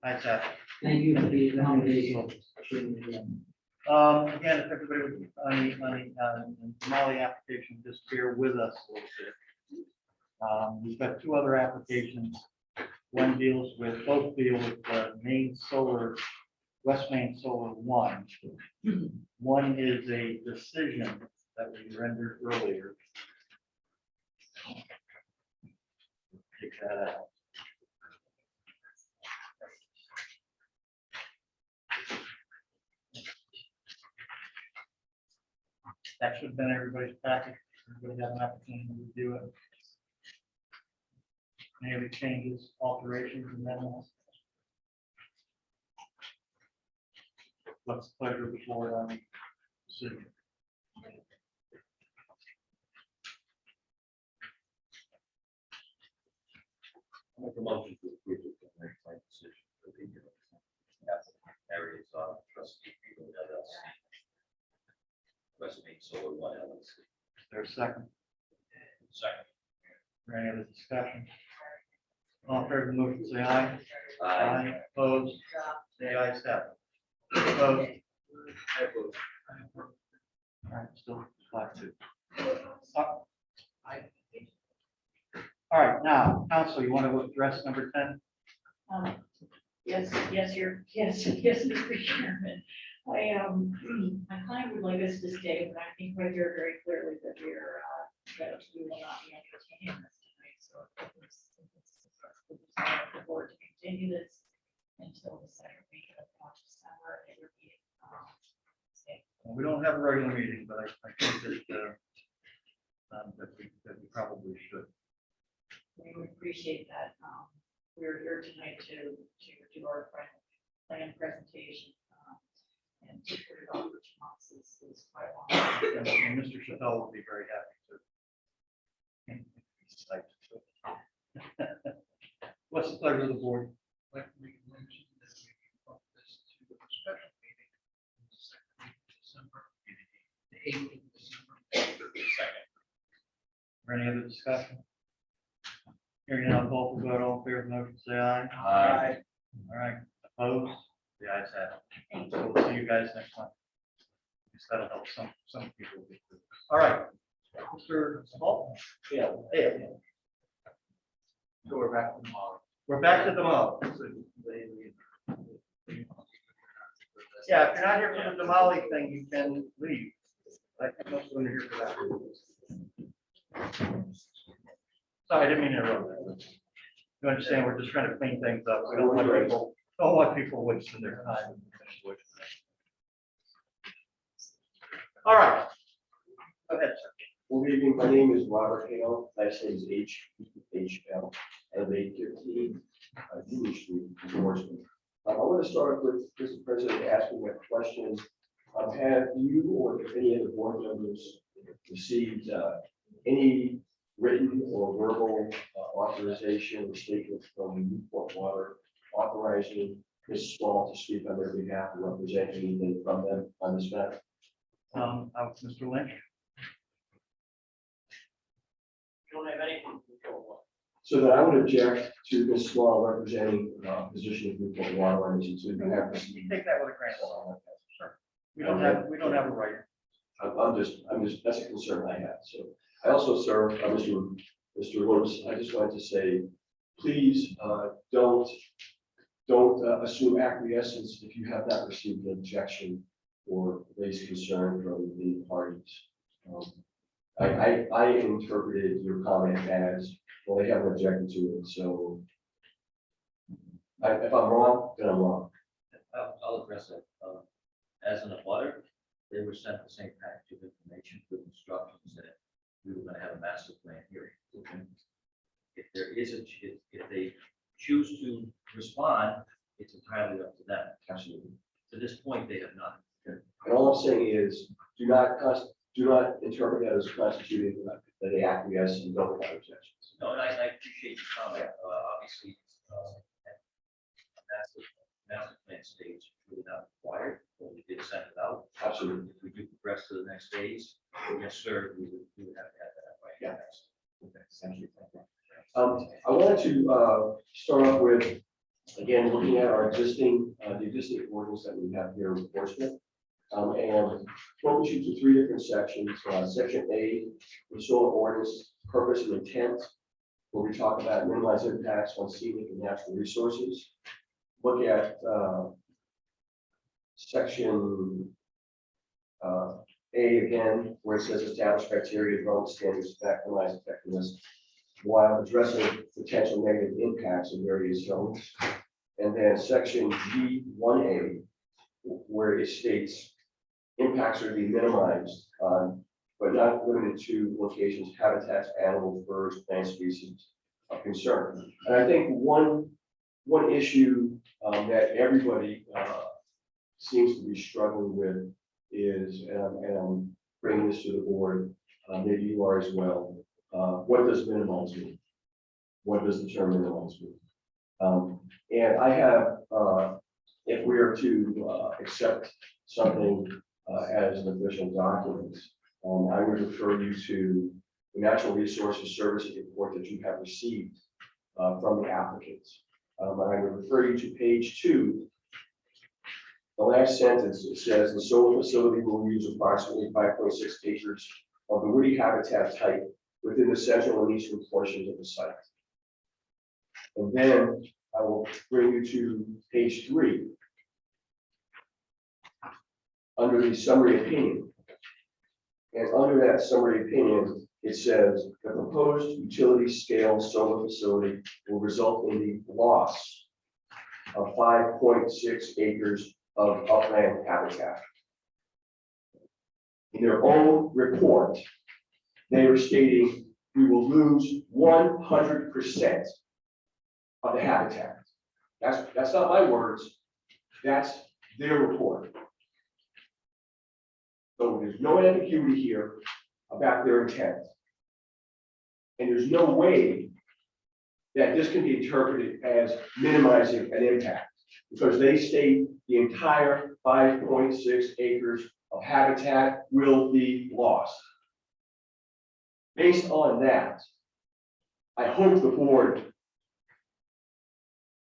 Ayes have it. Thank you for the accommodation. Again, if everybody would, on the Molly application, just bear with us a little bit. We've got 2 other applications. One both deal with Maine Solar, West Main Solar 1. One is a decision that we rendered earlier. Take that out. That should have been everybody's package. Everybody have an opportunity to review it. Any other changes, alterations, amendments? What's the pleasure of the board on the decision? Make a motion to approve the preliminary plan decision for the areas of trustee people LLC. Westmead Solar One LLC. Is there a second? Second. Is there any other discussion? All in favor of the motion, say aye. Aye. Opposed? The ayes have it. Opposed? I oppose. All right, still 5-2. All right, now, council, you want to address number 10? Yes, Mr. Chairman. I kind of would like us to stay, but I think right here very clearly that that we will not be entertaining this tonight. So it's the desire of the board to continue this until the second week of December. It would be, We don't have a regular meeting, but I think that we probably should. we would appreciate that. We're here tonight to do our plan presentation. And to put it on for 2 months is quite long. And Mr. Chappelle will be very happy to. What's the pleasure of the board? Like we mentioned, that we can bump this to a special meeting in the second week of December, the 8th of December. Second. Any other discussion? Hearing none, call for vote. All in favor of the motion, say aye. Aye. All right, opposed? The ayes have it. So we'll see you guys next month. Just that'll help some people. All right, Mr. Hall? Yeah. So we're back to tomorrow. We're back to the mo. Yeah, if you're not here for the Damali thing, you can leave. I think most of them are here for that. Sorry, I didn't mean to interrupt. You understand, we're just trying to clean things up. We don't want people wasting their time. All right. Go ahead, sir. Good evening, my name is Robert Hale, last name is H.L. I live at 815 Union Street, in Portsmouth. I want to start with Mr. President asking a question. Have you or any of the board members received any written or verbal authorization or statement from Newport Water authorizing Ms. Small to speak on their behalf and represent anything from them on this matter? Mr. Lynch? Don't have anything. So that I would object to Ms. Small representing position of Newport Water Lines and to have this. You take that with a grain of salt. Sure. We don't have a right. I'm just, that's a concern I have. So I also, sir, Mr. Lewis, I just wanted to say, please don't assume acquiescence if you have not received an objection or raised concern from the parties. I interpreted your comment as, well, they haven't objected to it, so if I'm wrong, then I'm wrong. I'll address it. As an abutter, they were sent the same package of information with instructions that we were going to have a master plan hearing. If there is if they choose to respond, it's entirely up to them. Absolutely. To this point, they have not. And all I'm saying is, do not interpret that as constituting that they acquiesce and don't have objections. No, and I appreciate your comment. Obviously, master plan stage is really not required, but we did send it out. Absolutely. If we do progress to the next phase, yes, sir, we would have to have that, right? Yeah. Okay, thank you. I wanted to start off with, again, looking at our existing, the existing ordinance that we have here in Portsmouth. And focus you to 3 different sections. Section A, the solar ordinance, purpose and intent, where we talk about minimize impacts on scenic and natural resources. Look at section A again, where it says establish criteria, develop standards, maximize effectiveness, while addressing potential negative impacts in various zones. And then section G1A, where it states impacts are to be minimized, but not limited to locations, habitats, animals, birds, plant species of concern. And I think one issue that everybody seems to be struggling with is, and I'm bringing this to the board, maybe you are as well, what does minimize mean? What does the term minimize mean? And I have, if we are to accept something as an official document, I would refer you to the Natural Resources Services report that you have received from the applicants. And I would refer you to page 2. The last sentence, it says the solar facility will use approximately 5.6 acres of the woody habitat type within the central and eastern portions of the site. And then I will bring you to page 3. Under the summary opinion. And under that summary opinion, it says the proposed utility scale solar facility will result in the loss of 5.6 acres of upland habitat. In their own report, they were stating we will lose 100% of the habitat. That's not my words, that's their report. So there's no ambiguity here about their intent. And there's no way that this can be interpreted as minimizing an impact, because they state the entire 5.6 acres of habitat will be lost. Based on that, I hope the board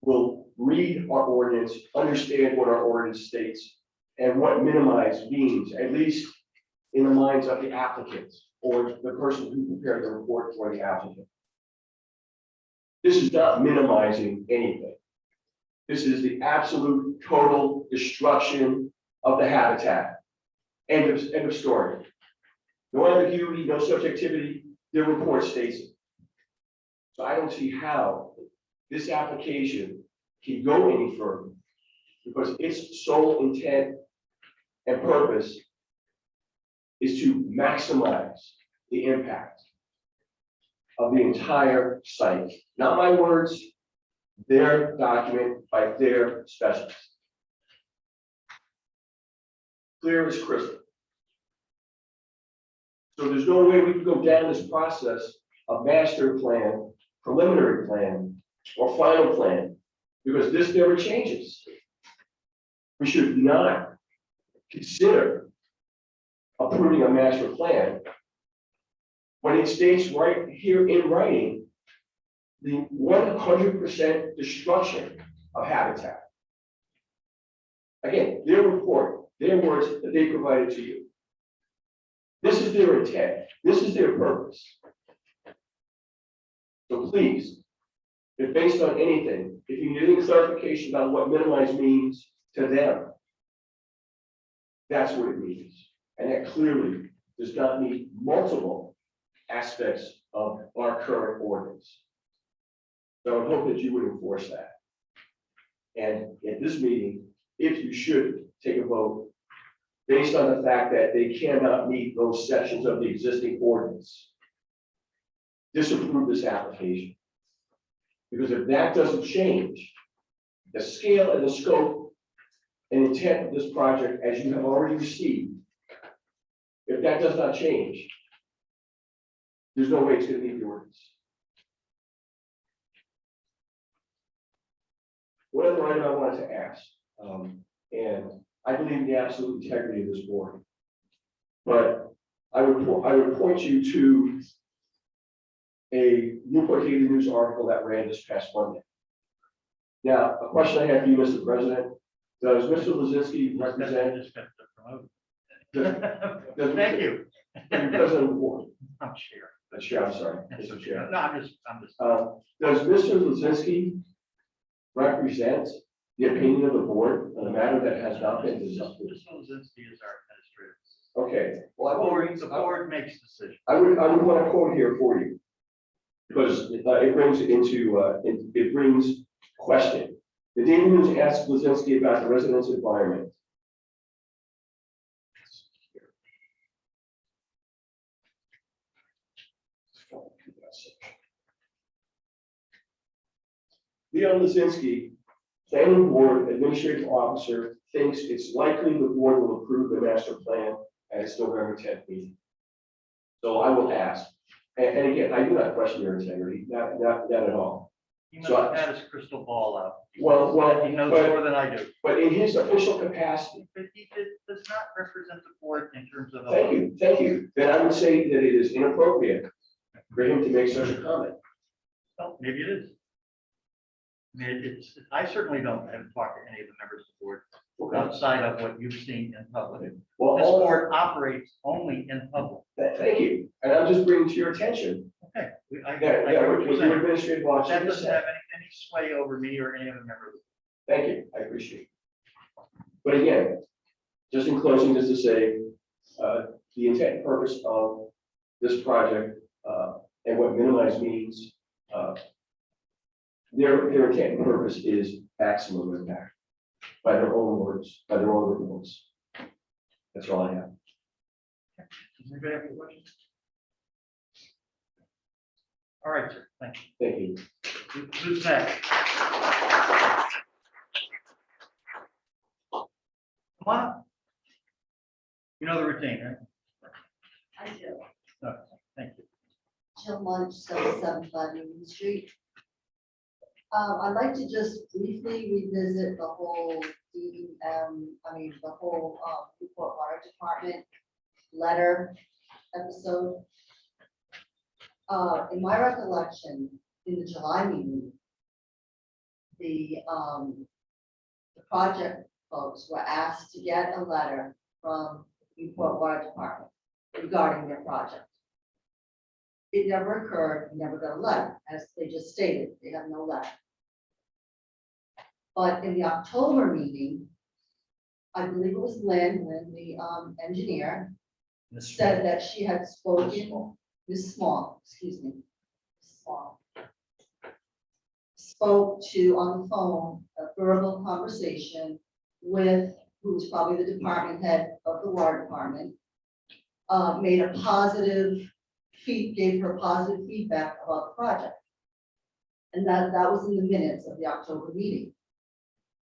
will read our ordinance, understand what our ordinance states, and what minimize means, at least in the minds of the applicants or the person who prepared the report for the applicant. This is not minimizing anything. This is the absolute total destruction of the habitat. End of story. No ambiguity, no subjectivity, their report states it. So I don't see how this application can go any further, because its sole intent and purpose is to maximize the impact of the entire site. Not my words, their document by their specialists. Clear as crystal. So there's no way we can go down this process of master plan, preliminary plan, or final plan, because this never changes. We should not consider approving a master plan when it states right here in writing the 100% destruction of habitat. Again, their report, their words that they provided to you. This is their intent. This is their purpose. So please, if based on anything, if you need any clarification about what minimize means to them, that's what it means. And that clearly does not meet multiple aspects of our current ordinance. So I hope that you would enforce that. And at this meeting, if you should take a vote based on the fact that they cannot meet those sections of the existing ordinance, disapprove this application. Because if that doesn't change, the scale and the scope and intent of this project, as you have already received, if that does not change, there's no way it's going to meet the ordinance. One other item I wanted to ask, and I believe in the absolute integrity of this board, but I would point you to a Newport Daily News article that ran this past Monday. Now, a question I have for you, Mr. President: does Mr. Lozinski represent? Thank you. President of the board. I'm sure. Chair, I'm sorry. Mr. Chair. No, I'm just. Does Mr. Lozinski represent the opinion of the board on a matter that has not been discussed? Mr. Lozinski is our administrator. Okay, well, The board makes decisions. I would want to quote here for you, because it brings into it brings question. The Daily News asked Lozinski about the residence environment. Leon Lozinski planning board administrative officer thinks it's likely the board will approve the master plan at its November 10th meeting. So I will ask, and again, I do not question your integrity, not at all. He must have had his crystal ball out. Well, He knows but- more than I do. But in his official capacity, But he does not represent the board in terms of. thank you. Then I would say that it is inappropriate for him to make such a comment. Well, maybe it is. I mean, I certainly haven't talked to any of the members of the board outside of what you've seen in public. Well, This all, board operates only in public. thank you. And I'm just bringing to your attention Okay. I that, get that what what you're your saying. administrative That officer doesn't said. have any sway over me or any other member of the. Thank you, I appreciate it. But again, just in closing, just to say, the intent and purpose of this project, and what minimize means, their intent and purpose is maximum impact, by their own words, by their own reports. That's all I have. Does anybody have any questions? All right, sir, thank you. Thank you. Who's next? Come on up. You know the routine, right? I do. No, thank you. Jill Munch, 775 Union Street. I'd like to just briefly revisit the whole the whole Newport Water Department letter episode. In my recollection, in the July meeting, the project folks were asked to get a letter from Newport Water Department regarding their project. It never occurred, we never got a letter, as they just stated, they have no letter. But in the October meeting, I believe it was Lynn, the engineer, said that she had spoken, Ms. Small, excuse me, Small, spoke to, on the phone, a verbal conversation with, who was probably the department head of the water department, made a positive gave her positive feedback about the project. And that was in the minutes of the October meeting.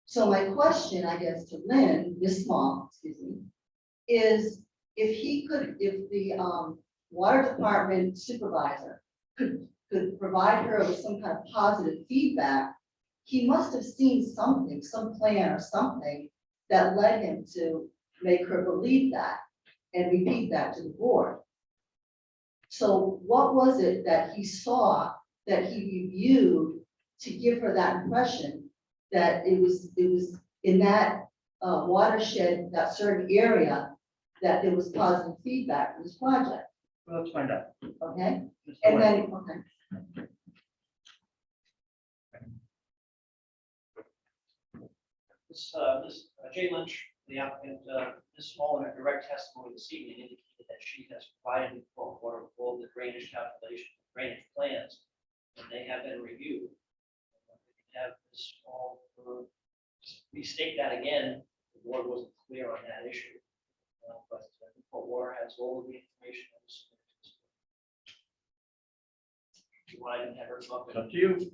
So my question, I guess, to Lynn, Ms. Small, excuse me, is if the water department supervisor could provide her with some kind of positive feedback, he must have seen something, some plan or something that led him to make her believe that and repeat that to the board. So what was it that he saw, that he reviewed to give her that impression that it was in that watershed, that certain area, that there was positive feedback for this project? Well, let's find out. Okay, Mr. and White. then, okay. This Jay Lynch, the applicant, Ms. Small, in her direct testimony this evening indicated that she has provided for water with all the drainage calculation, drainage plans, and they have been reviewed. Have Ms. Small just restate that again. The board wasn't clear on that issue, but Newport Water has all of the information. Why didn't have her talk It's up to you.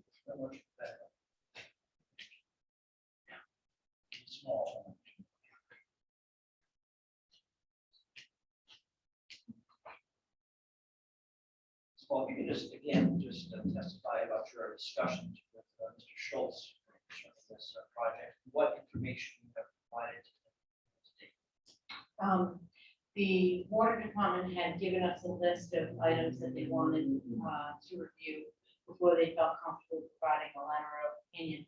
Small. Well, if you could just, again, testify about your discussions with Mr. Schultz concerning this project, what information you have provided to date. The water department had given us a list of items that they wanted to review before they felt comfortable providing a letter of opinion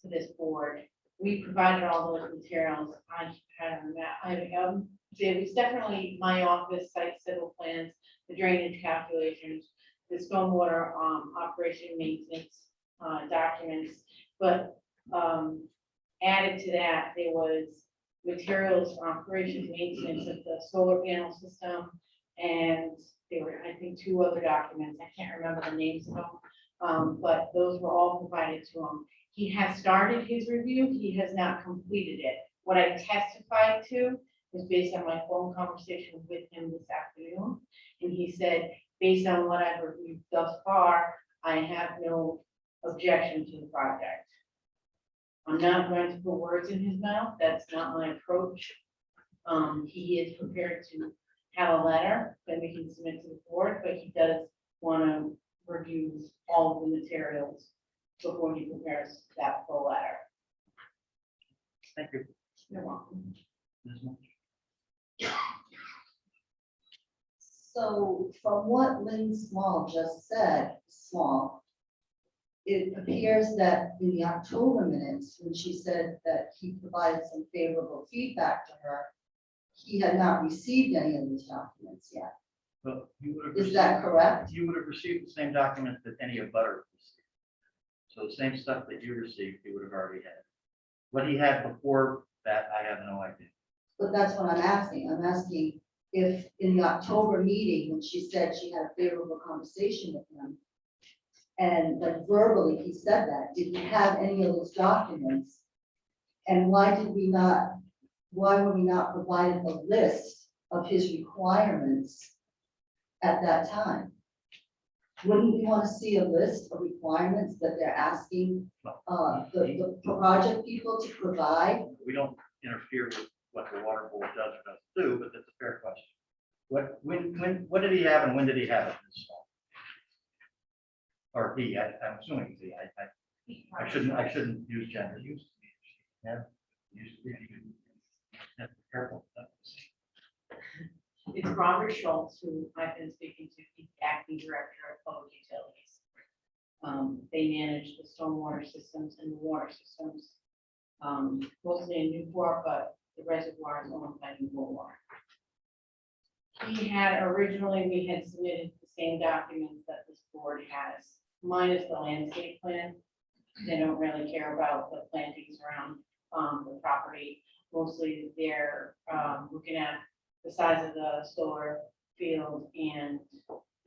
to this board. We provided all those materials. I had on that. There was definitely my office site civil plans, the drainage calculations, the stormwater operation maintenance documents, but added to that, there was materials for operation maintenance of the solar panel system, and there were, I think, 2 other documents. I can't remember the names of them, but those were all provided to him. He has started his review. He has not completed it. What I testified to was based on my phone conversation with him this afternoon. And he said, based on what I've reviewed thus far, I have no objection to the project. I'm not going to put words in his mouth. That's not my approach. He is prepared to have a letter that we can submit to the board, but he does want to review all of the materials before he prepares that full letter. Thank you. You're welcome. Ms. Munch. So from what Lynn Small just said, it appears that in the October minutes, when she said that he provided some favorable feedback to her, he had not received any of these documents yet. Well, you would have. Is that correct? You would have received the same documents that any of Butter received. So the same stuff that you received, he would have already had. What he had before that, I have no idea. But that's what I'm asking. I'm asking if in the October meeting, when she said she had a favorable conversation with him, and like verbally he said that, did he have any of those documents? And why were we not provided a list of his requirements at that time? Wouldn't we want to see a list of requirements that they're asking the project people to provide? We don't interfere with what the water board does or doesn't do, but that's a fair question. What did he have and when did he have it installed? Or he, I'm assuming he, I shouldn't use gender. Yeah. Careful. It's Robert Schultz, who I've been speaking to, he's the acting director of public utilities. They manage the stormwater systems and the water systems, mostly in Newport, but the reservoir is owned by Newport Water. He had originally, we had submitted the same documents that this board has, minus the landscape plan. They don't really care about the plantings around the property. Mostly they're looking at the size of the solar field and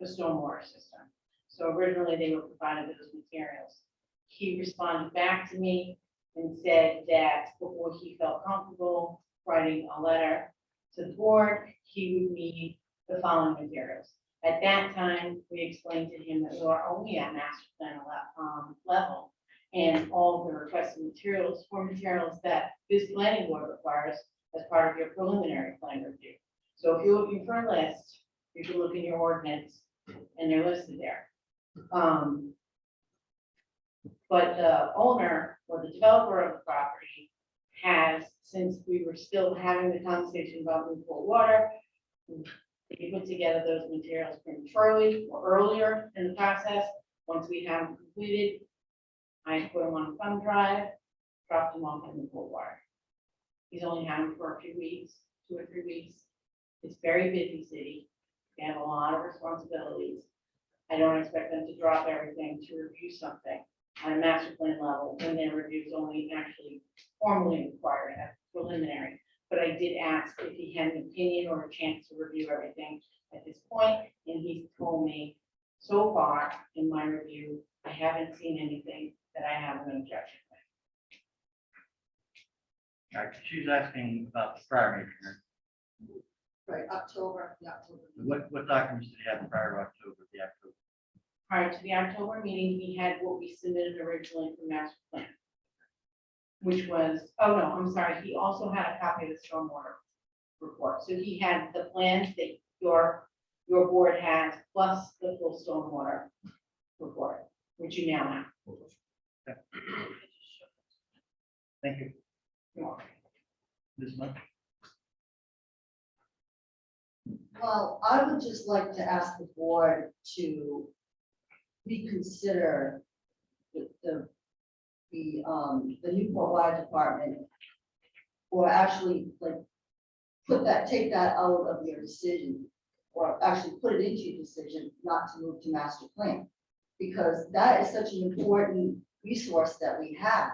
the stormwater system. So originally they were provided those materials. He responded back to me and said that before he felt comfortable writing a letter to the board, he would need the following materials. At that time, we explained to him that we are only at master plan level, and all of the requested materials for materials that this planning board requires as part of your preliminary plan review. So if you're looking for a list, you can look in your ordinance and they're listed there. But the owner or the developer of the property has, since we were still having the conversation about Newport Water, they put together those materials prematurely or earlier in the process. Once we have them completed, I put them on a thumb drive, dropped them off in Newport Water. He's only had them for a few weeks, 2 or 3 weeks. It's a very busy city. They have a lot of responsibilities. I don't expect them to drop everything to review something on a master plan level when their review is only actually formally required at preliminary. But I did ask if he had an opinion or a chance to review everything at this point, and he's told me so far in my review, I haven't seen anything that I have an objection with. All right, she's asking about the prior meeting. Right, October. What documents did you have prior to October, Prior to the October meeting, we had what we submitted originally for master plan, which was, oh no, I'm sorry, he also had a copy of the stormwater report. So he had the plans that your board has, plus the full stormwater report, which you now have. Okay. Thank you. You're welcome. Ms. Munch? Well, I would just like to ask the board to reconsider the Newport Water Department, or actually like take that out of your decision, or actually put it into your decision not to move to master plan, because that is such an important resource that we have.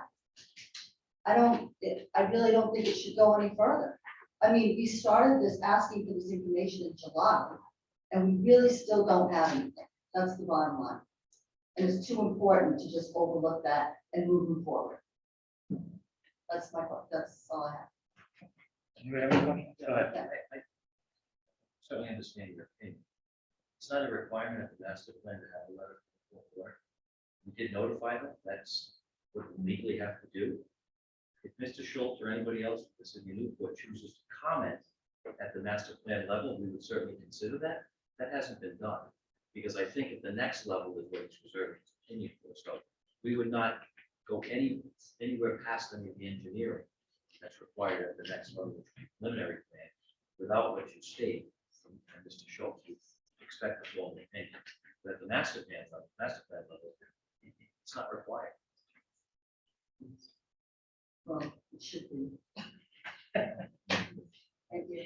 I really don't think it should go any further. I mean, we started this asking for this information in July, and we really still don't have anything. That's the bottom line. And it's too important to just overlook that and move them forward. That's all I have. You have any questions? Go ahead. I certainly understand your opinion. It's not a requirement of the master plan to have a letter from the board. We did notify them, that's what we legally have to do. If Mr. Schultz or anybody else in the city of Newport chooses to comment at the master plan level, we would certainly consider that. That hasn't been done, because I think at the next level is what it's reserved to continue for. So we would not go anywhere past any of the engineering that's required at the next level of the preliminary plan without what you state from Mr. Schultz. We expect a full opinion. But at the master plan level, it's not required. Well, it should be. Thank you.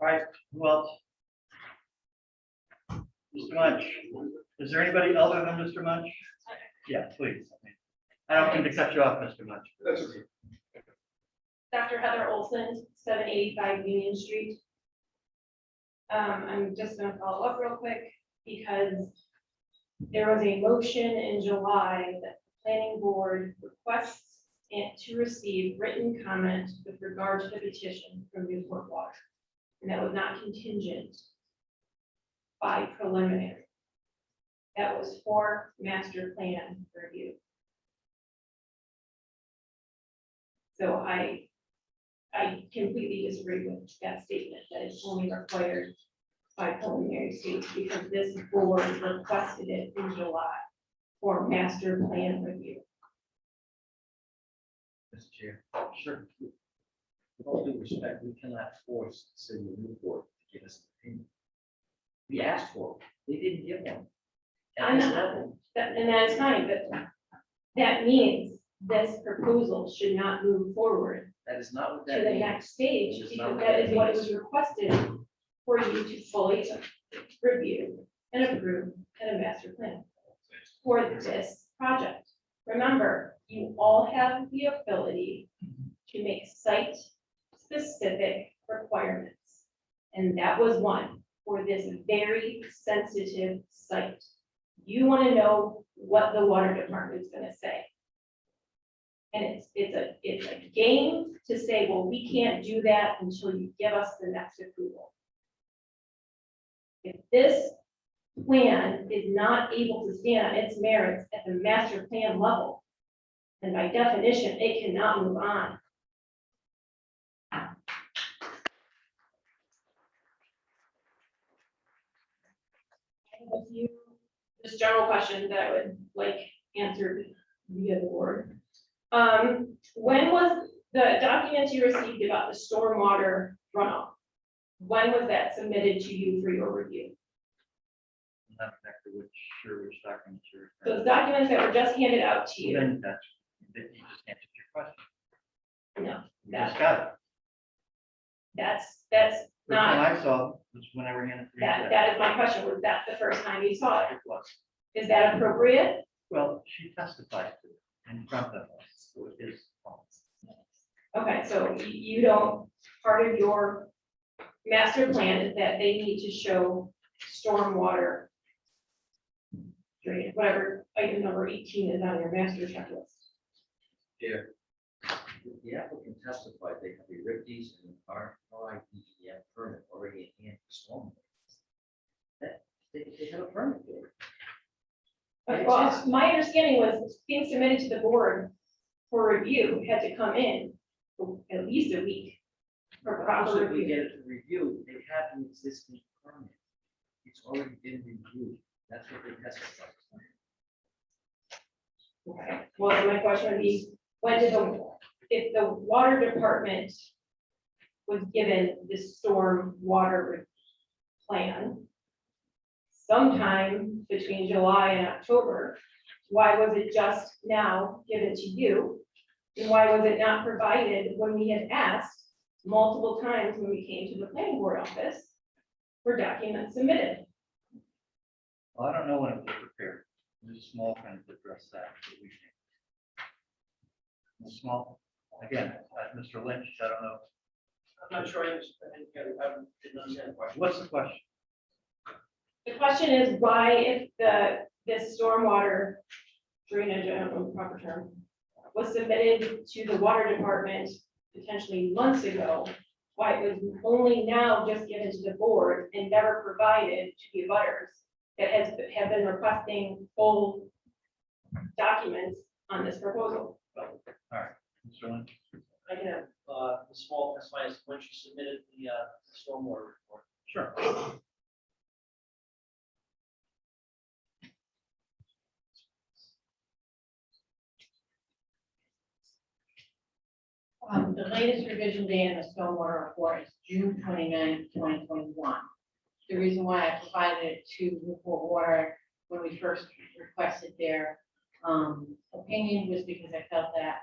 All right, who else? Mr. Munch, is there anybody other than Mr. Munch? Yeah, please. I don't mean to cut you off, Mr. Munch. That's okay. Dr. Heather Olson, 785 Union Street. I'm just gonna follow up real quick because there was a motion in July that the planning board requests it to receive written comment with regard to the petition from Newport Water. And that was not contingent by preliminary. That was for master plan review. So I completely disagree with that statement, that it's only required by preliminary stage, because this board requested it in July for master plan review. Mr. Chair, Sure. with all due respect, we cannot force the city of Newport to give us an opinion. We asked for it, they didn't give one. At this level, And that is fine, but that means this proposal should not move forward that is not what to that the means. next stage, That is not because what that that is what means. was requested for you to fully review and approve at a master plan for this project. Remember, you all have the ability to make site-specific requirements. And that was one for this very sensitive site. You want to know what the water department is going to say. And it's a game to say, well, we can't do that until you give us the next approval. If this plan is not able to stand on its merits at the master plan level, then by definition, it cannot move on. I have a few just general questions that I would like answered via the board. When was the documents you received about the stormwater runoff? When was that submitted to you for your review? I'm not exactly which documents you're. Those documents that were just handed out to you? Then that you just answered your question. No, You just got it. that's The one not, I saw was when I ran it. that is my question. Was that the first time you saw it? It was. Is that appropriate? Well, she testified to it in front of us, so it is false. Okay, so you don't, part of your master plan is that they need to show stormwater drain, whatever item number 18 is on your master checklist. Chair, the applicant testified they have a RIPDs and RIDEM permit already in hand for stormwater. That, they have a permit for it. Well, my understanding was being submitted to the board for review had to come in for at least a week for proper Obviously, if we review. get it to review, they have an existing permit. It's already been reviewed. That's what they testified. Okay, well, my question would be, when did if the water department was given the storm water plan sometime between July and October, why was it just now given to you? And why was it not provided when we had asked multiple times when we came to the planning board office for documents submitted? Well, I don't know when it was prepared. There's small things to address that. The small, again, Mr. Lynch, I don't know. I'm not sure I didn't understand the question. What's the question? The question is why, if this stormwater drainage, I don't know the proper term, was submitted to the water department potentially months ago, why it was only now just given to the board and never provided to the abutters that have been requesting full documents on this proposal. Mr. Lynn? I can have, the small, that's fine, when she submitted the stormwater report. Sure. The latest revision date in the stormwater report is June 29, 2021. The reason why I provided it to Newport Water when we first requested their opinion was because I felt that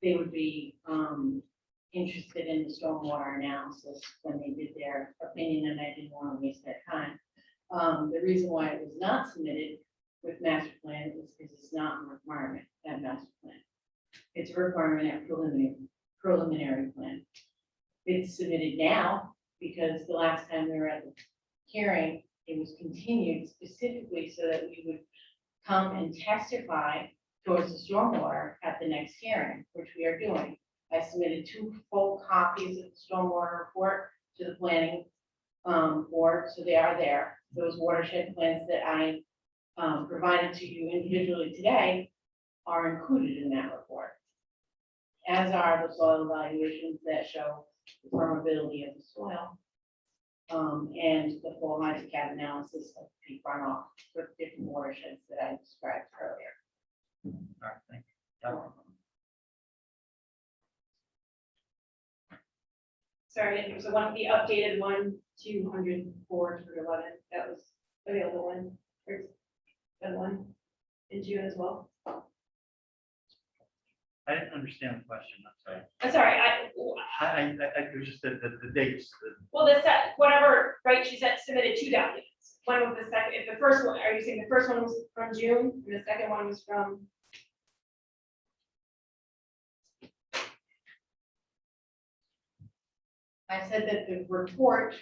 they would be interested in the stormwater analysis when they did their opinion, and I didn't want to waste that time. The reason why it was not submitted with master plan is because it's not a requirement at master plan. It's a requirement at preliminary plan. It's submitted now because the last time we were at the hearing, it was continued specifically so that we would come and testify towards the stormwater at the next hearing, which we are doing. I submitted 2 full copies of the stormwater report to the planning board, so they are there. Those watershed plans that I provided to you individually today are included in that report, as are the soil evaluations that show the permeability of the soil and the full hydrocarbon analysis of peak runoff for different watersheds that I described earlier. All right, thank you. Sorry, so one of the updated 204 through 11, that was available one, there's the one in June as well. I didn't understand the question, I'm sorry. I'm sorry, I was just the dates. well, this, whatever, right, she said submitted 2 documents. One was the second, if the first one, are you saying the first one was from June, and the second one was from? I said that the report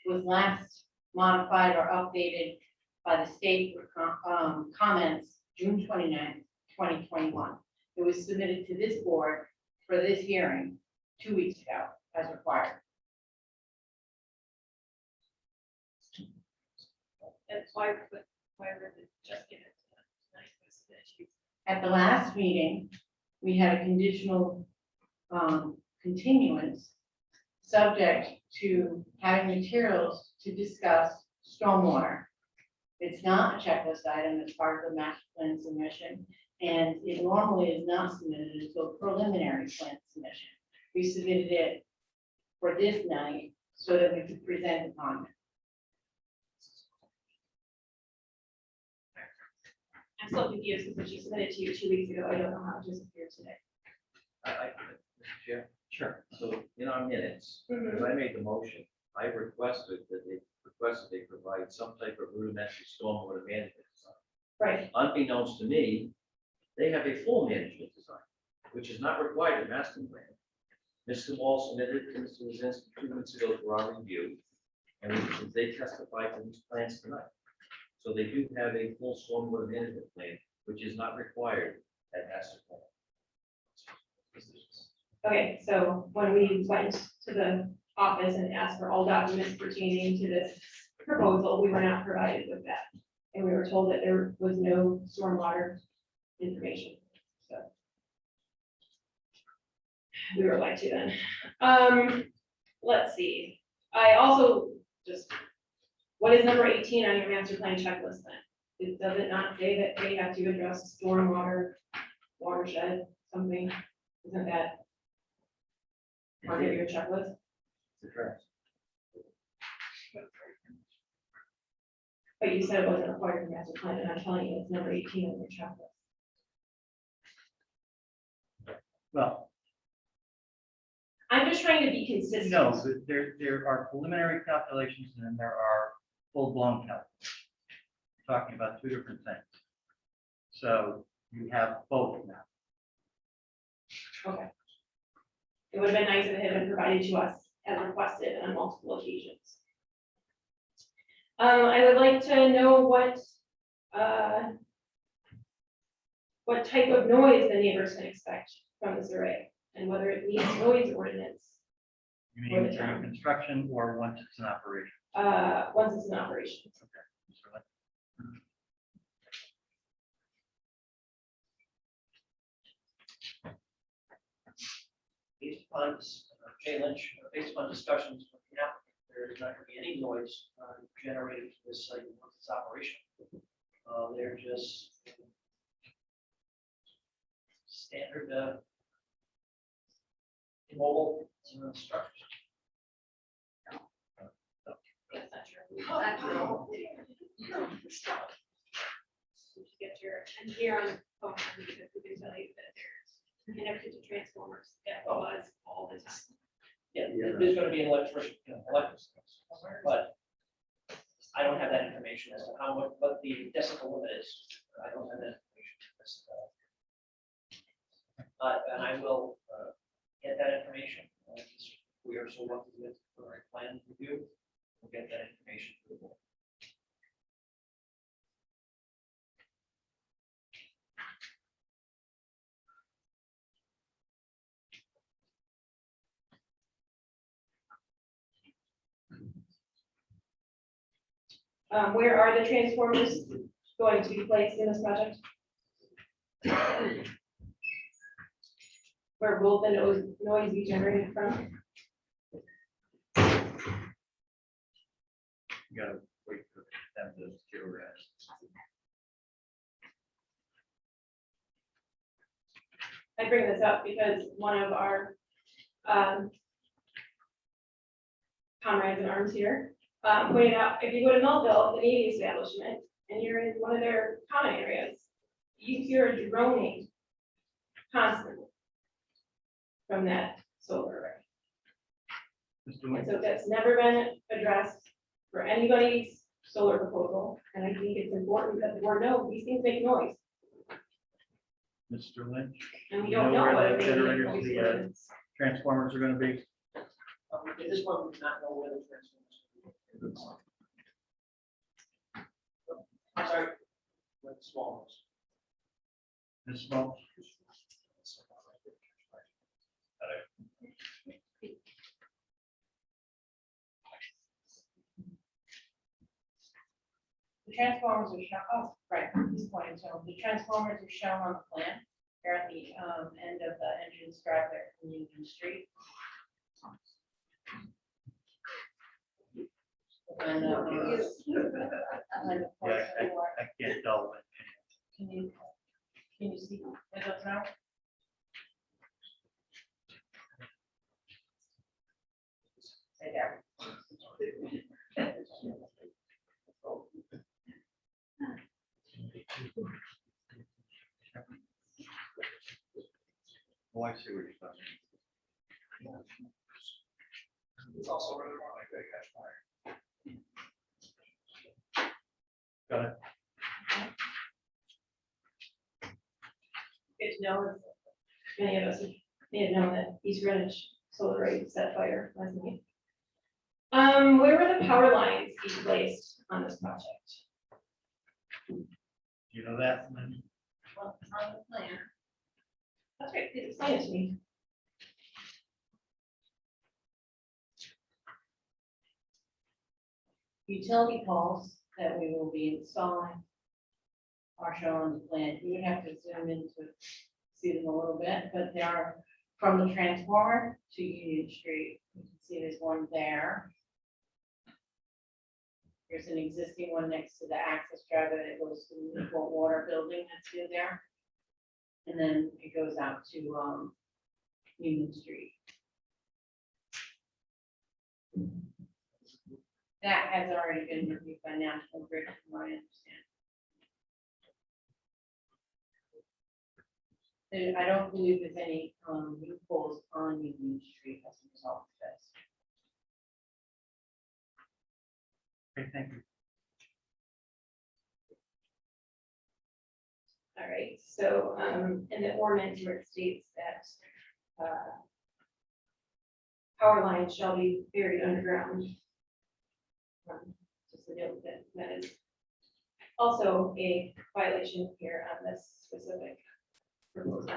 was last modified or updated by the state comments June 29th, 2021. It was submitted to this board for this hearing 2 weeks ago as required. That's why we're just given it. At the last meeting, we had a conditional continuance subject to having materials to discuss stormwater. It's not a checklist item, it's part of the master plan submission, and it normally is not submitted until preliminary plan submission. We submitted it for this night so that we could present upon it. I'm still confused because she submitted to you 2 weeks ago. I don't know how it just appeared today. Mr. Chair, Sure. so in our minutes, as I made the motion, I requested that they provide some type of rudimentary stormwater management design. Right. Unbeknownst to me, they have a full management design, which is not required in master plan. Mr. Wall submitted to Mr. Lozinski 2 months ago for our review, and they testified to these plans tonight. So they do have a full stormwater management plan, which is not required at master plan. Okay, so when we went to the office and asked for all documents pertaining to this proposal, we were not provided with that. And we were told that there was no stormwater information, so. We were lied to then. Let's see, I also just, what is number 18 on your master plan checklist then? Does it not say that they have to address stormwater, watershed, something? Isn't that part of your checklist? But you said it wasn't required for master plan, and I'm telling you, it's number 18 on your checklist. Well, I'm just trying to be consistent. no, but there are preliminary calculations and then there are full-blown calculations. We're talking about 2 different things. So you have both now. Okay. It would have been nice if it had been provided to us as requested on multiple occasions. I would like to know what type of noise the neighbors can expect from this array and whether it meets noise ordinance. You mean during construction or once it's in operation? Once it's in operation. Okay. Mr. Lynch? Based upon, Jay Lynch, based upon discussions with the applicant, there is not going to be any noise generated from this site once it's operational. They're just standard mobile structures. That's not true. Get your engineer on the phone, because we can tell you that there's connected to transformers that buzz all the time. Yeah, there's going to be an electrician, electric, but I don't have that information as to how much, what the decibel limit is. I don't have that information. And I will get that information. We are so lucky with the right plan review. We'll get that information to the board. Where are the transformers going to be placed in this project? Where will the noise be generated from? You gotta wait for them to get over that. I bring this up because one of our comrades in arms here pointed out, if you go to Melville, the Navy establishment, and you're in one of their common areas, you hear droning constantly from that solar array. Mr. And Lynch? so that's never been addressed for anybody's solar proposal, and I think it's important that the board know these things make noise, Mr. Lynch? and we You don't know where whether the they make generators, noise. the or not. transformers are gonna be? This one does not know where the transformers are. I'm sorry, with the small ones. Ms. Small? The transformers are shown, oh, right, this point, so the transformers are shown on the plan. They're at the end of the entrance drive there from Union Street. And, Yeah, I can't tell. can you see it up now? Right there. Oh, I see what you're saying. It's also really more like that catch fire. Got it. Good to know that many of us may have known that East Greenwich solar array set fire last night. Where will the power lines be placed on this project? You know that? Lynn? Well, on the plan. That's right, please explain it to me. Utility poles that we will be installing are shown on the plan. You would have to zoom in to see them a little bit, but they are from the transformer to Union Street. You can see there's one there. There's an existing one next to the access driver that goes to the Newport Water building that's in there. And then it goes out to Union Street. That has already been reviewed by National Grid, from what I understand. I don't believe there's any new poles on Union Street as a result of this. Okay, thank you. All right, so in the ordinance where it states that power lines shall be buried underground. Just a note that that is also a violation here on this specific proposal.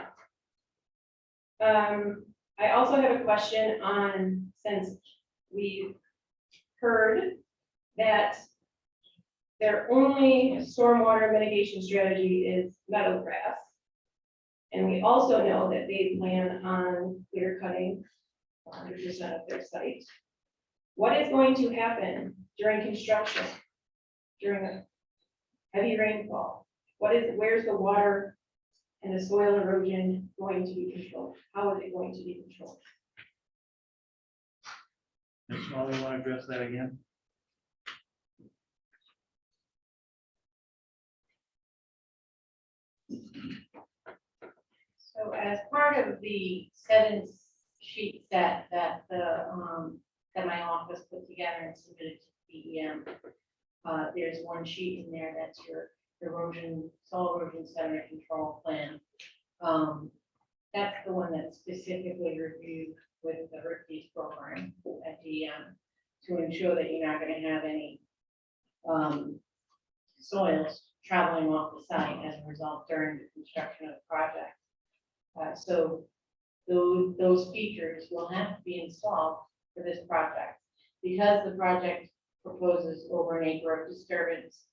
I also have a question on, since we've heard that their only stormwater mitigation strategy is meadow grass. And we also know that they plan on clear cutting 100% of their site. What is going to happen during construction, during a heavy rainfall? Where's the water and the soil erosion going to be controlled? How is it going to be controlled? Ms. Small, you want to address that again? So as part of the 7-sheet set that that my office put together and submitted to DEM, there's one sheet in there that's your soil erosion sediment control plan. That's the one that's specifically reviewed with the HERCES program at DEM to ensure that you're not going to have any soils traveling off the site as a result during the construction of the project. So those features will have to be installed for this project. Because the project proposes over an acre of disturbance,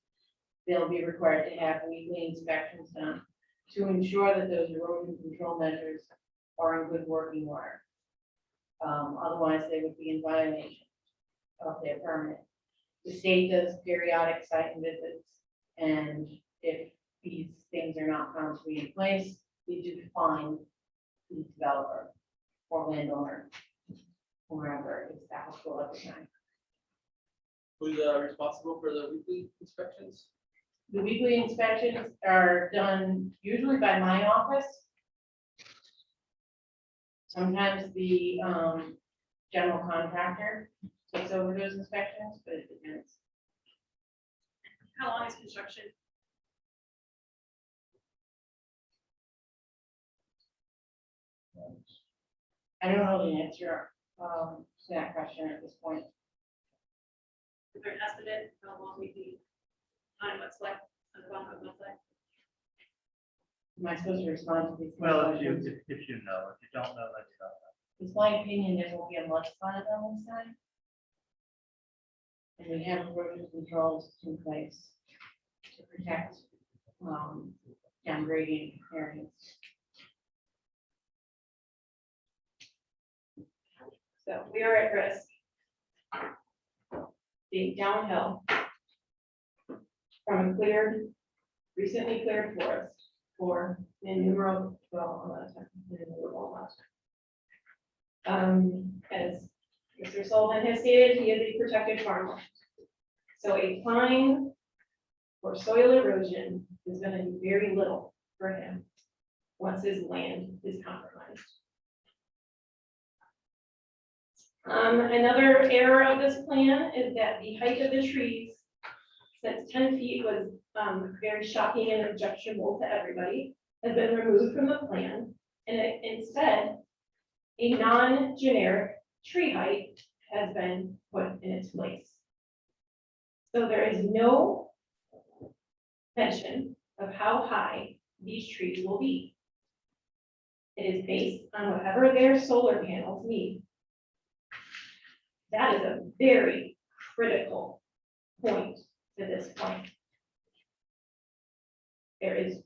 they'll be required to have weekly inspections done to ensure that those erosion control measures are in good working order. Otherwise, they would be in violation of their permit. The state does periodic site visits, and if these things are not found to be in place, we do fine the developer or landowner, whoever is applicable at the time. Who's responsible for the weekly inspections? The weekly inspections are done usually by my office. Sometimes the general contractor takes over those inspections, but it depends. How long is construction? I don't know the answer to that question at this point. Is there an estimate how long we need? Time what's left on the bottom of the site? Am I supposed to respond to these? Well, if questions? you know, if you don't know, then you don't know. It's my opinion, there will be a mudslide on this side. And we have erosion controls in place to protect down gradient areas. So we are at risk. Being downhill from a cleared, recently cleared forest for innumerable, as Mr. Sullivan has stated, he is a protected farmer. So a fine for soil erosion is going to do very little for him once his land is compromised. Another error of this plan is that the height of the trees, since 10 feet was very shocking and objectionable to everybody, has been removed from the plan, and instead, a non-generic tree height has been put in its place. So there is no mention of how high these trees will be. It is based on whatever their solar panels need. That is a very critical point to this point. There is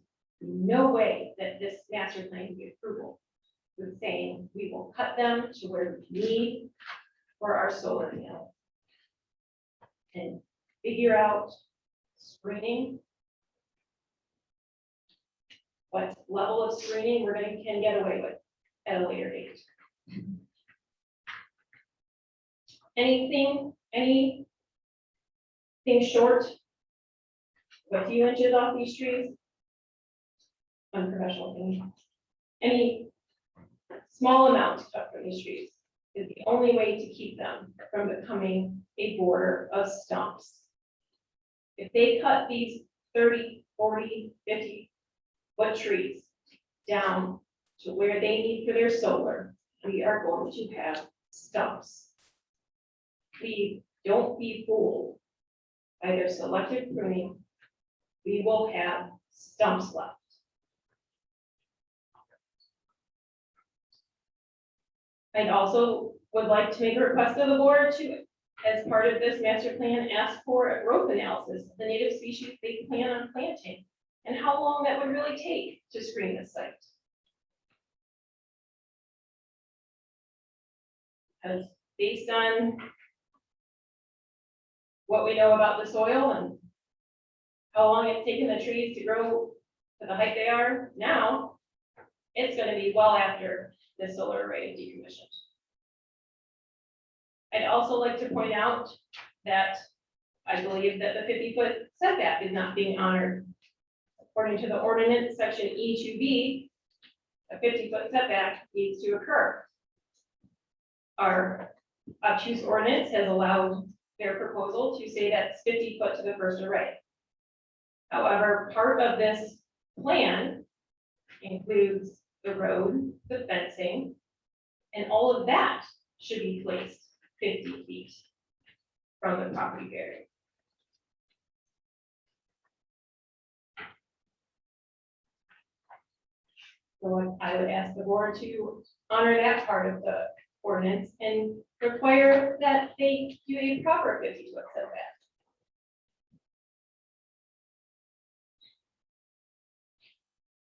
no way that this master plan can be approval with saying we will cut them to where we need for our solar panel and figure out screening. What level of screening we're going to can get away with at a later date. Anything short of a few inches off these trees, unprofessional opinion. Any small amount cut from these trees is the only way to keep them from becoming a border of stumps. If they cut these 30, 40, 50 foot trees down to where they need for their solar, we are going to have stumps. Please don't be fooled by their selective pruning. We will have stumps left. I'd also would like to make a request of the board to, as part of this master plan, ask for a growth analysis of the native species they plan on planting and how long that would really take to screen this site. Because based on what we know about the soil and how long it's taken the trees to grow to the height they are now, it's going to be well after the solar array is decommissioned. I'd also like to point out that I believe that the 50-foot setback is not being honored. According to the ordinance, section E2B, a 50-foot setback needs to occur. Our obtuse ordinance has allowed their proposal to say that's 50 foot to the first array. However, part of this plan includes the road, the fencing, and all of that should be placed 50 feet from the property boundary. So I would ask the board to honor that part of the ordinance and require that they do a proper 50-foot setback.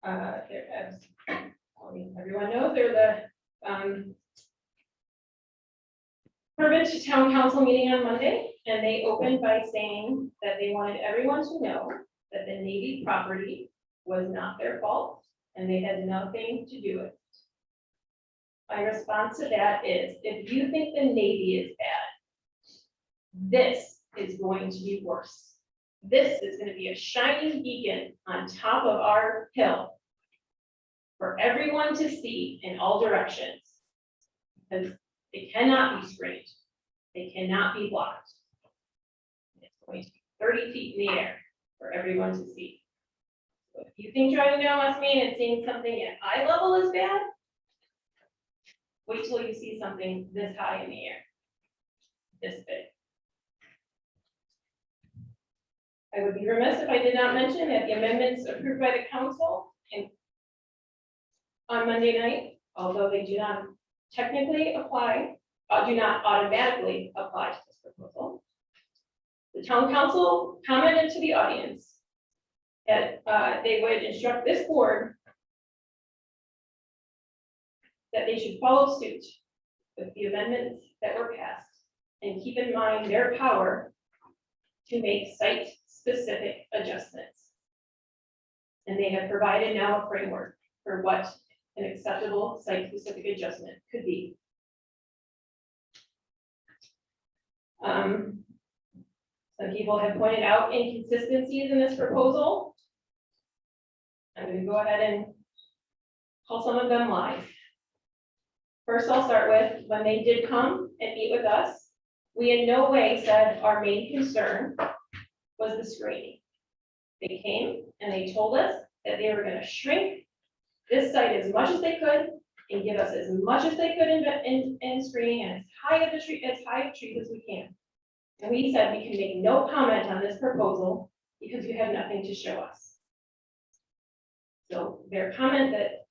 As everyone knows, there's a permit to town council meeting on Monday, and they opened by saying that they wanted everyone to know that the Navy property was not their fault and they had nothing to do with it. My response to that is, if you think the Navy is bad, this is going to be worse. This is going to be a shining beacon on top of our hill for everyone to see in all directions. Because they cannot be screened. They cannot be blocked. It's going to be 30 feet in the air for everyone to see. So if you think driving down West Main and seeing something at eye level is bad, wait till you see something this high in the air, this big. I would be remiss if I did not mention that the amendments approved by the council on Monday night, although they do not technically apply, do not automatically apply to this proposal. The town council commented to the audience that they would instruct this board that they should follow suit with the amendments that were passed and keep in mind their power to make site-specific adjustments. And they have provided now a framework for what an acceptable site-specific adjustment could be. Some people have pointed out inconsistencies in this proposal. I'm going to go ahead and call some of them lies. First, I'll start with when they did come and meet with us, we in no way said our main concern was the screening. They came and they told us that they were going to shrink this site as much as they could and give us as much as they could in screening and as high of trees as we can. And we said we can make no comment on this proposal because you have nothing to show us. So their comment that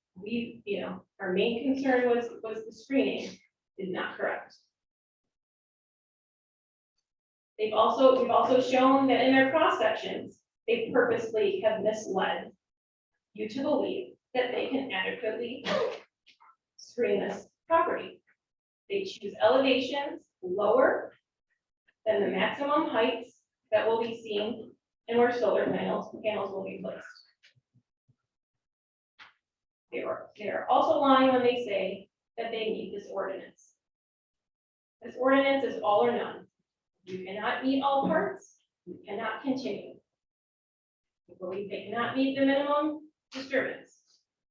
our main concern was the screening is not correct. We've also shown that in their cross sections, they purposely have misled you to believe that they can adequately screen this property. They choose elevations lower than the maximum heights that will be seen and where solar panels will be placed. They are also lying when they say that they need this ordinance. This ordinance is all or none. You cannot meet all parts, you cannot continue. We believe they cannot meet the minimum disturbance.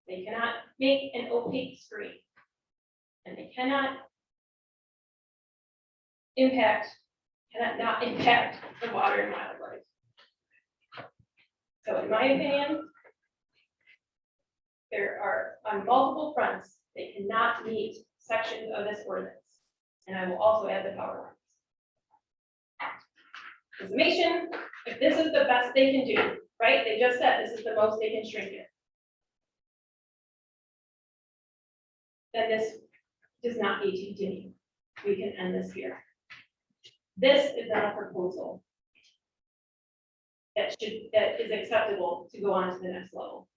They cannot make an opaque screen. And they cannot not impact the water and wildlife. So in my opinion, there are on multiple fronts, they cannot meet sections of this ordinance. And I will also add the power lines. The summation, if this is the best they can do, right? They just said this is the most they can shrink it. Then this does not need to continue. We can end this here. This is not a proposal that is acceptable to go on to the next level.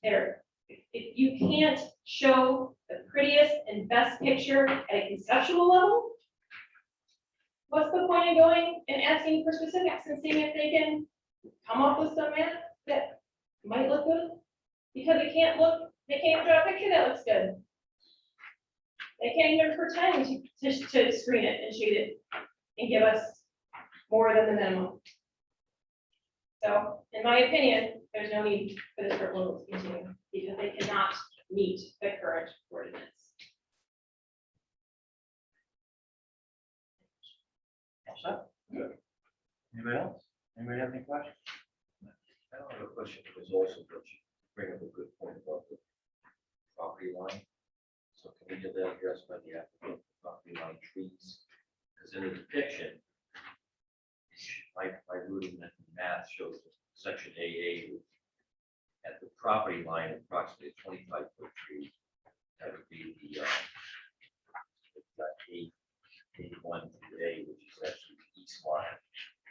There, if you can't show the prettiest and best picture at a conceptual level, what's the point in going and asking for specifics and seeing if they can come up with some math that might look good? Because they can't draw a picture that looks good. They can't even pretend to screen it and shade it and give us more than the minimum. So, in my opinion, there's no need for this proposal to continue because they cannot meet the current ordinance. Anybody else? Anybody have any questions? I don't have a question, because also, but you bring up a good point about the property line. So can we get that addressed by the applicant, property line trees? Because in the depiction, my rooting math shows section AA at the property line, approximately a 25-foot tree. That would be the A1 through A, which is actually the east line.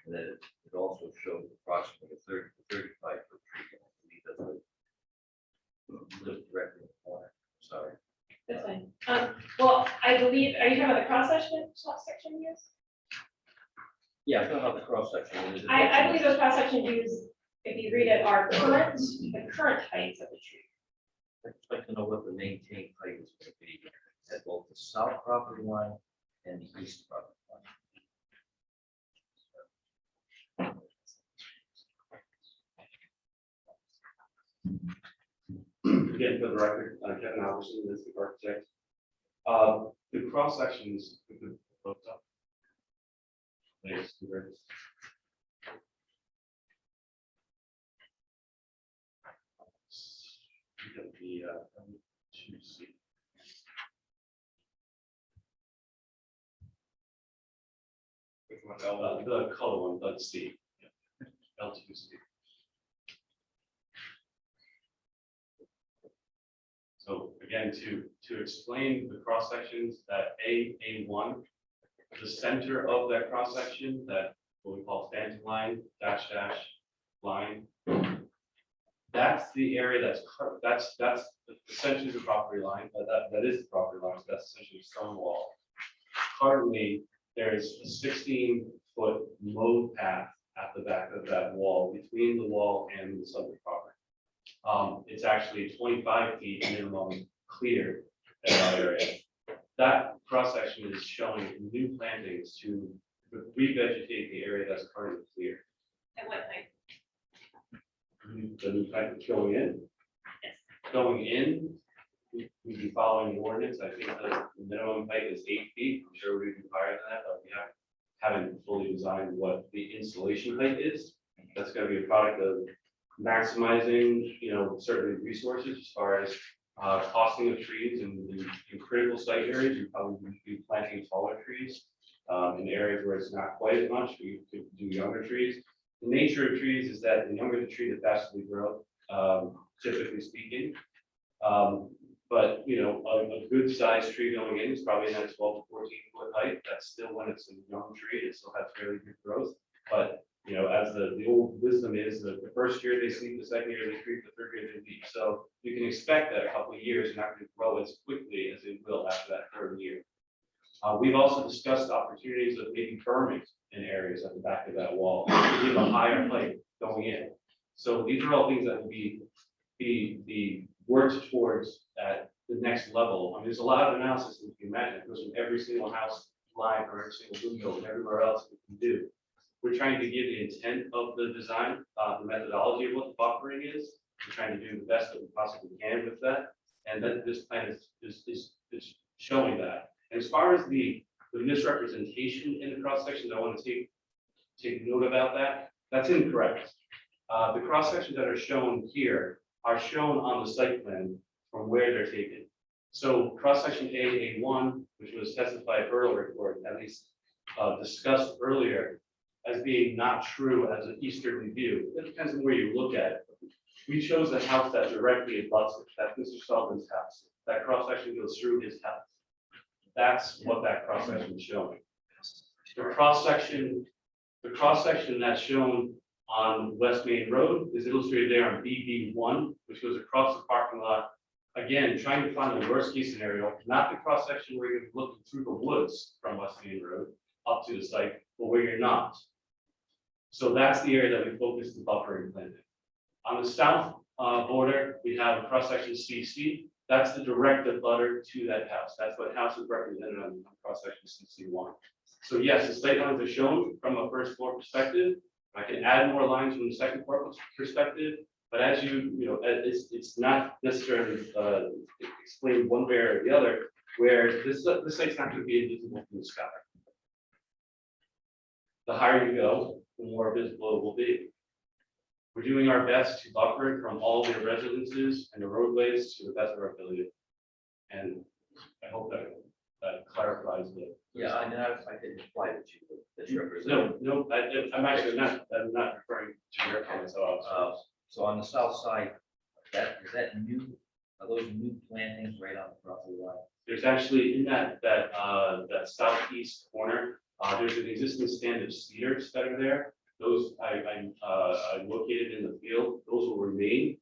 And then it also shows approximately a 30 to 35-foot tree. And I believe that would live directly in the corner. Sorry. That's fine. Well, I believe, are you talking about the cross section views? Yeah, I don't know the cross section. I believe those cross section views, if you read it, are the current heights of the tree. I'd like to know what the maintained height is going to be at both the south property line and the east property line. Again, for the record, Kevin Albertson, is the architect. The cross sections, we could look up. Thanks, congrats. The color one, let's see. L2C. So again, to explain the cross sections, that A1, the center of that cross section, that what we call phantom line, dash line, that's the area that's essentially the property line, but that is the property line, so that's essentially a stone wall. Currently, there is a 16-foot mowed path at the back of that wall, between the wall and the subject property. It's actually 25 feet minimum clear in that area. That cross section is showing new plantings to revegetate the area that's currently clear. At what height? The new type is going in. Going in, we'd be following the ordinance. I think the minimum height is 8 feet. I'm sure we'd be higher than that, but we haven't fully designed what the installation height is. That's going to be a product of maximizing, certain resources as far as costing of trees in critical site areas. You probably be planting taller trees. In areas where it's not quite as much, we could do younger trees. The nature of trees is that the younger the tree, the faster they grow, typically speaking. But a good sized tree going in is probably in that 12 to 14 foot height. That's still when it's a young tree, it still has fairly good growth. But as the old wisdom is that the first year they sleep, the second year they creep, the third year they leap. So you can expect that a couple of years you're not going to grow as quickly as it will after that third year. We've also discussed opportunities of maybe berming in areas at the back of that wall to give a higher height going in. So these are all things that will be worked towards at the next level. I mean, there's a lot of analysis that you can imagine. It goes from every single house line or every single window and everywhere else we can do. We're trying to give the intent of the design, the methodology of what the buffering is. We're trying to do the best that we possibly can with that. And then this plan is showing that. And as far as the misrepresentation in the cross sections, I want to take note about that. That's incorrect. The cross sections that are shown here are shown on the site plan from where they're taken. So cross section A1, which was testified earlier, or at least discussed earlier, as being not true as an easterly view. It depends on where you look at it. We chose the house that directly abuts it. That's Mr. Sullivan's house. that cross section goes through his house. That's what that cross section is showing. The cross section that's shown on West Main Road is illustrated there on BB1, which goes across the parking lot. Again, trying to find the worst case scenario, not the cross section where you're looking through the woods from West Main Road up to the site, but where you're not. So that's the area that we focus the buffering planting. On the south border, we have a cross section CC. That's the direct abutter to that house. That's what house is represented on cross section CC1. So yes, the sight lines are shown from a first floor perspective. I can add more lines from the second floor perspective, but as it's not necessarily explained one way or the other, where this site's not going to be invisible from the sky. The higher you go, the more visible it will be. We're doing our best to buffer it from all the residences and the roadways to the best of our ability. And I hope that clarifies the. Yeah, I know, I didn't apply it to this representative. No, I'm actually not referring to your comments at all. So on the south side, is that new, are those new plantings right on the property line? There's actually in that southeast corner, there's an existing stand of cedars that are there. Those I located in the field, those will remain.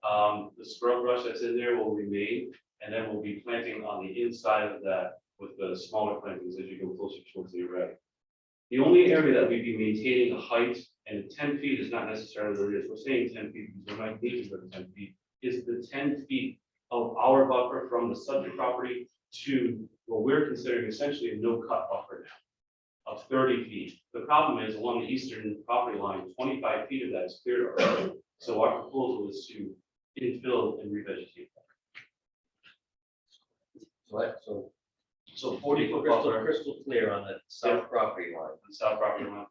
The scrub brush that's in there will remain, and then we'll be planting on the inside of that with the smaller plantings as you go closer towards the array. The only area that we'd be maintaining a height, and 10 feet is not necessarily what it is. We're saying 10 feet because we might need to go to 10 feet, is the 10 feet of our buffer from the subject property to what we're considering essentially a no-cut buffer now of 30 feet. The problem is along the eastern property line, 25 feet of that is cleared already. So our proposal is to infill and revegetate that. So 40 foot buffer. crystal clear on the south property line. On the south property line.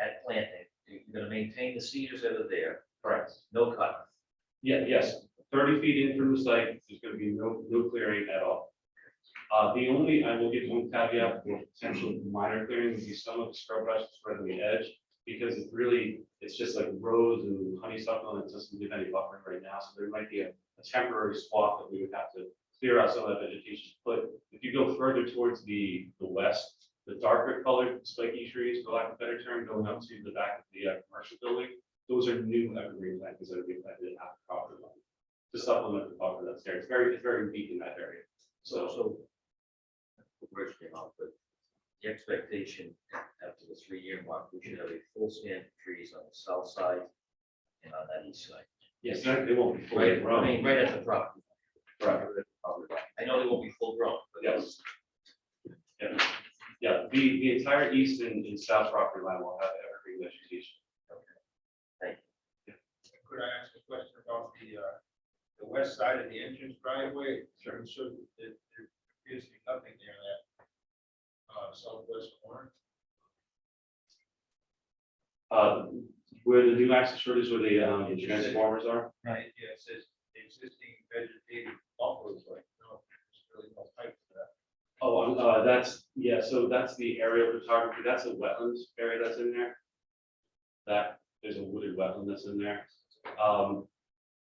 At planting, you're gonna maintain the cedars that are there, Correct. no cut. Yeah, yes, 30 feet in from the site, there's going to be no clearing at all. The only, I will give one caveat for potential minor clearing would be some of the scrub brush spread on the edge, because it's just like rose and honeysuckle, and it doesn't give any buffer right now, so there might be a temporary swath that we would have to clear out some of that vegetation. But if you go further towards the west, the darker colored spiky trees, for lack of a better term, going up to the back of the commercial building, those are new evergreen plantings that are being planted at the property line to supplement the buffer that's there. It's very deep in that area. So words came out, but the expectation after the 3-year mark, we should have a full stand of trees on the south side and on that east side. Yes, they won't be fully Right, grown. I mean, right at the property. Right. I know they won't be full grown, but Yes. Yeah, the entire east and south property line will have evergreen vegetation. Could I ask a question about the west side of the entrance driveway? Sure. So there appears to be nothing there in that southwest corner. Where the new access road is, where the transformers are. Right. Yeah, it says existing vegetated buffers, like, no, there's really no height to that. Oh, so that's the aerial photography. That's a wetlands area that's in there. There's a wooded wetland that's in there.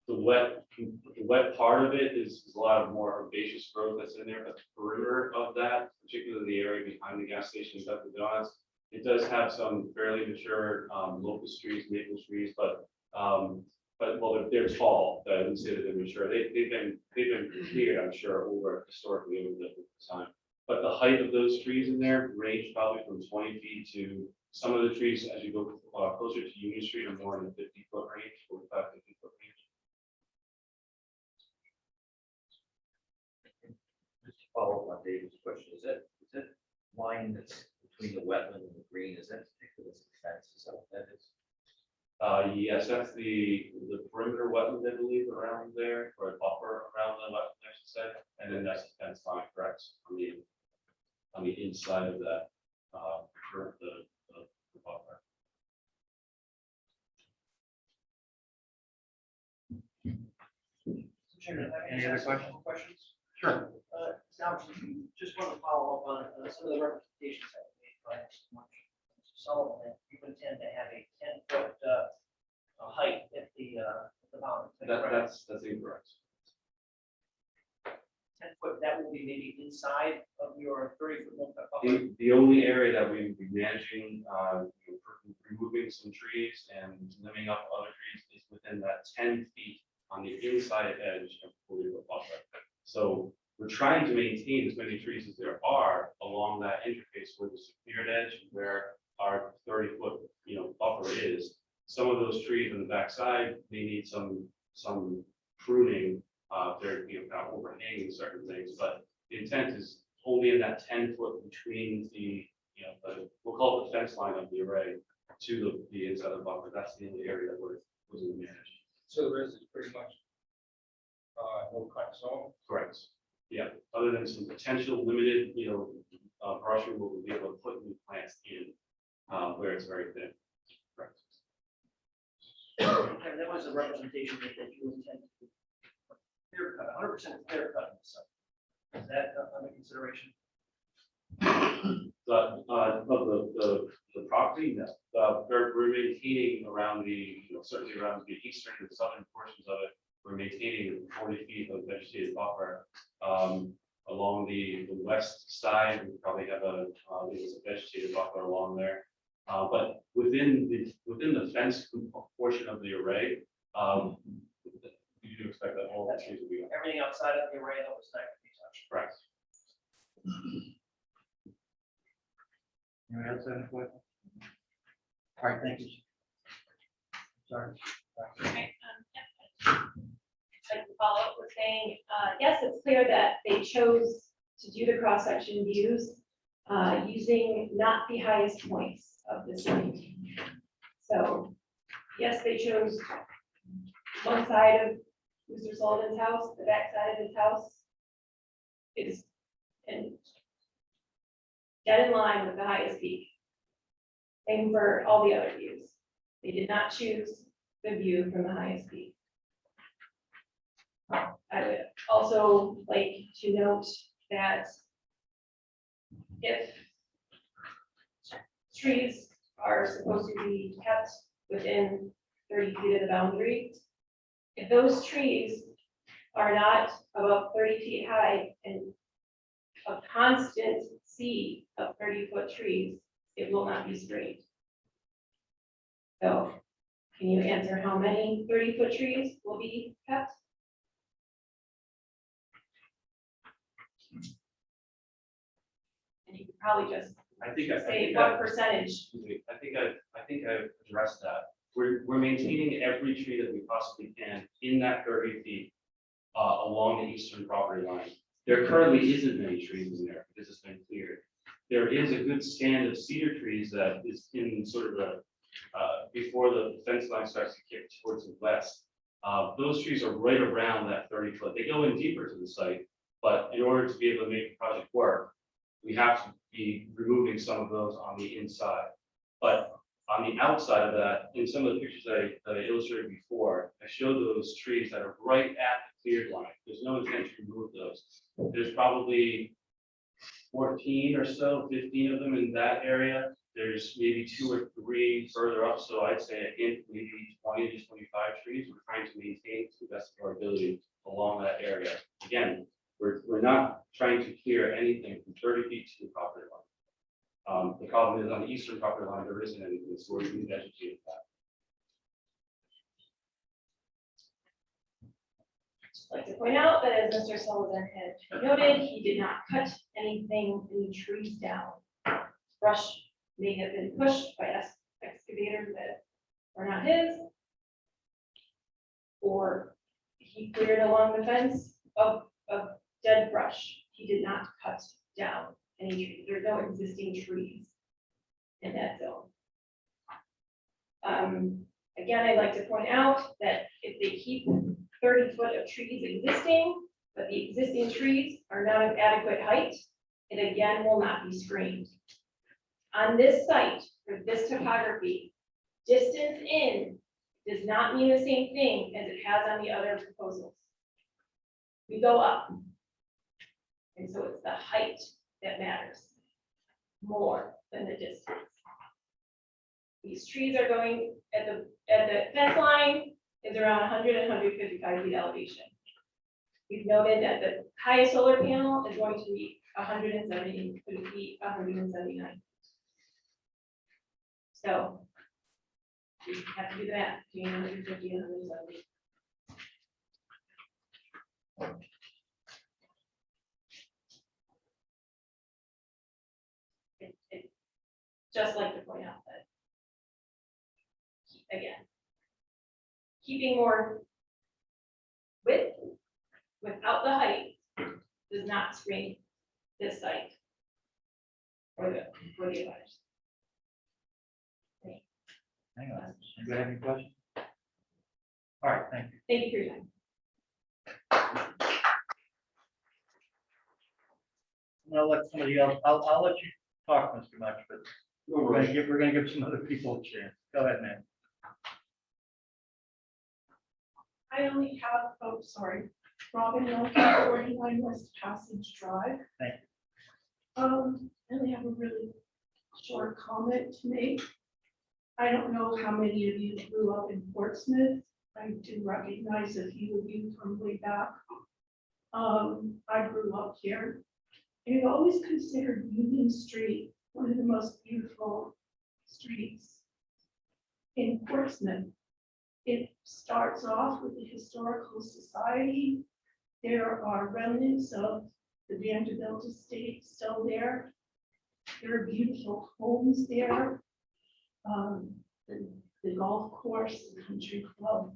The wet part of it is a lot of more herbaceous growth that's in there, but the perimeter of that, particularly the area behind the gas station, Dunkin' Donuts, it does have some fairly mature locust trees, maple trees, but well, they're tall. I wouldn't say that they're mature. They've been cleared, I'm sure, historically over the time. But the height of those trees in there range probably from 20 feet to some of the trees as you go closer to Union Street are more in the 50-foot range, 45, 50-foot range. just to follow up on David's question, is that line that's between the wetland and the green, is that particular fence? Is that what that is? Yes, that's the perimeter wetland, I believe, around there, or a buffer around the wetland, I should say. And then that's the fence line, correct, on the inside of that, for the buffer. Chairman, if I may Any other ask a couple questions? Sure. Now, just want to follow up on some of the representations that were made by Mr. Sullivan, that you intend to have a 10-foot height at the mountain. That's incorrect. that will be maybe inside of your 30-foot buffer? The only area that we would be managing, removing some trees and limbing up other trees is within that 10 feet on the inside edge of 40-foot buffer. So we're trying to maintain as many trees as there are along that interface where the secured edge, where our 30-foot, buffer is. Some of those trees on the backside may need some pruning. They're, kind of overhanging certain things, but the intent is only in that 10-foot between the, we'll call it the fence line of the array to the inside of the buffer. That's the only area that we're going to manage. So the rest is pretty much no cut zone. Correct. Yeah, other than some potential limited, brush removal, we'll be able to put new plants in where it's very thin. Correct. And that was a representation that you intend to clear cut, 100% clear cut. So is that under consideration? But the property, we're maintaining around certainly around the eastern and southern portions of it. We're maintaining 40 feet of vegetated buffer. Along the west side, we probably have a vegetated buffer along there. But within the fence portion of the array, you do expect that all the trees will be. Everything outside of the array that was not to be touched. Correct. Anyone else have any questions? All right, thank you. Sorry. Okay, like to follow up with saying, yes, it's clear that they chose to do the cross-section views using not the highest points of the site. So, yes, they chose one side of Mr. Sullivan's house, the back side of his house is dead in line with the highest peak. Same for all the other views. They did not choose the view from the highest peak. I would also like to note that if trees are supposed to be kept within 30 feet of the boundary, if those trees are not above 30 feet high and a constant sea of 30-foot trees, it will not be screened. So can you answer how many 30-foot trees will be kept? And you could probably just say what percentage. I think I've addressed that. We're maintaining every tree that we possibly can in that 30 feet along the eastern property line. There currently isn't many trees in there because it's been cleared. There is a good stand of cedar trees that is in sort of the before the fence line starts to kick towards the west. Those trees are right around that 30-foot. They go in deeper to the site, but in order to be able to make the project work, we have to be removing some of those on the inside. But on the outside of that, in some of the pictures that I illustrated before, I showed those trees that are right at the cleared line. There's no intent to remove those. There's probably 14 or so, 15 of them in that area. There's maybe 2 or 3 further up. So I'd say a hint, maybe 20 to 25 trees. We're trying to maintain to the best of our ability along that area. Again, we're not trying to clear anything from 30 feet to the property line. The problem is on the eastern property line, there isn't anything, so we're vegetated that. I'd like to point out that as Mr. Sullivan had noted, he did not cut any trees down. Brush may have been pushed by excavators that were not his, or he cleared along the fence of dead brush. He did not cut down any trees. There are no existing trees in that zone. Again, I'd like to point out that if they keep 30 foot of trees existing, but the existing trees are not of adequate height, it again will not be screened. On this site, for this topography, distance in does not mean the same thing as it has on the other proposals. We go up. And so it's the height that matters more than the distance. These trees are going at the fence line is around 100 and 155 feet elevation. We've noted that the highest solar panel is going to be 170 feet, 179. So you have to do that, between 150 and 170. It just like to point out that, again, keeping more width without the height does not screen this site for the others. Hang on, you have any questions? All right, thank you. Thank you for your time. I'll let somebody else, I'll let you talk, Mr. Much, but we're gonna give some other people a chance. Go ahead, man. I only have, oh, sorry, Robin, 49 West Passage Drive. Thank you. I only have a really short comment to make. I don't know how many of you grew up in Portsmouth. I do recognize a few of you from way back. I grew up here. And I've always considered Union Street one of the most beautiful streets in Portsmouth. It starts off with the Historical Society. There are remnants of the Vanderbilt estate still there. There are beautiful homes there. The golf course, the country club,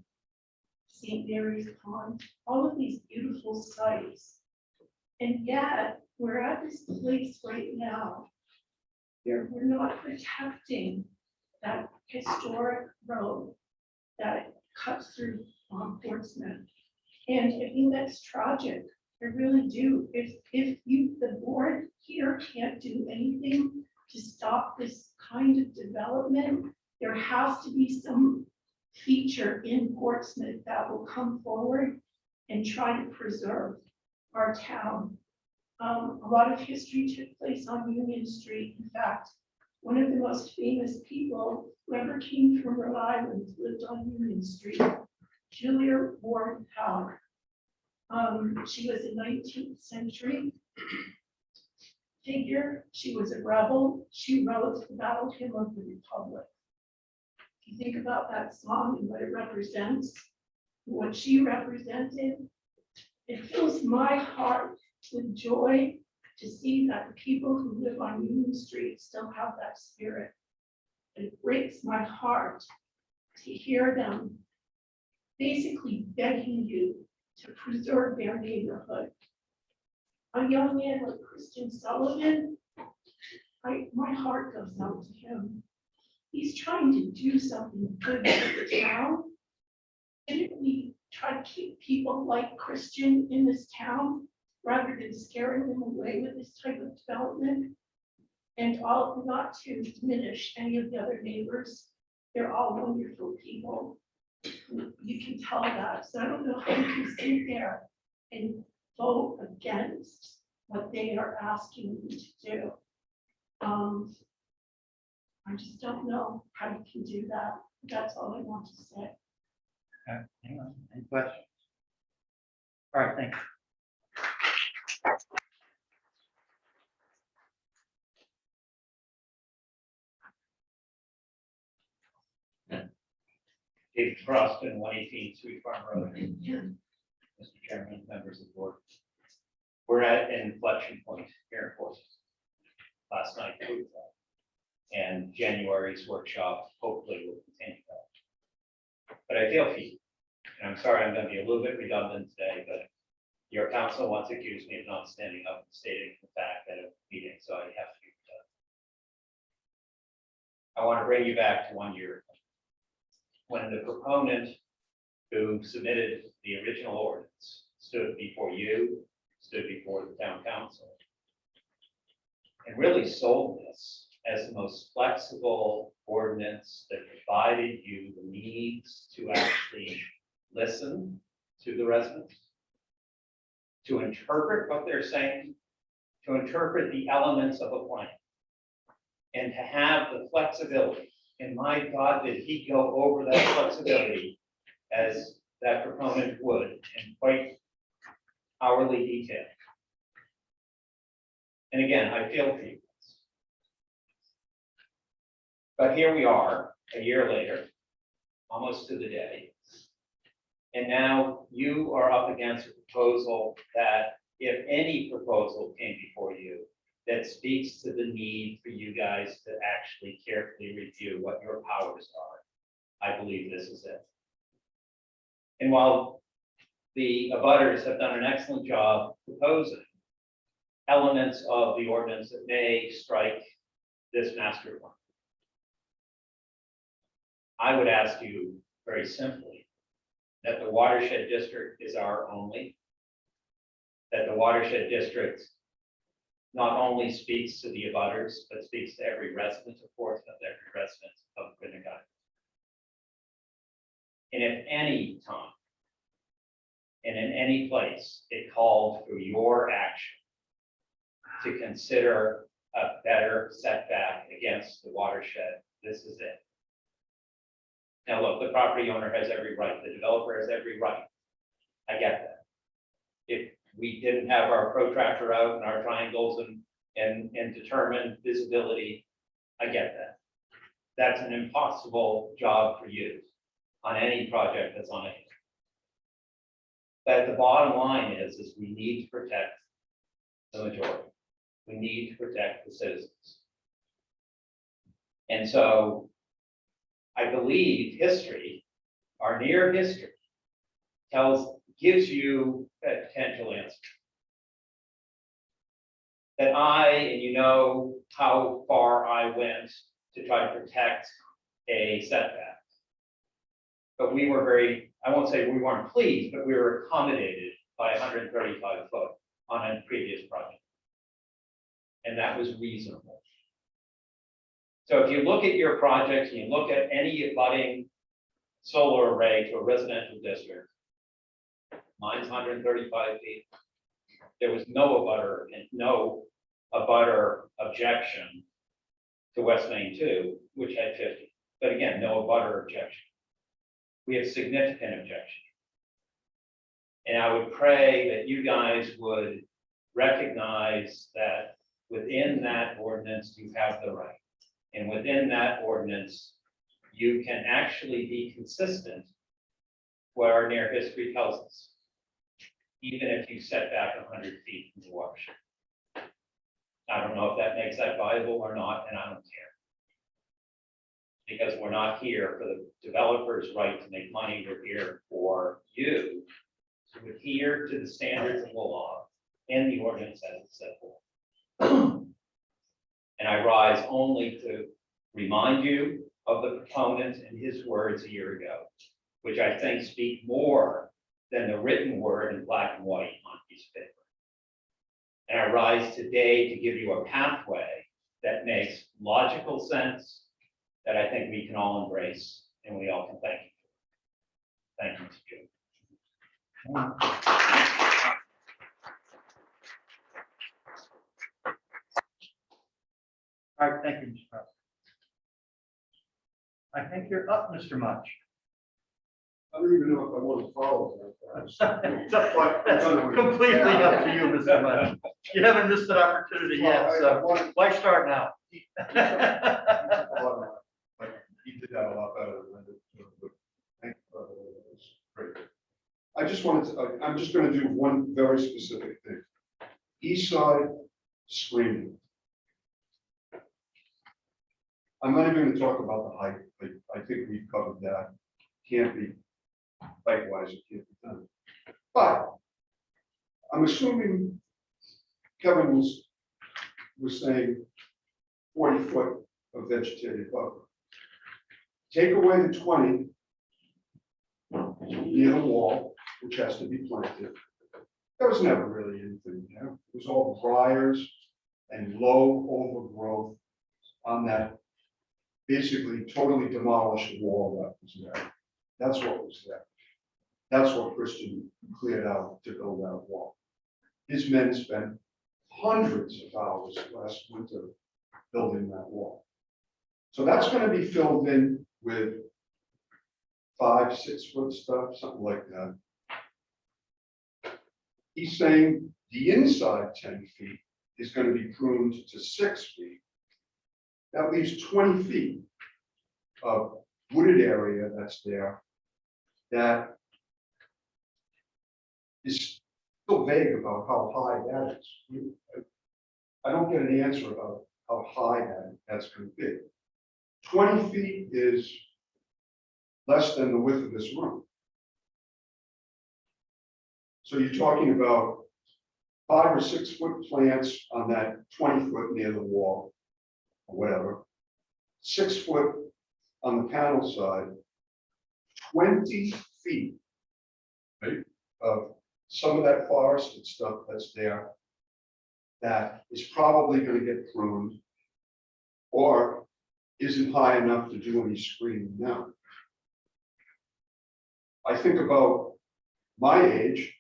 St. Mary's Pond, all of these beautiful sites. And yet, we're at this place right now where we're not protecting that historic road that cuts through Portsmouth. And I think that's tragic. I really do. If the board here can't do anything to stop this kind of development, there has to be some feature in Portsmouth that will come forward and try to preserve our town. A lot of history took place on Union Street. In fact, one of the most famous people who ever came from Rhode Island lived on Union Street, Julia Ward Howe. She was a 19th century figure. She was a rebel. She wrote the Battle Hymn of the Republic. If you think about that song and what it represents, what she represented, it fills my heart with joy to see that the people who live on Union Street still have that spirit. It breaks my heart to hear them basically begging you to preserve their neighborhood. A young man like Christian Sullivan, my heart goes out to him. He's trying to do something good for the town. Didn't we try to keep people like Christian in this town rather than scaring them away with this type of development? And all, not to diminish any of the other neighbors, they're all wonderful people. You can tell that. So I don't know how you can sit there and vote against what they are asking you to do. I just don't know how you can do that. That's all I want to say. Okay, hang on. Any questions? All right, thank you. Dave Croston, 118 Sweet Farm Road. Mr. Chairman, members of the board. We're at an inflection point here in Portsmouth. Last night proved that. And January's workshop hopefully will continue that. But I feel for you. And I'm sorry, I'm going to be a little bit redundant today, but your counsel once accused me of not standing up and stating the fact at a meeting, so I have to do that. I want to bring you back to 1 year ago, when the proponent who submitted the original ordinance stood before you, stood before the town council, and really sold this as the most flexible ordinance that provided you the needs to actually listen to the residents, to interpret what they're saying, to interpret the elements of a plan, and to have the flexibility. And my God, did he go over that flexibility as that proponent would, and quite So here we are, a year later, almost to the day. And now you are up against a proposal that, if any proposal came before you, that speaks to the need for you guys to actually carefully review what your powers are. I believe this is it. And while the abutters have done an excellent job proposing elements of the ordinance that may strike this master plan, I would ask you very simply that the watershed district is our only, that the watershed district not only speaks to the abutters, but speaks to every resident of Portsmouth, every resident of Winnebago. And if any time and in any place it called for your action to consider a better setback against the watershed, this is it. Now, look, the property owner has every right, the developer has every right. I get that. If we didn't have our protractor out and our triangles and determine visibility, I get that. That's an impossible job for you on any project that's on it. But the bottom line is we need to protect the majority. We need to protect the citizens. And so I believe history, our near history, gives you a potential answer. That and you know how far I went to try to protect a setback. But we were I won't say we weren't pleased, but we were accommodated by 135 foot on a previous project. And that was reasonable. So if you look at your projects and you look at any abutting solar array to a residential district, mine's 135 feet. There was no abutter objection to West Main 2, which had 50. But again, no abutter objection. We have significant objection. And I would pray that you guys would recognize that within that ordinance, you have the right. And within that ordinance, you can actually be consistent what our near history tells us, even if you set back 100 feet from the watershed. I don't know if that makes that viable or not, and I don't care. Because we're not here for the developer's right to make money, we're here for you to adhere to the standards of the law and the ordinance as it's set forth. And I rise only to remind you of the proponent and his words a year ago, which I think speak more than the written word in black and white on a piece of paper. And I rise today to give you a pathway that makes logical sense, that I think we can all embrace, and we all can thank you for. Thank you, Mr. Chairman. All right, thank you, Mr. President. I think you're up, Mr. Munch. I don't even know if I want to follow that. That's completely up to you, Mr. Munch. You haven't missed an opportunity yet, so why start now? He did that a lot better than I did. Thank you, brother. It was great. I just wanted to, I'm just going to do one very specific thing. East side screening. I'm not even going to talk about the height. I think we've covered that. Can't be height-wise, it can't be done. But I'm assuming Kevin was saying 40 foot of vegetated buffer. Take away the 20 near the wall, which has to be planted. There was never really anything there. It was all briars and low overgrowth on that basically totally demolished wall that was there. That's what was there. That's what Christian cleared out to build that wall. His men spent hundreds of hours last winter building that wall. So that's going to be filled in with 5, 6 foot stuff, something like that. He's saying the inside 10 feet is going to be pruned to 6 feet. That leaves 20 feet. wooded area that's there that is still vague about how high that is. I don't get an answer about how high that's going to be. 20 feet is less than the width of this room. So you're talking about 5 or 6 foot plants on that 20 foot near the wall, or whatever. 6 foot on the panel side, 20 feet, right, of some of that forested stuff that's there that is probably going to get pruned or isn't high enough to do any screening now. I think about my age.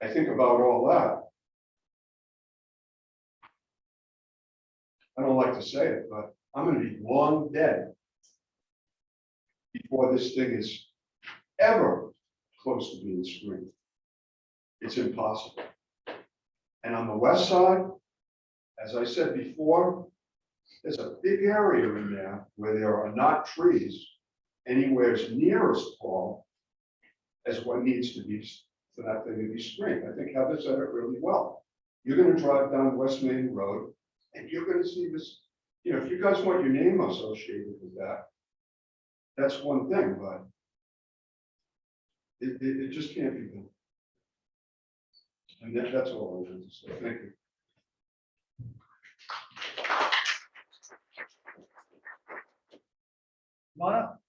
I think about all that. I don't like to say it, but I'm going to be long dead before this thing is ever close to being screened. It's impossible. And on the west side, as I said before, there's a big area in there where there are not trees anywhere near as tall as what needs to be for that thing to be screened. I think Heather said it really well. You're going to drive down West Main Road and you're going to see this. You know, if you guys want your name associated with that, that's one thing, but it just can't be done. And that's all I wanted to say. Thank you. Come on up.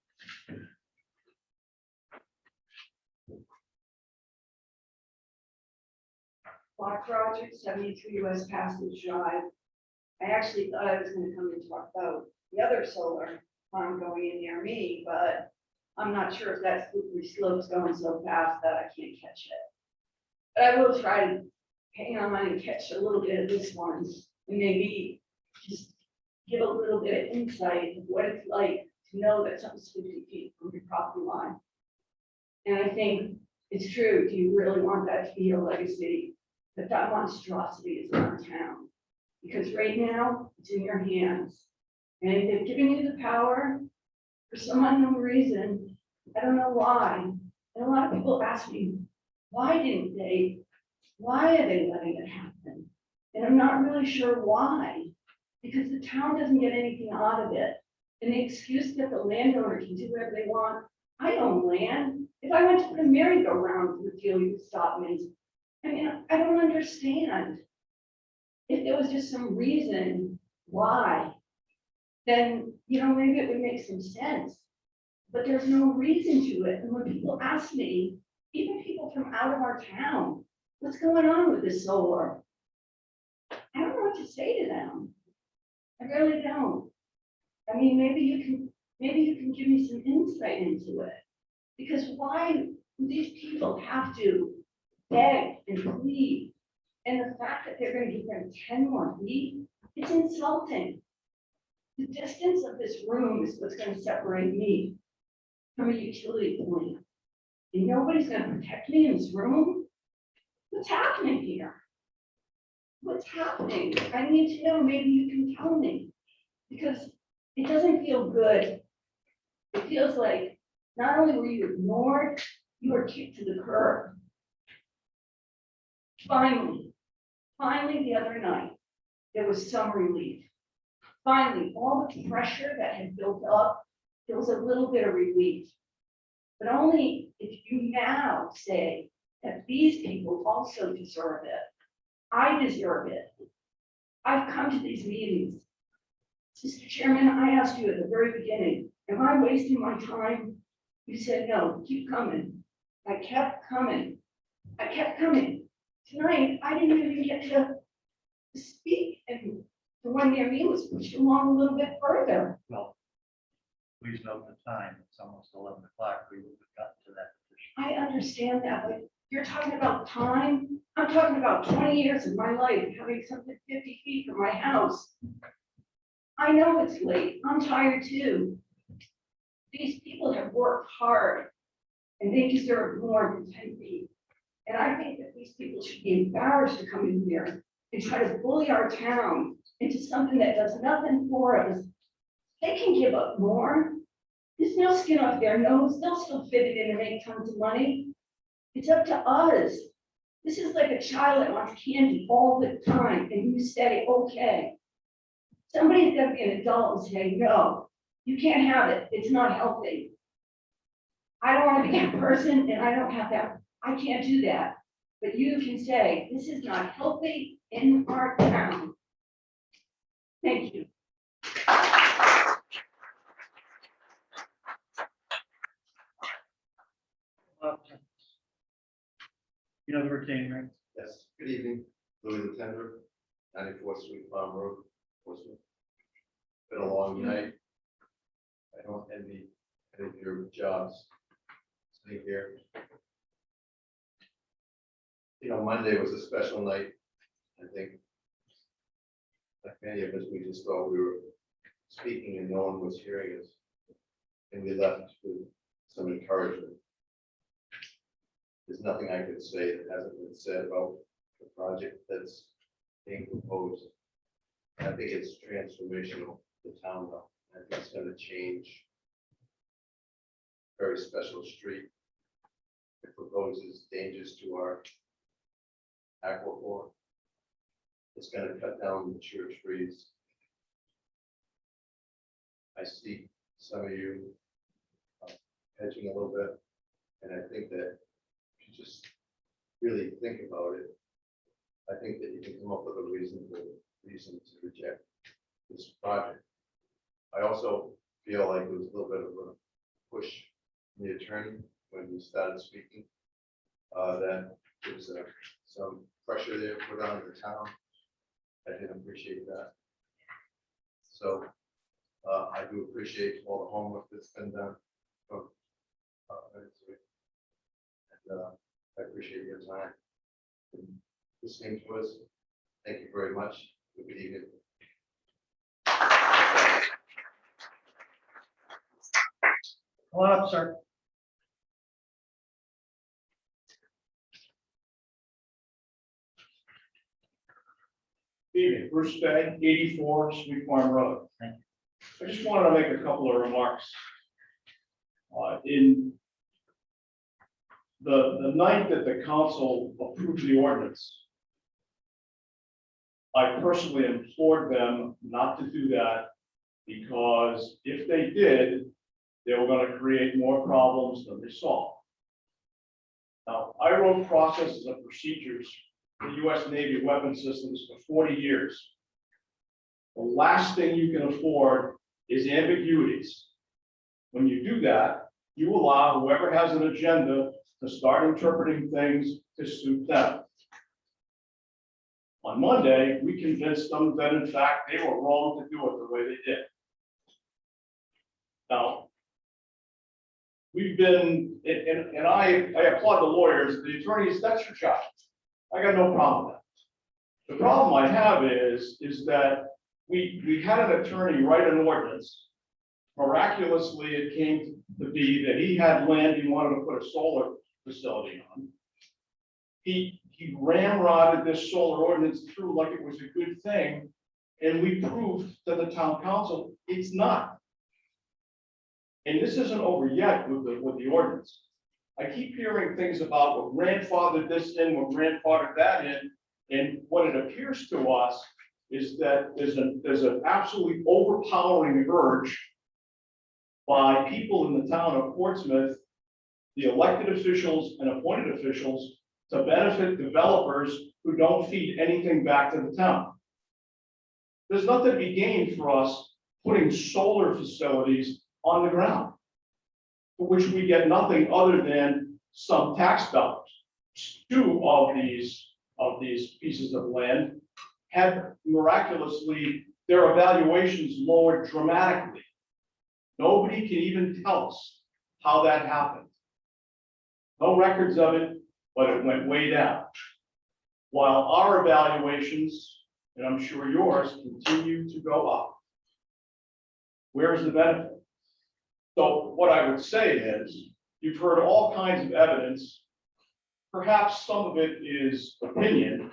Block Project, 73 West Passage Drive. I actually thought I was going to come and talk about the other solar farm going in near me, but I'm not sure if that slippery slope's going so fast that I can't catch it. But I will try to hang on and catch a little bit of this one and maybe just give a little bit of insight of what it's like to know that something's 50 feet from your property line. And I think it's true. Do you really want that to be your legacy? That monstrosity is in our town. Because right now, it's in your hands. And they've given you the power for some unknown reason. I don't know why. And a lot of people ask me, why didn't they? Why are they letting it happen? And I'm not really sure why. Because the town doesn't get anything out of it. And the excuse that the landowner can do whatever they want. I own land. If I went to put a merry-go-round with you, you would stop me. I mean, I don't understand. If there was just some reason why, then, you know, maybe it would make some sense. But there's no reason to it. And when people ask me, even people from out of our town, what's going on with this solar? I don't know what to say to them. I really don't. I mean, maybe you can give me some insight into it. Because why do these people have to beg and plead? And the fact that they're going to give them 10 more feet, it's insulting. The distance of this room is what's going to separate me from a utility point. And nobody's going to protect me in this room. What's happening here? What's happening? I need to know. Maybe you can tell me. Because it doesn't feel good. It feels like not only were you ignored, you were kicked to the curb. Finally, the other night, there was some relief. Finally, all the pressure that had built up, there was a little bit of relief. But only if you now say that these people also deserve it. I deserve it. I've come to these meetings. Mr. Chairman, I asked you at the very beginning, am I wasting my time? You said, no, keep coming. I kept coming. I kept coming. Tonight, I didn't even get to speak, and the one near me was pushed along a little bit further. Well, please note the time. It's almost 11 o'clock. We would have gotten to that position. I understand that, but you're talking about time. I'm talking about 20 years of my life having something 50 feet from my house. I know it's late. I'm tired too. These people have worked hard and they deserve more than 10 feet. And I think that these people should be embarrassed to come in here and try to bully our town into something that does nothing for us. They can give up more. There's no skin off their nose. They'll still fit it in and make tons of money. It's up to us. This is like a child that wants candy all the time and you say, okay. Somebody's got to be an adult and say, no, you can't have it. It's not healthy. I don't want to be that person and I don't have that. I can't do that. But you can say, this is not healthy in our town. Thank you. You know the routine, right? Yes, good evening, Louis the Tender, 94th Street Farm Road, Portsmouth. Been a long night. I don't envy any of your jobs. Sitting here. You know, Monday was a special night. I think, like many of us, we just thought we were speaking and no one was hearing us. And we left with some encouragement. There's nothing I could say that hasn't been said about the project that's being proposed. I think it's transformational to the town though. I think it's going to change. Very special street. It proposes dangers to our aquifer. It's going to cut down mature trees. I see some of you hedging a little bit, and I think that if you just really think about it, I think that you can come up with a reasonable reason to reject this project. I also feel like there was a little bit of a push from the attorney when he started speaking, that there was some pressure there put on the town. I didn't appreciate that. So I do appreciate all the homework that's been done. And I appreciate your time and listening to us. Thank you very much. Good evening. Come on up, sir. Evening, Bruce Bay, 84 Sweet Farm Road. I just wanted to make a couple of remarks. In the night that the council approved the ordinance, I personally implored them not to do that because if they did, they were going to create more problems than they solved. Now, I wrote processes and procedures for U.S. Navy weapon systems for 40 years. The last thing you can afford is ambiguities. When you do that, you allow whoever has an agenda to start interpreting things to suit them. On Monday, we convinced them that in fact they were wrong to do it the way they did. Now, we've been, and I applaud the lawyers, the attorneys, that's your job. I got no problem with that. The problem I have is that we had an attorney write an ordinance. Miraculously, it came to be that he had land he wanted to put a solar facility on. He ramrodded this solar ordinance through like it was a good thing, and we proved to the town council it's not. And this isn't over yet with the ordinance. I keep hearing things about what grandfathered this in, what grandfathered that in, and what it appears to us is that there's an absolutely overpowering urge by people in the town of Portsmouth, the elected officials and appointed officials, to benefit developers who don't feed anything back to the town. There's nothing to be gained for us putting solar facilities on the ground, for which we get nothing other than some tax dollars. Two of these pieces of land had miraculously their evaluations lowered dramatically. Nobody can even tell us how that happened. No records of it, but it went way down. While our evaluations, and I'm sure yours, continue to go up. Where's the benefit? So what I would say is, you've heard all kinds of evidence. Perhaps some of it is opinion,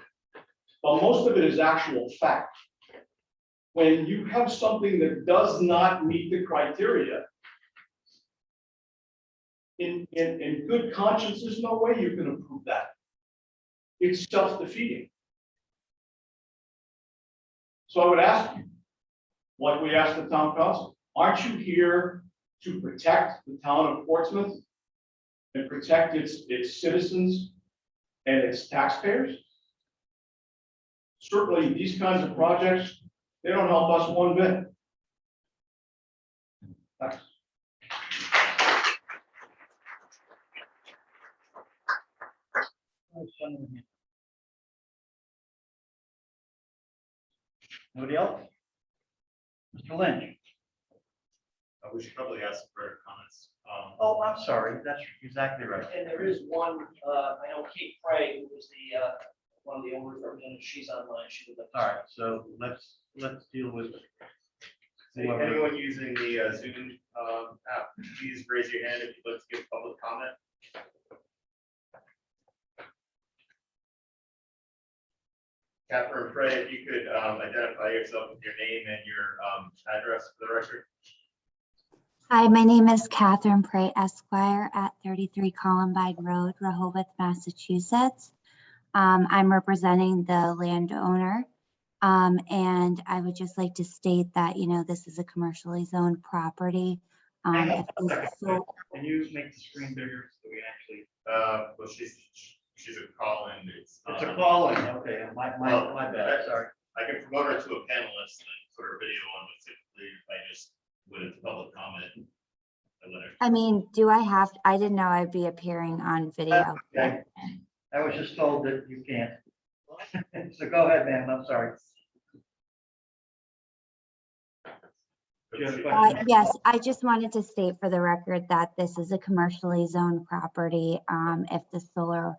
but most of it is actual fact. when you have something that does not meet the criteria, in good conscience, there's no way you can approve that. It's self-defeating. So I would ask you, like we asked the town council, aren't you here to protect the town of Portsmouth and protect its citizens and its taxpayers? Certainly, these kinds of projects, they don't help us one bit. Thanks. Nobody else? Mr. Lynch? We should probably ask for comments. Oh, I'm sorry, that's exactly right. And there is one, I know Kate Craig, who was the, one of the owners representatives, she's online, she would. All right, so let's deal with. Anyone using the Zoom app, please raise your hand if you'd like to give public comment. Catherine Frey, if you could identify yourself with your name and your address for the record. Hi, my name is Catherine Prey Esquire at 33 Columbine Road, Rehoboth, Massachusetts. I'm representing the landowner, and I would just like to state that, you know, this is a commercially zoned property. If this is sold- Can you make the screen bigger so we can actually? Well, she's a call-in. It's a call-in, okay, my bad, sorry. I can promote her to a panelist and put her video on, but typically I just went into public comment. And let her. I mean, do I have, I didn't know I'd be appearing on video. Okay. I was just told that you can't. So go ahead, ma'am, I'm sorry. Do you have a question? Yes, I just wanted to state for the record that this is a commercially zoned property. If the solar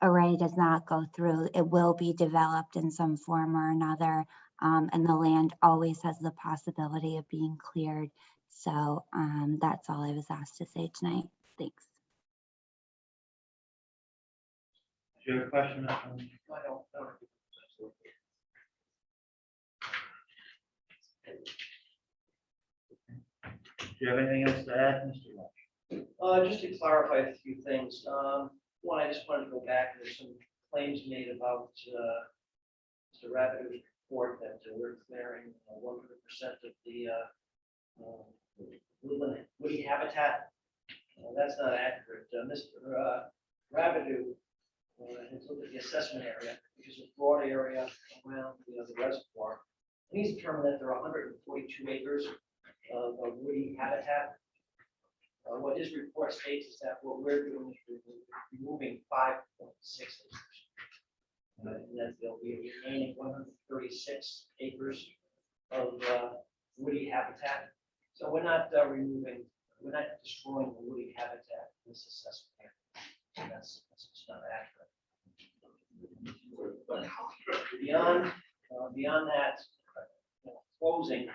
array does not go through, it will be developed in some form or another. And the land always has the possibility of being cleared. So that's all I was asked to say tonight. Thanks. Do you have a question? Do you have anything else to add, Mr. Lynch? Just to clarify a few things. One, I just wanted to go back, there's some claims made about Mr. Rapidu's report that we're clearing 100% of the woodland woody habitat. That's not accurate. Mr. Rapidu has looked at the assessment area, which is a broad area around the reservoir. And he's determined that there are 142 acres of woody habitat. What his report states is that what we're doing is removing 5.6 acres. And that there'll be a remaining 136 acres of woody habitat. So we're not removing, we're not destroying the woody habitat in this assessment area. That's just not accurate. But beyond that, closing,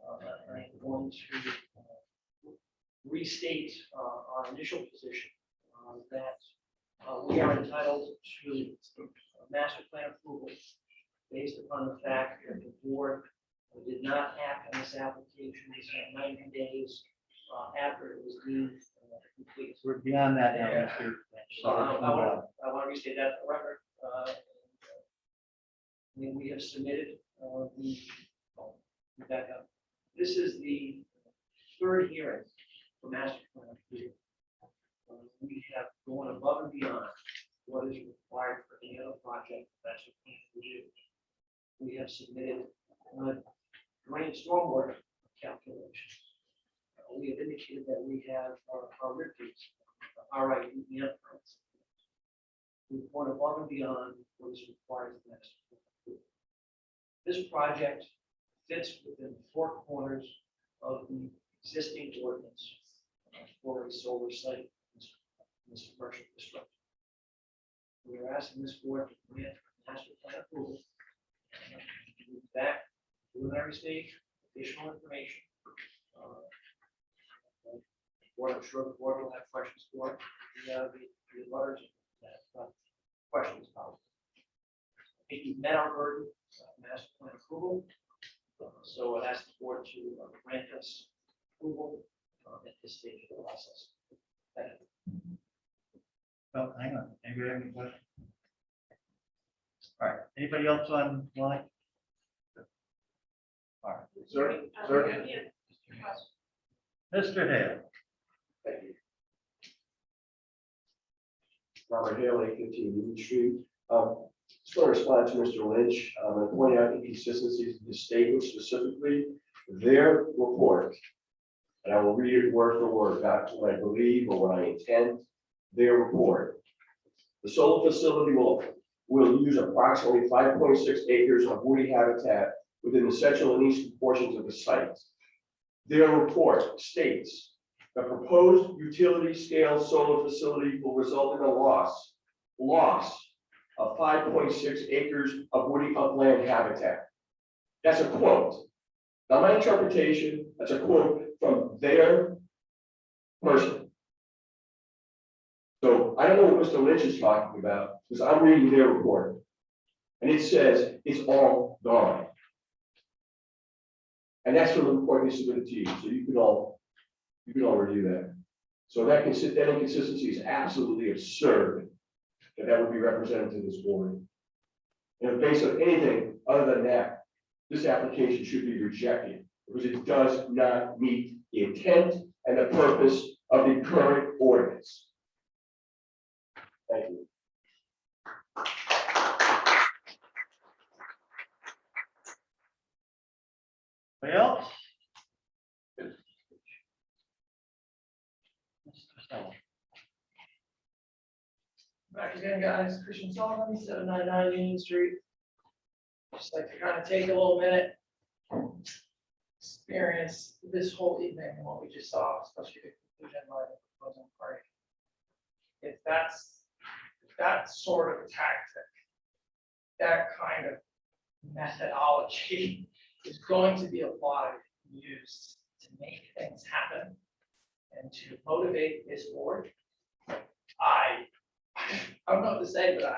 I'm going to restate our initial position that we are entitled to master plan approval based upon the fact that the board did not act on this application 90 days after it was deemed complete. We're beyond that now, Mr. Lynch. So I want to restate that for the record. We have submitted back up. This is the third hearing for master plan approval. We have gone above and beyond what is required for any other project master plan review. We have submitted drain stormwater calculations. We have indicated that we have our RIPs, RIEM permits. We've gone above and beyond what is required for master plan approval. This project fits within the four corners of the existing ordinance for a solar site in this commercial district. We are asking this board to grant master plan approval. Back preliminary stage, additional information. Board, I'm sure the board will have questions for the letters that questions about. I think we've met our burden, master plan approval. approval. So I'd ask the board to grant us approval at this stage of the process. Thank you. Oh, hang on, anybody have any questions? All right, anybody else on line? All right, Sir, Mr. Hale. Thank you. Robert Hale, 815 Union Street. Just want to respond to Mr. Lynch, and point out inconsistencies in his statement, specifically their report. And I will read it word for word, not what I believe or what I intend. Their report. The solar facility will use approximately 5.6 acres of woody habitat within the central and eastern portions of the site. Their report states the proposed utility scale solar facility will result in a loss of 5.6 acres of woody upland habitat. That's a quote. Not my interpretation, that's a quote from their person. So I don't know what Mr. Lynch is talking about, because I'm reading their report. And it says it's all gone. And that's from the report they submitted to you, so you can all review that. So that inconsistency is absolutely absurd, that would be represented to this board. And based on anything other than that, this application should be rejected because it does not meet the intent and the purpose of the current ordinance. Thank you. Anybody else? Mr. Sullivan. Back again, guys. Christian Sullivan, 799 Union Street. Just like to kind of take a little minute, experience this whole evening and what we just saw, especially the conclusion by the proposing party. If that sort of tactic, that kind of methodology is going to be applied, used to make things happen and to motivate this board, I don't know what to say, but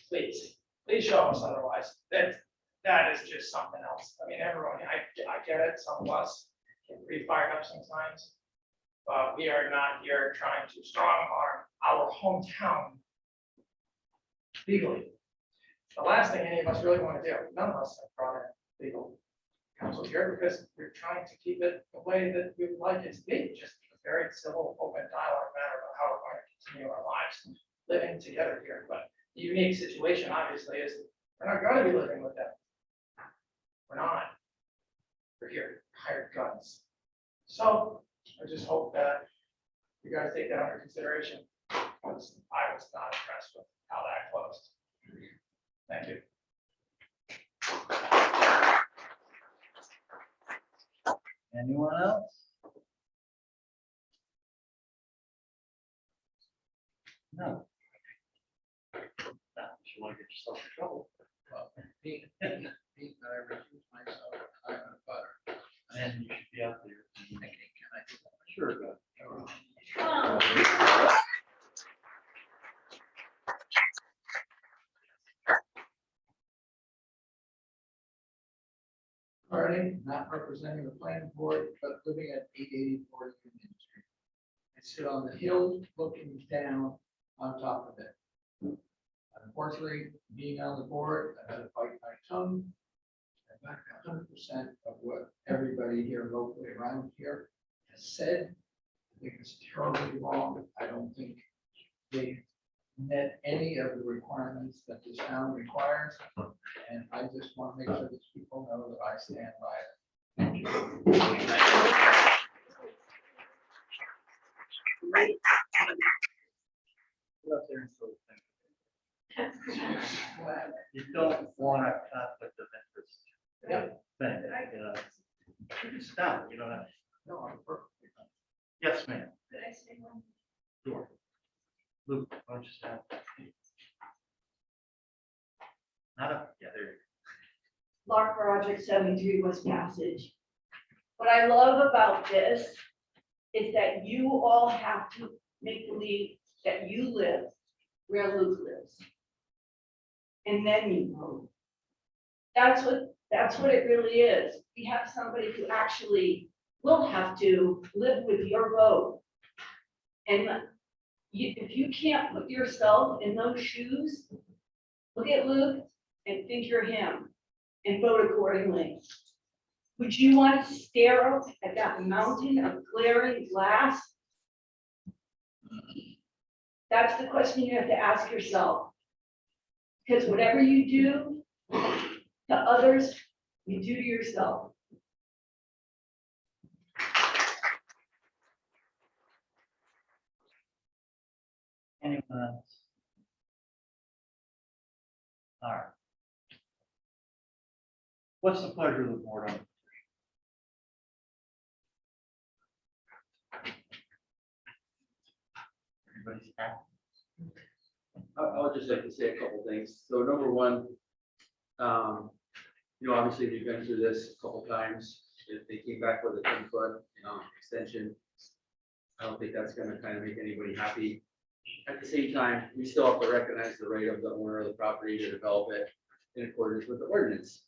please show us otherwise. That is just something else. I mean, everyone, I get it. Some of us get pretty fired up sometimes, but we are not here trying to strong arm our hometown legally. The last thing any of us really want to do, none of us have brought in legal counsel here because we're trying to keep it the way that we would like it to be, just a very civil, open dialogue matter about how we're going to continue our lives living together here. But the unique situation obviously is we're not going to be living with them. We're not. We're here, hired guns. So I just hope that you guys take that under consideration. I was not impressed with how that closed. Thank you. Anyone else? No. You want to get yourself in trouble. Well, me, I refuse myself, I'm a butter. And you should be out there. Can I do that? Sure, go. Party, not representing the planning board, but living at 884 Union Street. I sit on the hill looking down on top of it. Unfortunately, being on the board, I had to bite my tongue. I back 100% of what everybody here locally around here has said. I think it's terribly wrong. I don't think they met any of the requirements that this town requires. And I just want to make sure that people know that I stand by it. Thank you. You don't want a conflict of interest. Yep. Thing, you know. You can stop, you don't have. No, I'm perfectly fine. Yes, ma'am. Could I say one? Sure. Luke, why don't you stand? Not up, yeah, there you go. Lark Project 73 West Passage. What I love about this is that you all have to make believe that you live where Luke lives. And then you vote. That's what it really is. We have somebody who actually will have to live with your vote. And if you can't put yourself in those shoes, look at Luke and think you're him and vote accordingly. Would you want to stare up at that mountain of glaring glass? That's the question you have to ask yourself. Because whatever you do to others, you do to yourself. Anyone else? All right. What's the pleasure of the board on? Everybody's happy? I would just like to say a couple things. So number one, obviously we've been through this a couple times. If they came back with a 10-foot, extension, I don't think that's gonna kind of make anybody happy. At the same time, we still have to recognize the right of the owner of the property to develop it in accordance with the ordinance.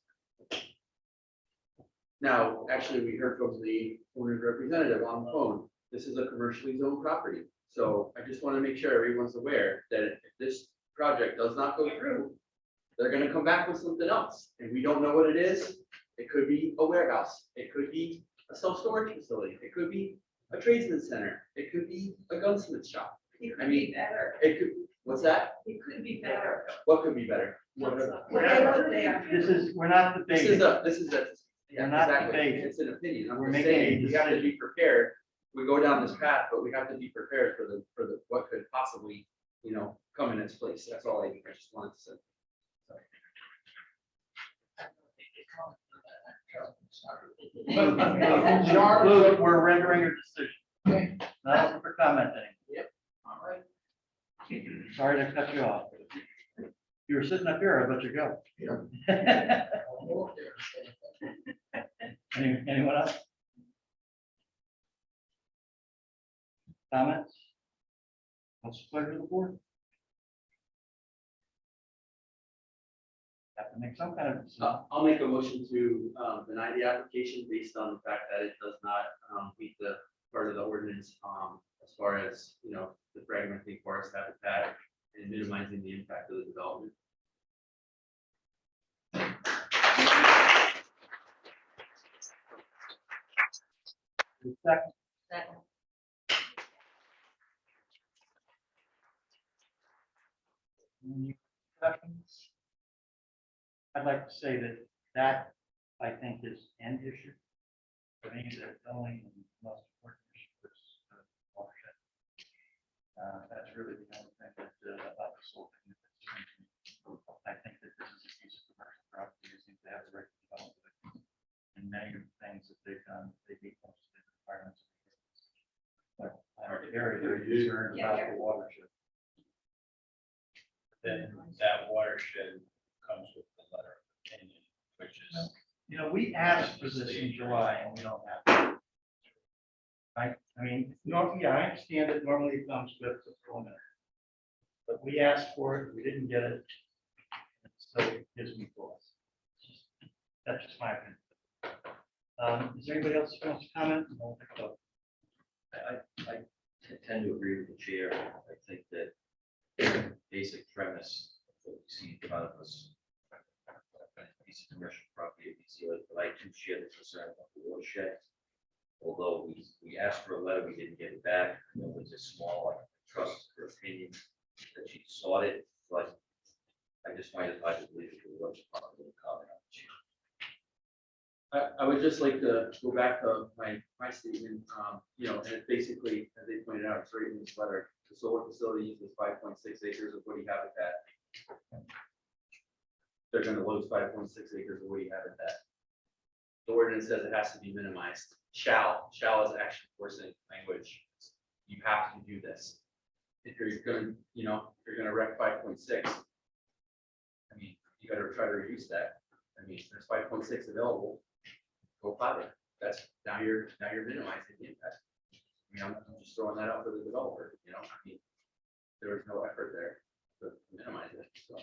Now, actually, we heard from the owner's representative on the phone. This is a commercially zoned property. So I just want to make sure everyone's aware that if this project does not go through, they're going to come back with something else. And we don't know what it is. It could be a warehouse. It could be a self-storage facility. It could be a tradesman center. It could be a gunsmith shop. It could be better. It could, what's that? It could be better. What could be better? Whatever they are. We're not debating. Yeah, We're not exactly. debating. It's an opinion. I'm We're just making a saying, we gotta be prepared. We go down this path, but we have to be prepared for the, what could possibly, come in its place. That's all I just wanted to say. Luke, we're rendering your decision. Not open for commenting. Yep. All right. Sorry to cut you off. You were sitting up here, I let you go. I'll go up there and say, Anyone else? Comments? What's the pleasure of the board? Have to make some kind of decision. I'll make a motion to deny the application based on the fact that it does not meet the part of the ordinance as far as, the fragmenting forest habitat and minimizing the impact of the development. Second. Second. Any questions? I'd like to say that I think is an issue. For me, the only and most important issue is watershed. That's really the only thing that about this whole thing. I think that this is a piece of commercial property that seems to have the right to develop it. And many of the things that they've done, they meet most of the requirements. But I'm very, very concerned about the watershed. Then that watershed comes with the letter of opinion, which is. We asked for this in July and we don't have it. I mean, normally, I understand that normally it comes with the preliminary. But we asked for it, we didn't get it. So it gives me pause. That's just my opinion. Is there anybody else who wants to comment? No, I tend to agree with the chair. I think that the basic premise of what we see in front of us, a piece of commercial property at BC Lake, but I do share the concern about the watershed. Although we asked for a letter, we didn't get it back. It was a small, trust her opinion that she sought it, but I just find it hard to believe it was a possible comment on the chair. I would just like to go back to my statement, and it's basically, as they pointed out, it's right in this letter. The solar facility uses 5.6 acres of woody habitat. They're going to lose 5.6 acres of woody habitat. The ordinance says it has to be minimized. Shall is action forcing language. You have to do this. If you're going to wreck 5.6, I mean, you got to try to reduce that. I mean, there's 5.6 available. Go farther. That's now you're minimizing the impact. I mean, I'm just throwing that out for the developer. I mean, there was no effort there to minimize it. So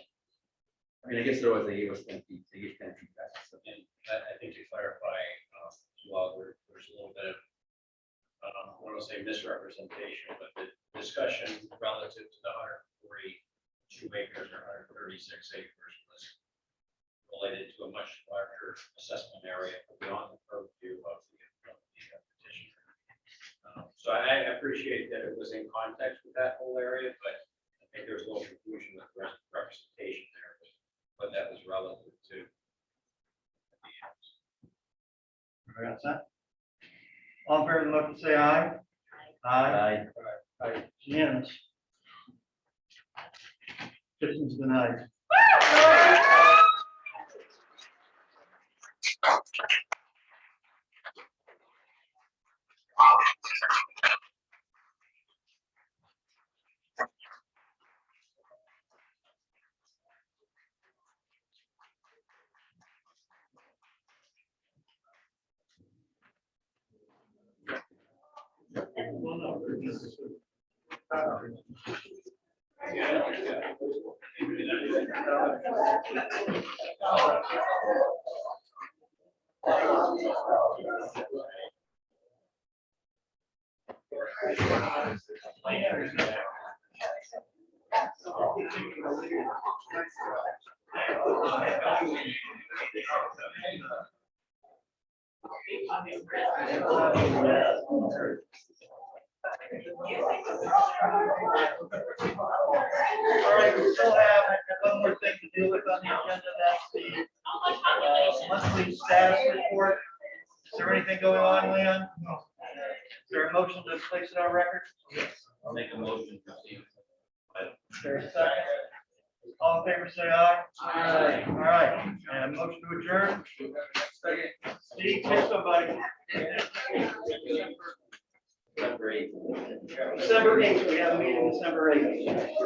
I mean, I guess there was, they gave us 10 feet, they gave 10 feet back. So, And I think to clarify, as well, there's a little bit of, I don't want to say misrepresentation, but the discussion relative to the 142 acres or 136 acres was related to a much larger assessment area beyond the purview of the petitioner. So I appreciate that it was in context with that whole area, but I think there's a little confusion with representation there, but that was relative to. Everybody got that? All in favor of the motion, say aye. Aye. Aye. Unanimous. Petition's denied. All right, we still have one more thing to deal with on the agenda, that's the monthly status report. Is there anything going on, Leon? No. Is there a motion to place it on record? Yes. I'll make a motion to see. Is there a second? All in favor, say aye. Aye. All right, and a motion to adjourn? Steve, take somebody. December 8th, we have a meeting December 8th.